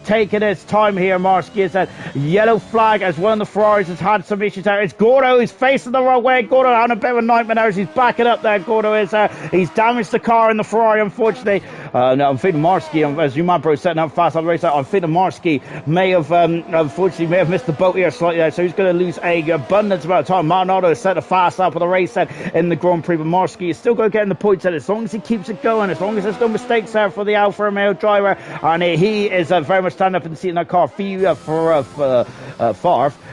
taking his time here. Marsky is that yellow flag as one of the Ferraris has had some issues there. It's Gordo who's facing the wrong way. Gordo having a bit of a nightmare there as he's backing up there. Gordo is he's damaged the car in the Ferrari, unfortunately. No, I'm thinking Marsky, as you man bro setting up fast on the race, I'm thinking Marsky may have unfortunately missed the boat here slightly there, so he's going to lose a abundance amount of time. Maldonado has set a fast up on the race set in the Grand Prix, but Marsky is still going to get in the points set as long as he keeps it going, as long as there's no mistakes there for the Alfa Romeo driver, and he is very much standing up in the seat in that car. Favre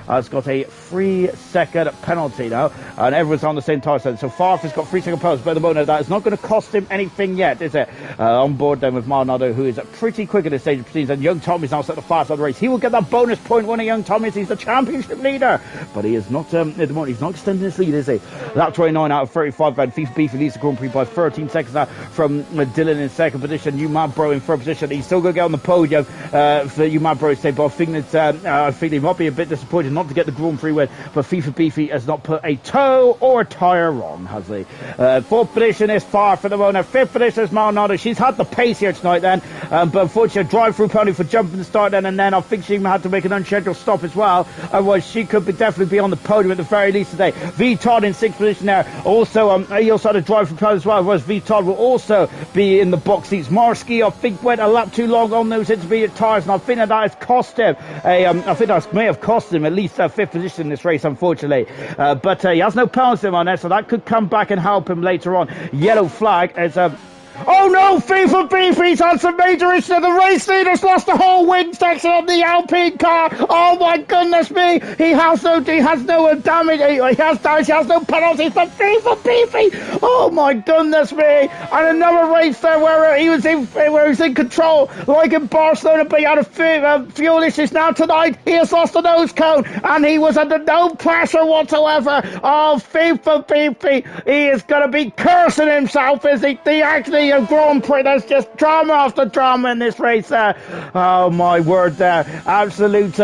has got a 3-second penalty now, and everyone's on the same tyre set. So Favre has got 3-second penalties, but at the moment that is not going to cost him anything yet, is it? On board then with Maldonado, who is pretty quick at this stage of proceedings, and young Tommy's now set the fast on the race. He will get that bonus point. One of young Tommy's, he's the championship leader, but he is not at the moment. He's not extending his lead, is he? Lap 29 out of 35, and FIFA Beefy leads the Grand Prix by 13 seconds now from Dylan in second position. Umad Bro in third position. He's still going to get on the podium for Umad Bro's sake, but I think he might be a bit disappointed not to get the Grand Prix win, but FIFA Beefy has not put a toe or a tyre on, has he? Fourth position is Far for the moment. Fifth position is Maldonado. She's had the pace here tonight then, but unfortunately a drive-through penalty for jumping the start then, and then I think she even had to make an unscheduled stop as well, otherwise she could definitely be on the podium at the very least today. V Todd in sixth position there. Also, he also had a drive-through penalty as well, whereas V Todd will also be in the box seats. Marsky, I think, went a lap too long on those intermediate tyres, and I think that has cost him I think that may have cost him at least fifth position in this race, unfortunately. But he has no penalty on there, so that could come back and help him later on. Yellow flag as oh no, FIFA Beefy's had some major issues. The race leader's lost the whole wing section of the Alpine car. Oh my goodness me. He has no damage. He has damage. He has no penalties for FIFA Beefy. Oh my goodness me. And another race there where he was in control, like in Barcelona, but he had a fuel issues. Now tonight, he has lost the nose cone, and he was under no pressure whatsoever. Oh, FIFA Beefy. He is going to be cursing himself, is he? Actually, a Grand Prix, there's just drama after drama in this race there. Oh my word there. Absolute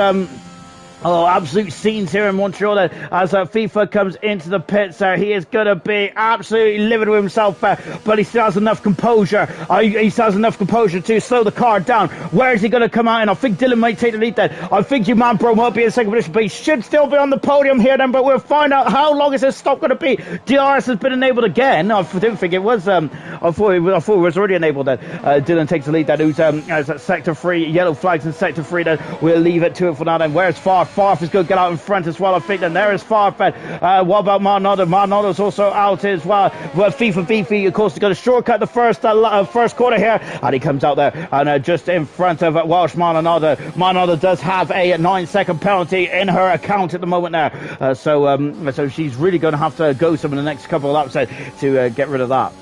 scenes here in Montreal as FIFA comes into the pits there. He is going to be absolutely livid with himself, but he still has enough composure. He still has enough composure to slow the car down. Where is he going to come out? And I think Dylan might take the lead then. I think Uman Bro might be in second position, but he should still be on the podium here then, but we'll find out how long is this stop going to be. DRS has been enabled again. I didn't think it was, I thought it was already enabled then. Dylan takes the lead then, who's at sector 3, yellow flags in sector 3 then. We'll leave it to it for now then. Where's Far? Farf is going to get out in front as well, I think. And there is Farf. What about Maldonado? Maldonado's also out as well. But FIFA Beefy, of course, is going to shortcut the first quarter here. And he comes out there and just in front of Welsh Maldonado. Maldonado does have a 9-second penalty in her account at the moment there. So she's really going to have to go some in the next couple of laps to get rid of that.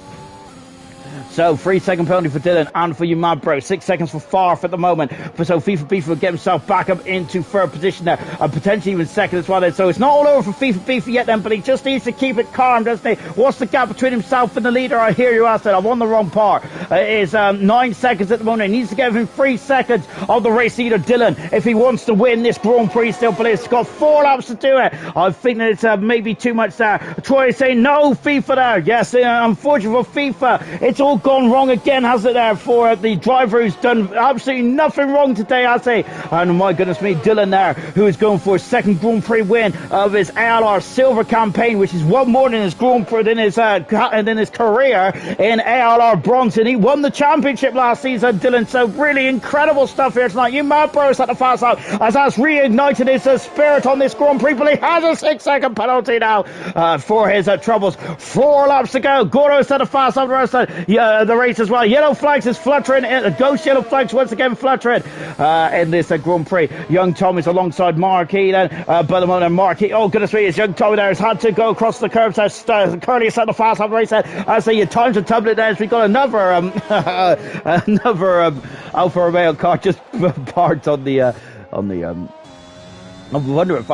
So 3-second penalty for Dylan and for Umad Bro. 6 seconds for Farf at the moment. So FIFA Beefy will get himself back up into third position there. And potentially even second as well then. So it's not all over for FIFA Beefy yet then, but he just needs to keep it calm, doesn't he? What's the gap between himself and the leader? I hear you ask that. I'm on the wrong part. It is 9 seconds at the moment. He needs to give him 3 seconds of the race leader, Dylan, if he wants to win this Grand Prix still. But it's got 4 laps to do it. I think that it's maybe too much there. Troy is saying no, FIFA there. Yes, unfortunately for FIFA, it's all gone wrong again, has it there, for the driver who's done absolutely nothing wrong today, has he? And my goodness me, Dylan there, who is going for his second Grand Prix win of his ALR Silver campaign, which is one more than his Grand Prix in his career in ALR Bronze. And he won the championship last season, Dylan. So really incredible stuff here tonight. You mad bros at the fast out as that's reignited his spirit on this Grand Prix, but he has a 6-second penalty now for his troubles. 4 laps to go. Goro's at the fast out the rest of the race as well. Yellow flags is fluttering. Ghost yellow flags once again fluttering in this Grand Prix. Young Tom is alongside Marquis then. But the moment Marquis, oh goodness me, young Tommy there has had to go across the curb. Currently set the fast out the race. As the time to tablet there, as we got another Alfa Romeo car just parked on the on the I'm wondering if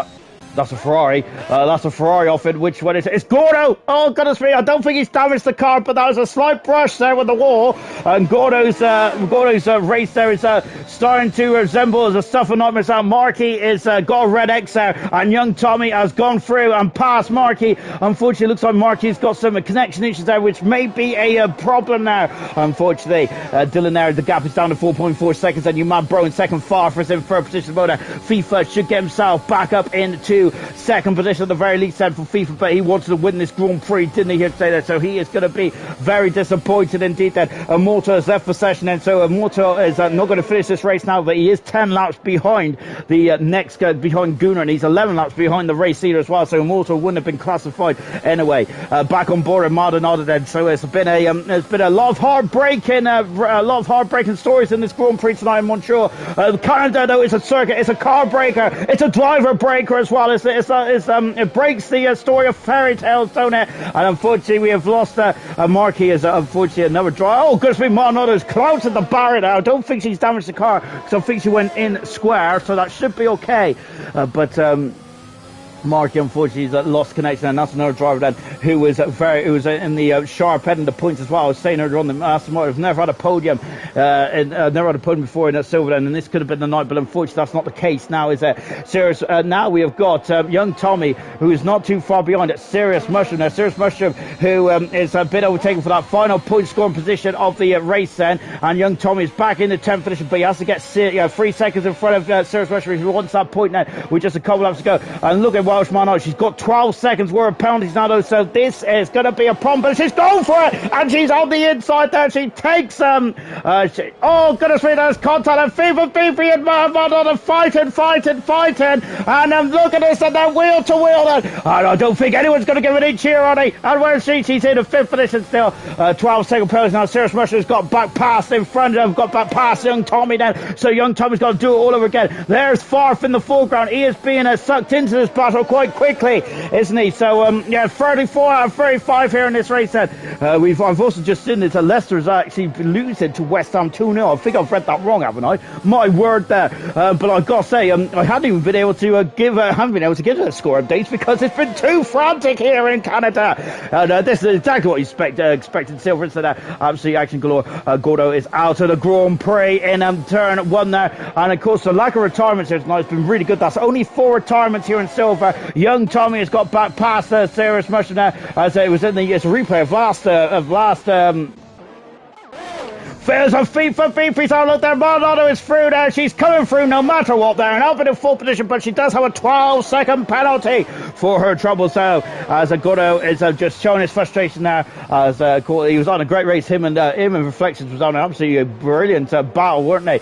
that's a Ferrari. That's a Ferrari off it. Which one is it? It's Gordo! Oh, goodness me. I don't think he's damaged the car, but that was a slight brush there with the wall. And Gordo's race there is starting to resemble the stuff of nightmares. Markey is got a red X there, and young Tommy has gone through and passed Markey. Unfortunately, it looks like Markey's got some connection issues there, which may be a problem now. Unfortunately, Dylan there, the gap is down to 4.4 seconds, and you man bro in second, far for us in third position. FIFA should get himself back up into second position at the very least then for FIFA, but he wanted to win this Grand Prix, didn't he, here today there? So he is going to be very disappointed indeed that Immortal has left for session, and so Immortal is not going to finish this race now, but he is 10 laps behind the next guy, behind Gunnar, and he's 11 laps behind the race leader as well, so Immortal wouldn't have been classified anyway. Back on board at Maldonado then, so it's been a lot of heartbreaking stories in this Grand Prix tonight in Montreal. Canada though is a circuit, it's a car breaker, it's a driver breaker as well. It breaks the story of fairy tales, don't it? And unfortunately, we have lost Markey is unfortunately another driver. Oh, goodness me, Maldonado's close at the barrier now. I don't think she's damaged the car because I think she went in square, so that should be okay. But Markey unfortunately has lost connection, and that's another driver then who was in the sharp end of the points as well. I was saying earlier on, the Aston Martin have never had a podium before in a silver then, and this could have been the night, but unfortunately that's not the case now. Serious? Now we have got young Tommy, who is not too far behind it. Serious Mushroom now. Serious Mushroom, who is a bit overtaken for that final point scoring position of the race then, and young Tommy is back in the 10th position, but he has to get 3 seconds in front of Serious Mushroom if he wants that point now with just a couple laps to go. And look at Welshman, she's got 12 seconds worth of penalties now though, so this is going to be a problem, but she's going for it, and she's on the inside there. She takes oh goodness me, there's contact, and FIFA and Maldonado fighting, and look at this, and they're wheel to wheel then, and I don't think anyone's going to give an inch here, are they? And where's she? She's in the 5th position still. 12-second penalties now. Serious Mushroom's got back past in front of them, got back past young Tommy then, so young Tommy's got to do it all over again. There's Farf in the foreground. He is being sucked into this battle quite quickly, isn't he? So 34 out of 35 here in this race then. I've also just seen that Leicester's actually losing to West Ham 2-0. I think I've read that wrong, haven't I? My word there. But I've got to say, I haven't even been able to give the score updates because it's been too frantic here in Canada. And this is exactly what you expected. Silver instead of absolutely action galore. Gordo is out of the Grand Prix in turn 1 there. And of course, the lack of retirements here tonight has been really good. That's only 4 retirements here in silver. Young Tommy has got back past Serious Mushroom now, as it was in the replay of last Fails on FIFA, oh look there, Maldonado is through there, she's coming through no matter what there, and up in the 4th position, but she does have a 12-second penalty for her trouble, so as Gordo is just showing his frustration now, as he was on a great race, him and Reflections was on an absolutely brilliant battle, weren't they,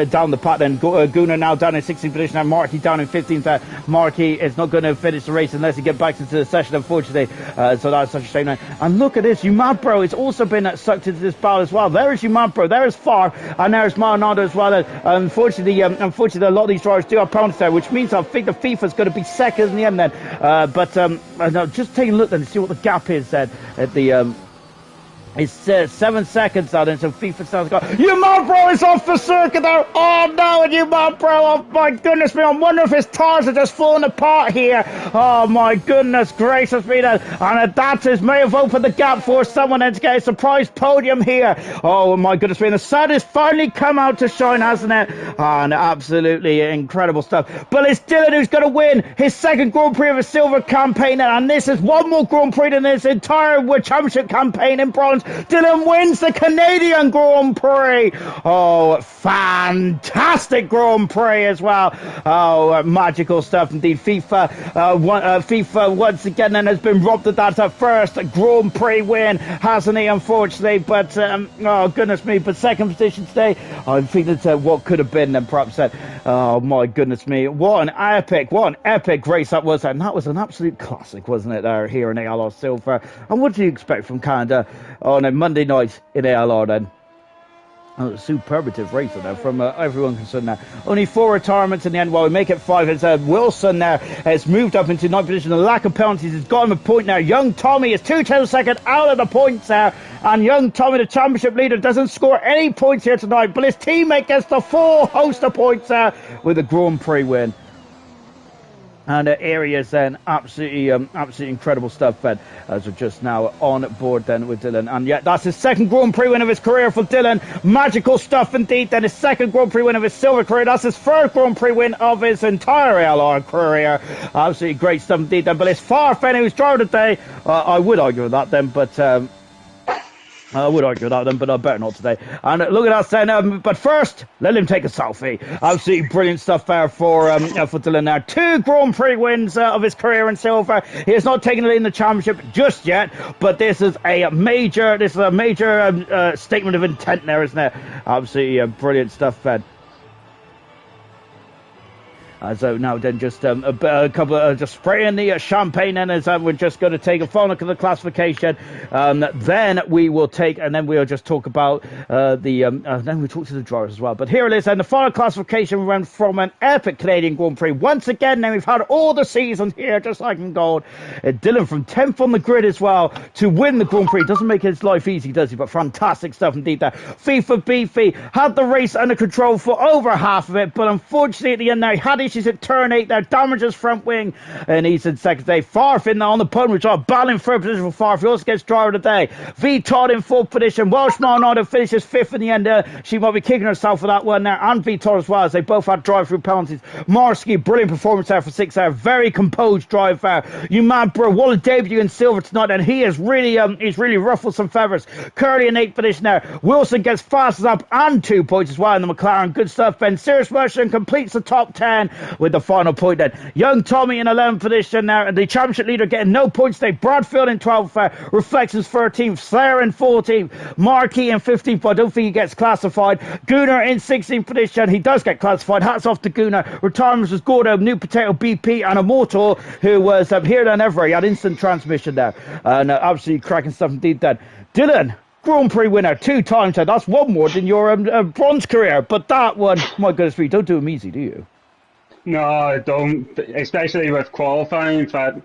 down the path, then Gunnar now down in 16th position, and Markey down in 15th, Markey is not going to finish the race unless he gets back into the session, unfortunately, so that's such a shame now. And look at this, Umabro has also been sucked into this battle as well. There is Umabro, there is Far, and there is Maldonado as well. Unfortunately, a lot of these drivers do have penalties there, which means I think the FIFA's going to be second in the end then. But just take a look then to see what the gap is then at the It's 7 seconds out, and so FIFA sounds got Umabro is off the circuit there. Oh no, and Umabro, oh my goodness me, I wonder if his tires are just falling apart here. Oh my goodness gracious me, and that may have opened the gap for someone then to get a surprise podium here. Oh my goodness me, and the sun has finally come out to shine, hasn't it? And absolutely incredible stuff. But it's Dylan who's going to win his second Grand Prix of a silver campaign, and this is one more Grand Prix than his entire championship campaign in bronze. Dylan wins the Canadian Grand Prix. Oh, fantastic Grand Prix as well. Oh, magical stuff indeed. FIFA once again then has been robbed of that first Grand Prix win, hasn't he, unfortunately? But, oh, goodness me, but second position today, I think that's what could have been then perhaps said. Oh, my goodness me. What an epic race that was. And that was an absolute classic, wasn't it, here in ALR Silver. And what do you expect from Canada on a Monday night in ALR then? Oh, superlative race there from everyone concerned now. Only 4 retirements in the end. Well, we make it 5. It's Wilson now has moved up into 9th position. The lack of penalties has got him a point now. Young Tommy is 2 tenths second out of the points there. And young Tommy, the championship leader, doesn't score any points here tonight, but his teammate gets the full host of points there with a Grand Prix win. And areas then absolutely incredible stuff then, as we're just now on board then with Dylan. And yeah, that's his second Grand Prix win of his career for Dylan. Magical stuff indeed. Then his second Grand Prix win of his silver career. That's his third Grand Prix win of his entire ALR career. Absolutely great stuff indeed then. But it's far Fenny who's driver today. I would argue with that then, but I would argue with that then, but I better not today. And look at us then. But first, let him take a selfie. Absolutely brilliant stuff there for Dylan now. 2 Grand Prix wins of his career in silver. He has not taken it in the championship just yet, but this is a major statement of intent there, isn't it? Absolutely brilliant stuff, Ben. So now then just a couple of just spraying the champagne then as we're just going to take a final look at the classification. Then we will take, and then we'll just talk about then we'll talk to the drivers as well. But here it is, and the final classification went from an epic Canadian Grand Prix. Once again, now we've had all the seasons here, just like in gold. Dylan from 10th on the grid as well to win the Grand Prix. Doesn't make his life easy, does he? But fantastic stuff indeed there. FIFA Beefy had the race under control for over half of it, but unfortunately at the end there, he had issues at turn 8 there, damages front wing, and he's in second day. Farf in there on the podium, which are battling third position for Farf. He also gets driver of the day. V Todd in fourth position. Welsh Marnado finishes 5th in the end. She might be kicking herself for that one there, and V Todd as well, as they both had drive-through penalties. Marsky, brilliant performance there for 6 there. Very composed drive there. You man, bro, what a debut in silver tonight, and he is really he's really ruffled some feathers. Curly in 8th position there. Wilson gets fastest up and 2 points as well in the McLaren. Good stuff, Ben. Sirius Merchant completes the top 10 with the final point then. Young Tommy in 11th position there, and the championship leader getting no points today. Bradfield in 12th, Reflections 13th, Slayer in 14th, Marquis in 15th, but I don't think he gets classified. Gunnar in 16th position, he does get classified. Hats off to Gunnar. Retirements was Gordo, New Potato, BP, and Immortal, who was here than ever. He had instant transmission there, and absolutely cracking stuff indeed then. Dylan, Grand Prix winner 2 times, so that's one more than your bronze career, but that one, my goodness me, don't do him easy, do you? No, I don't, especially with qualifying. In fact,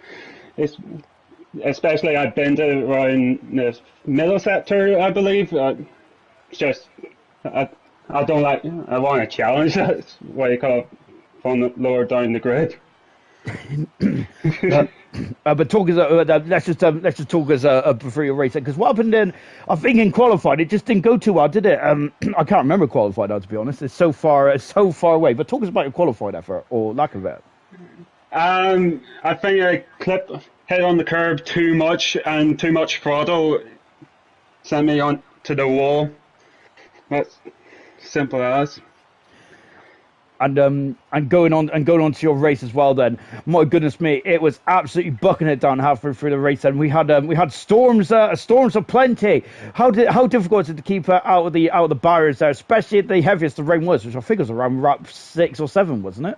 especially I've been to around the middle sector, I believe. It's just, I don't like, I want to challenge, that's what you call it, from the lower down the grid. But talk as let's just talk as a free race, because what happened then, I think in qualified it just didn't go too well, did it? I can't remember qualified now, to be honest. It's so far away. But talk us about your qualified effort or lack of it. I think I clipped head on the curb too much, and too much throttle sent me on to the wall. That's simple as. And going on to your race as well then, my goodness me, it was absolutely bucking it down halfway through the race, and we had storms aplenty. How difficult is it to keep out of the barriers there, especially at the heaviest the rain was, which I think was around lap 6 or 7, wasn't it?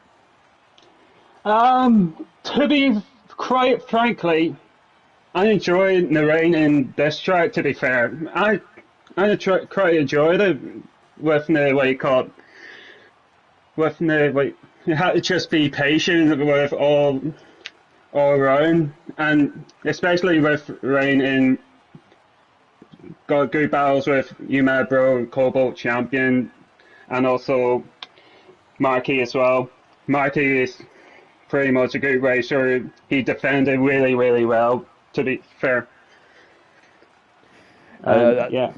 To be quite frankly, I enjoyed the rain in this track, to be fair. I quite enjoyed it with the what you call it, with the like, you had to just be patient with all around, and especially with rain in got good battles with UMAD Bro, COBALT champion, and also Marquis as well. Marquis is pretty much a good racer. He defended really, really well, to be fair. Yeah.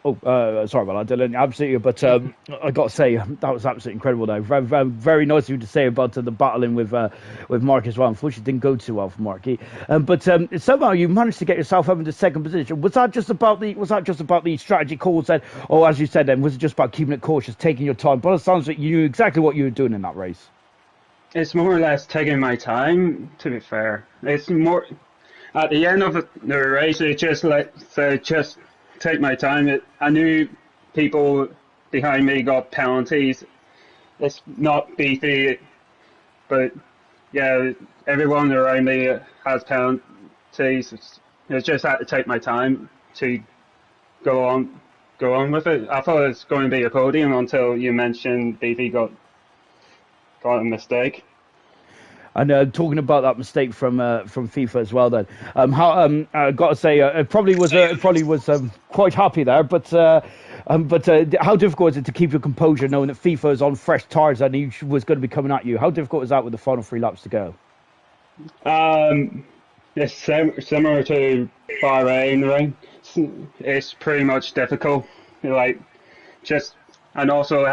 Oh, sorry about that, Dylan. Absolutely, but I got to say that was absolutely incredible. Though, very, very, very nice of you to say about the battling with Mark as well. Unfortunately, it didn't go too well for Marky. But somehow you managed to get yourself up into second position. Was that just about the strategy calls then, or as you said, then was it just about keeping it cautious, taking your time? By the sounds of it, you knew exactly what you were doing in that race. It's more or less taking my time. To be fair, it's more at the end of the race. It just take my time. I knew people behind me got penalties. It's not beefy, but yeah, everyone around me has penalties. It's just had to take my time to go on with it. I thought it was going to be a podium until you mentioned beefy got a mistake. And talking about that mistake from FIFA as well, then how I got to say it probably was quite happy there, but how difficult is it to keep your composure knowing that FIFA is on fresh tires and he was going to be coming at you? How difficult is that with the final 3 laps to go? It's similar to Bahrain, right? It's pretty much difficult, like and also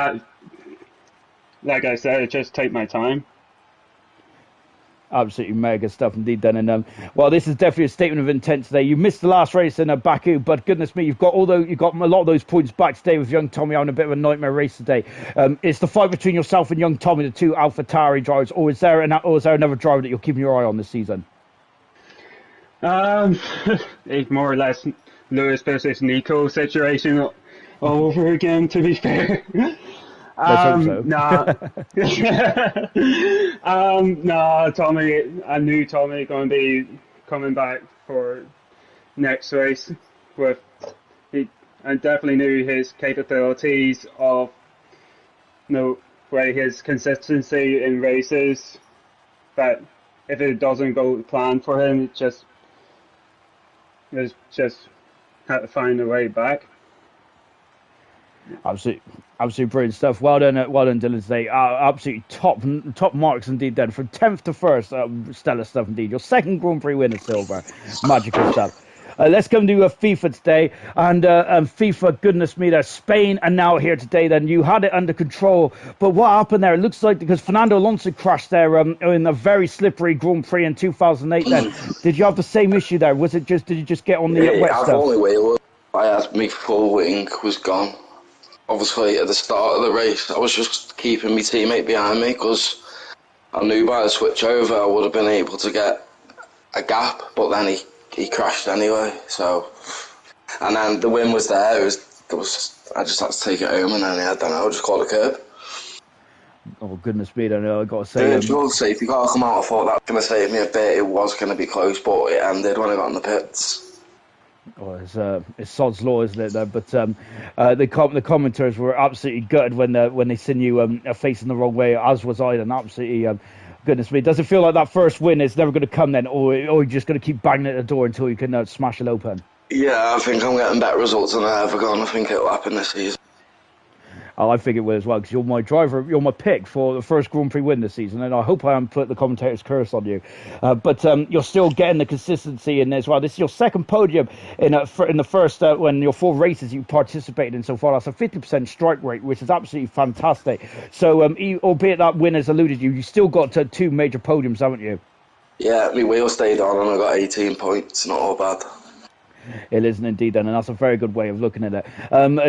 like I said, just take my time. Absolutely mega stuff indeed then. And well, this is definitely a statement of intent today. You missed the last race in Baku, but goodness me, you've got a lot of those points back today with young Tommy having a bit of a nightmare race today. It's the fight between yourself and young Tommy, the 2 AlphaTauri drivers, or is there another driver that you're keeping your eye on this season? It's more or less Lewis versus Nico situation all over again, to be fair. Let's hope so. Nah, Tommy. I knew Tommy going to be coming back for next race. I definitely knew his capabilities of, his consistency in races. But if it doesn't go to plan for him, it's just had to find a way back. Absolutely brilliant stuff. Well done, Dylan, today. Absolutely top marks indeed. Then from 10th to 1st, stellar stuff indeed. Your 2nd Grand Prix win is silver, magical stuff. Let's come to FIFA today, and FIFA. Goodness me, there's Spain, and now here today. Then you had it under control, but what happened there? It looks like because Fernando Alonso crashed there in a very slippery Grand Prix in 2008. Then did you have the same issue there? Did you just get on the wet stuff? Only way I had my full wing was gone. Obviously, at the start of the race, I was just keeping my teammate behind me because I knew by the switch over I would have been able to get a gap, but then he crashed anyway. So, and then the win was there. I just had to take it home, and then I don't know, just caught a curb. Oh goodness me! I know. I got to say, the safety car come out. I thought that was going to save me a bit. It was going to be close, but it ended when I got in the pits. Oh, it's sod's law, isn't it? Though? But the commenters were absolutely gutted when they seen you facing the wrong way, as was I. And absolutely, goodness me, does it feel like that first win is never going to come then, or you're just going to keep banging at the door until you can smash it open? Yeah, I think I'm getting better results than I ever got. I think it'll happen this season. Oh, I think it will as well, because you're my driver, you're my pick for the first Grand Prix win this season, and I hope I haven't put the commentator's curse on you. But you're still getting the consistency in as well. This is your 2nd podium in the first, when your 4 races you participated in so far. That's a 50% strike rate, which is absolutely fantastic. So, albeit that win has eluded you, you still got 2 major podiums, haven't you? Yeah, my wheel stayed on and I got 18 points, not all bad. It isn't indeed, then, and that's a very good way of looking at it.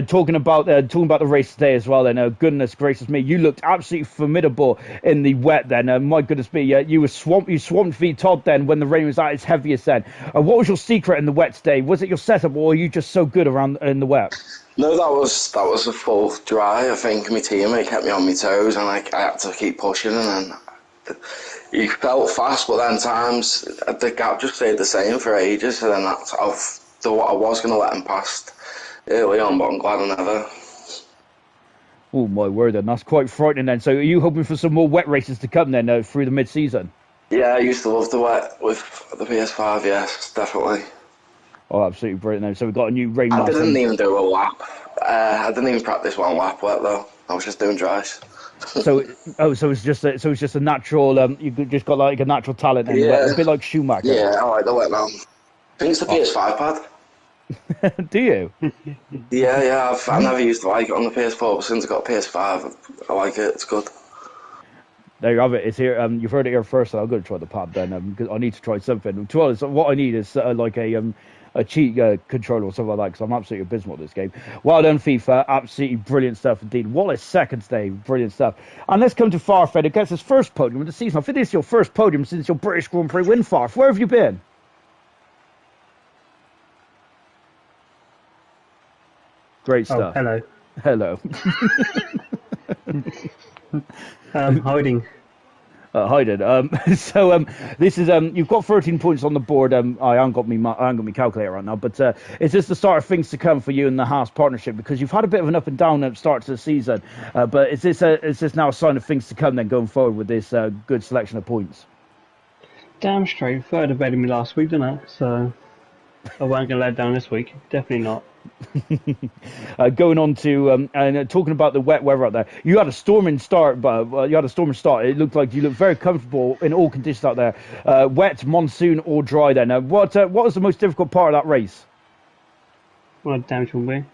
Talking about the race today as well, then, goodness gracious me, you looked absolutely formidable in the wet. Then, my goodness me, you swamped V Todd then when the rain was at its heaviest. Then, what was your secret in the wet today? Was it your setup, or were you just so good around in the wet? No, that was a full dry. I think my teammate kept me on my toes, and I had to keep pushing, and then he felt fast, but then times the gap just stayed the same for ages, and then I was going to let him past early on, but I'm glad I never. Oh my word, then that's quite frightening. Then, so are you hoping for some more wet races to come then through the mid-season? Yeah, I used to love the wet with the PS5. Yes, definitely. Oh, absolutely brilliant. Then, so we've got a new rain. I didn't even do a lap. I didn't even practice one lap wet though. I was just doing dries. So it's just a natural. You just got like a natural talent, and a bit like Schumacher. Yeah, I like the wet now. I think it's the PS5 pad. Do you? Yeah. I never used to like it on the PS4, but since I got PS5, I like it. It's good. There you have it. It's here. You've heard it here first. I'm going to try the pad then. Because I need to try something. To be honest, what I need is like a cheat controller or something like that, because I'm absolutely abysmal at this game. Well done, FIFA. Absolutely brilliant stuff indeed. What a second today. Brilliant stuff. And let's come to Farfed. It gets his first podium of the season. I think this is your first podium since your British Grand Prix win, Farf. Where have you been? Great stuff. Oh, hello. Hiding. So this is you've got 13 points on the board. I haven't got my calculator right now, but is this the start of things to come for you in the Haas partnership? Because you've had a bit of an up and down start to the season, but is this now a sign of things to come then going forward with this good selection of points? Damn straight. Third of me last week, didn't I? So I won't get let down this week. Definitely not. Going on to and talking about the wet weather out there, you had a storming start, but you had a storming start. It looked like you looked very comfortable in all conditions out there, wet, monsoon, or dry. Then, what was the most difficult part of that race? What damage will be?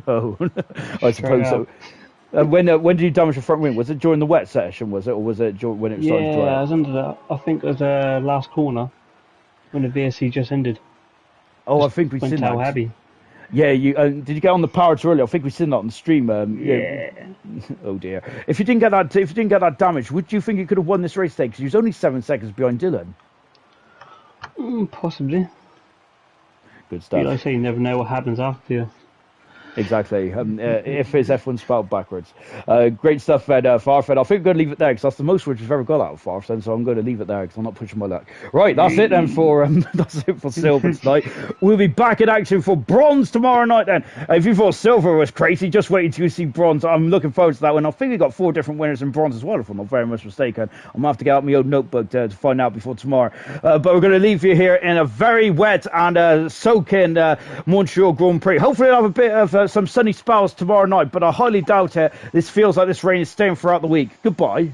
Oh, I suppose so. When did you damage your front wing? Was it during the wet session? Was it, or was it when it started to dry? Yeah, I was under the. I think it was the last corner when the VSC just ended. Oh, I think we've seen that. Heavy. Yeah, you did you get on the power earlier? I think we've seen that on the stream. Yeah. Oh dear. If you didn't get that damage, would you think you could have won this race today? Because you was only 7 seconds behind Dylan. Possibly. Good stuff. Like I say, you never know what happens after you. Exactly. If it's F1 spelled backwards. Great stuff, Farfed. I think I'm going to leave it there because that's the most we've ever got out of Farfed, so I'm going to leave it there because I'm not pushing my luck. Right, that's it then for silver tonight. We'll be back in action for bronze tomorrow night then. If you thought silver was crazy, just wait until you see bronze. I'm looking forward to that one. I think we got 4 different winners in bronze as well, if I'm not very much mistaken. I'm going to have to get out my old notebook to find out before tomorrow. But we're going to leave you here in a very wet and soaking Montreal Grand Prix. Hopefully we'll have a bit of some sunny spells tomorrow night, but I highly doubt it. This feels like this rain is staying throughout the week. Goodbye.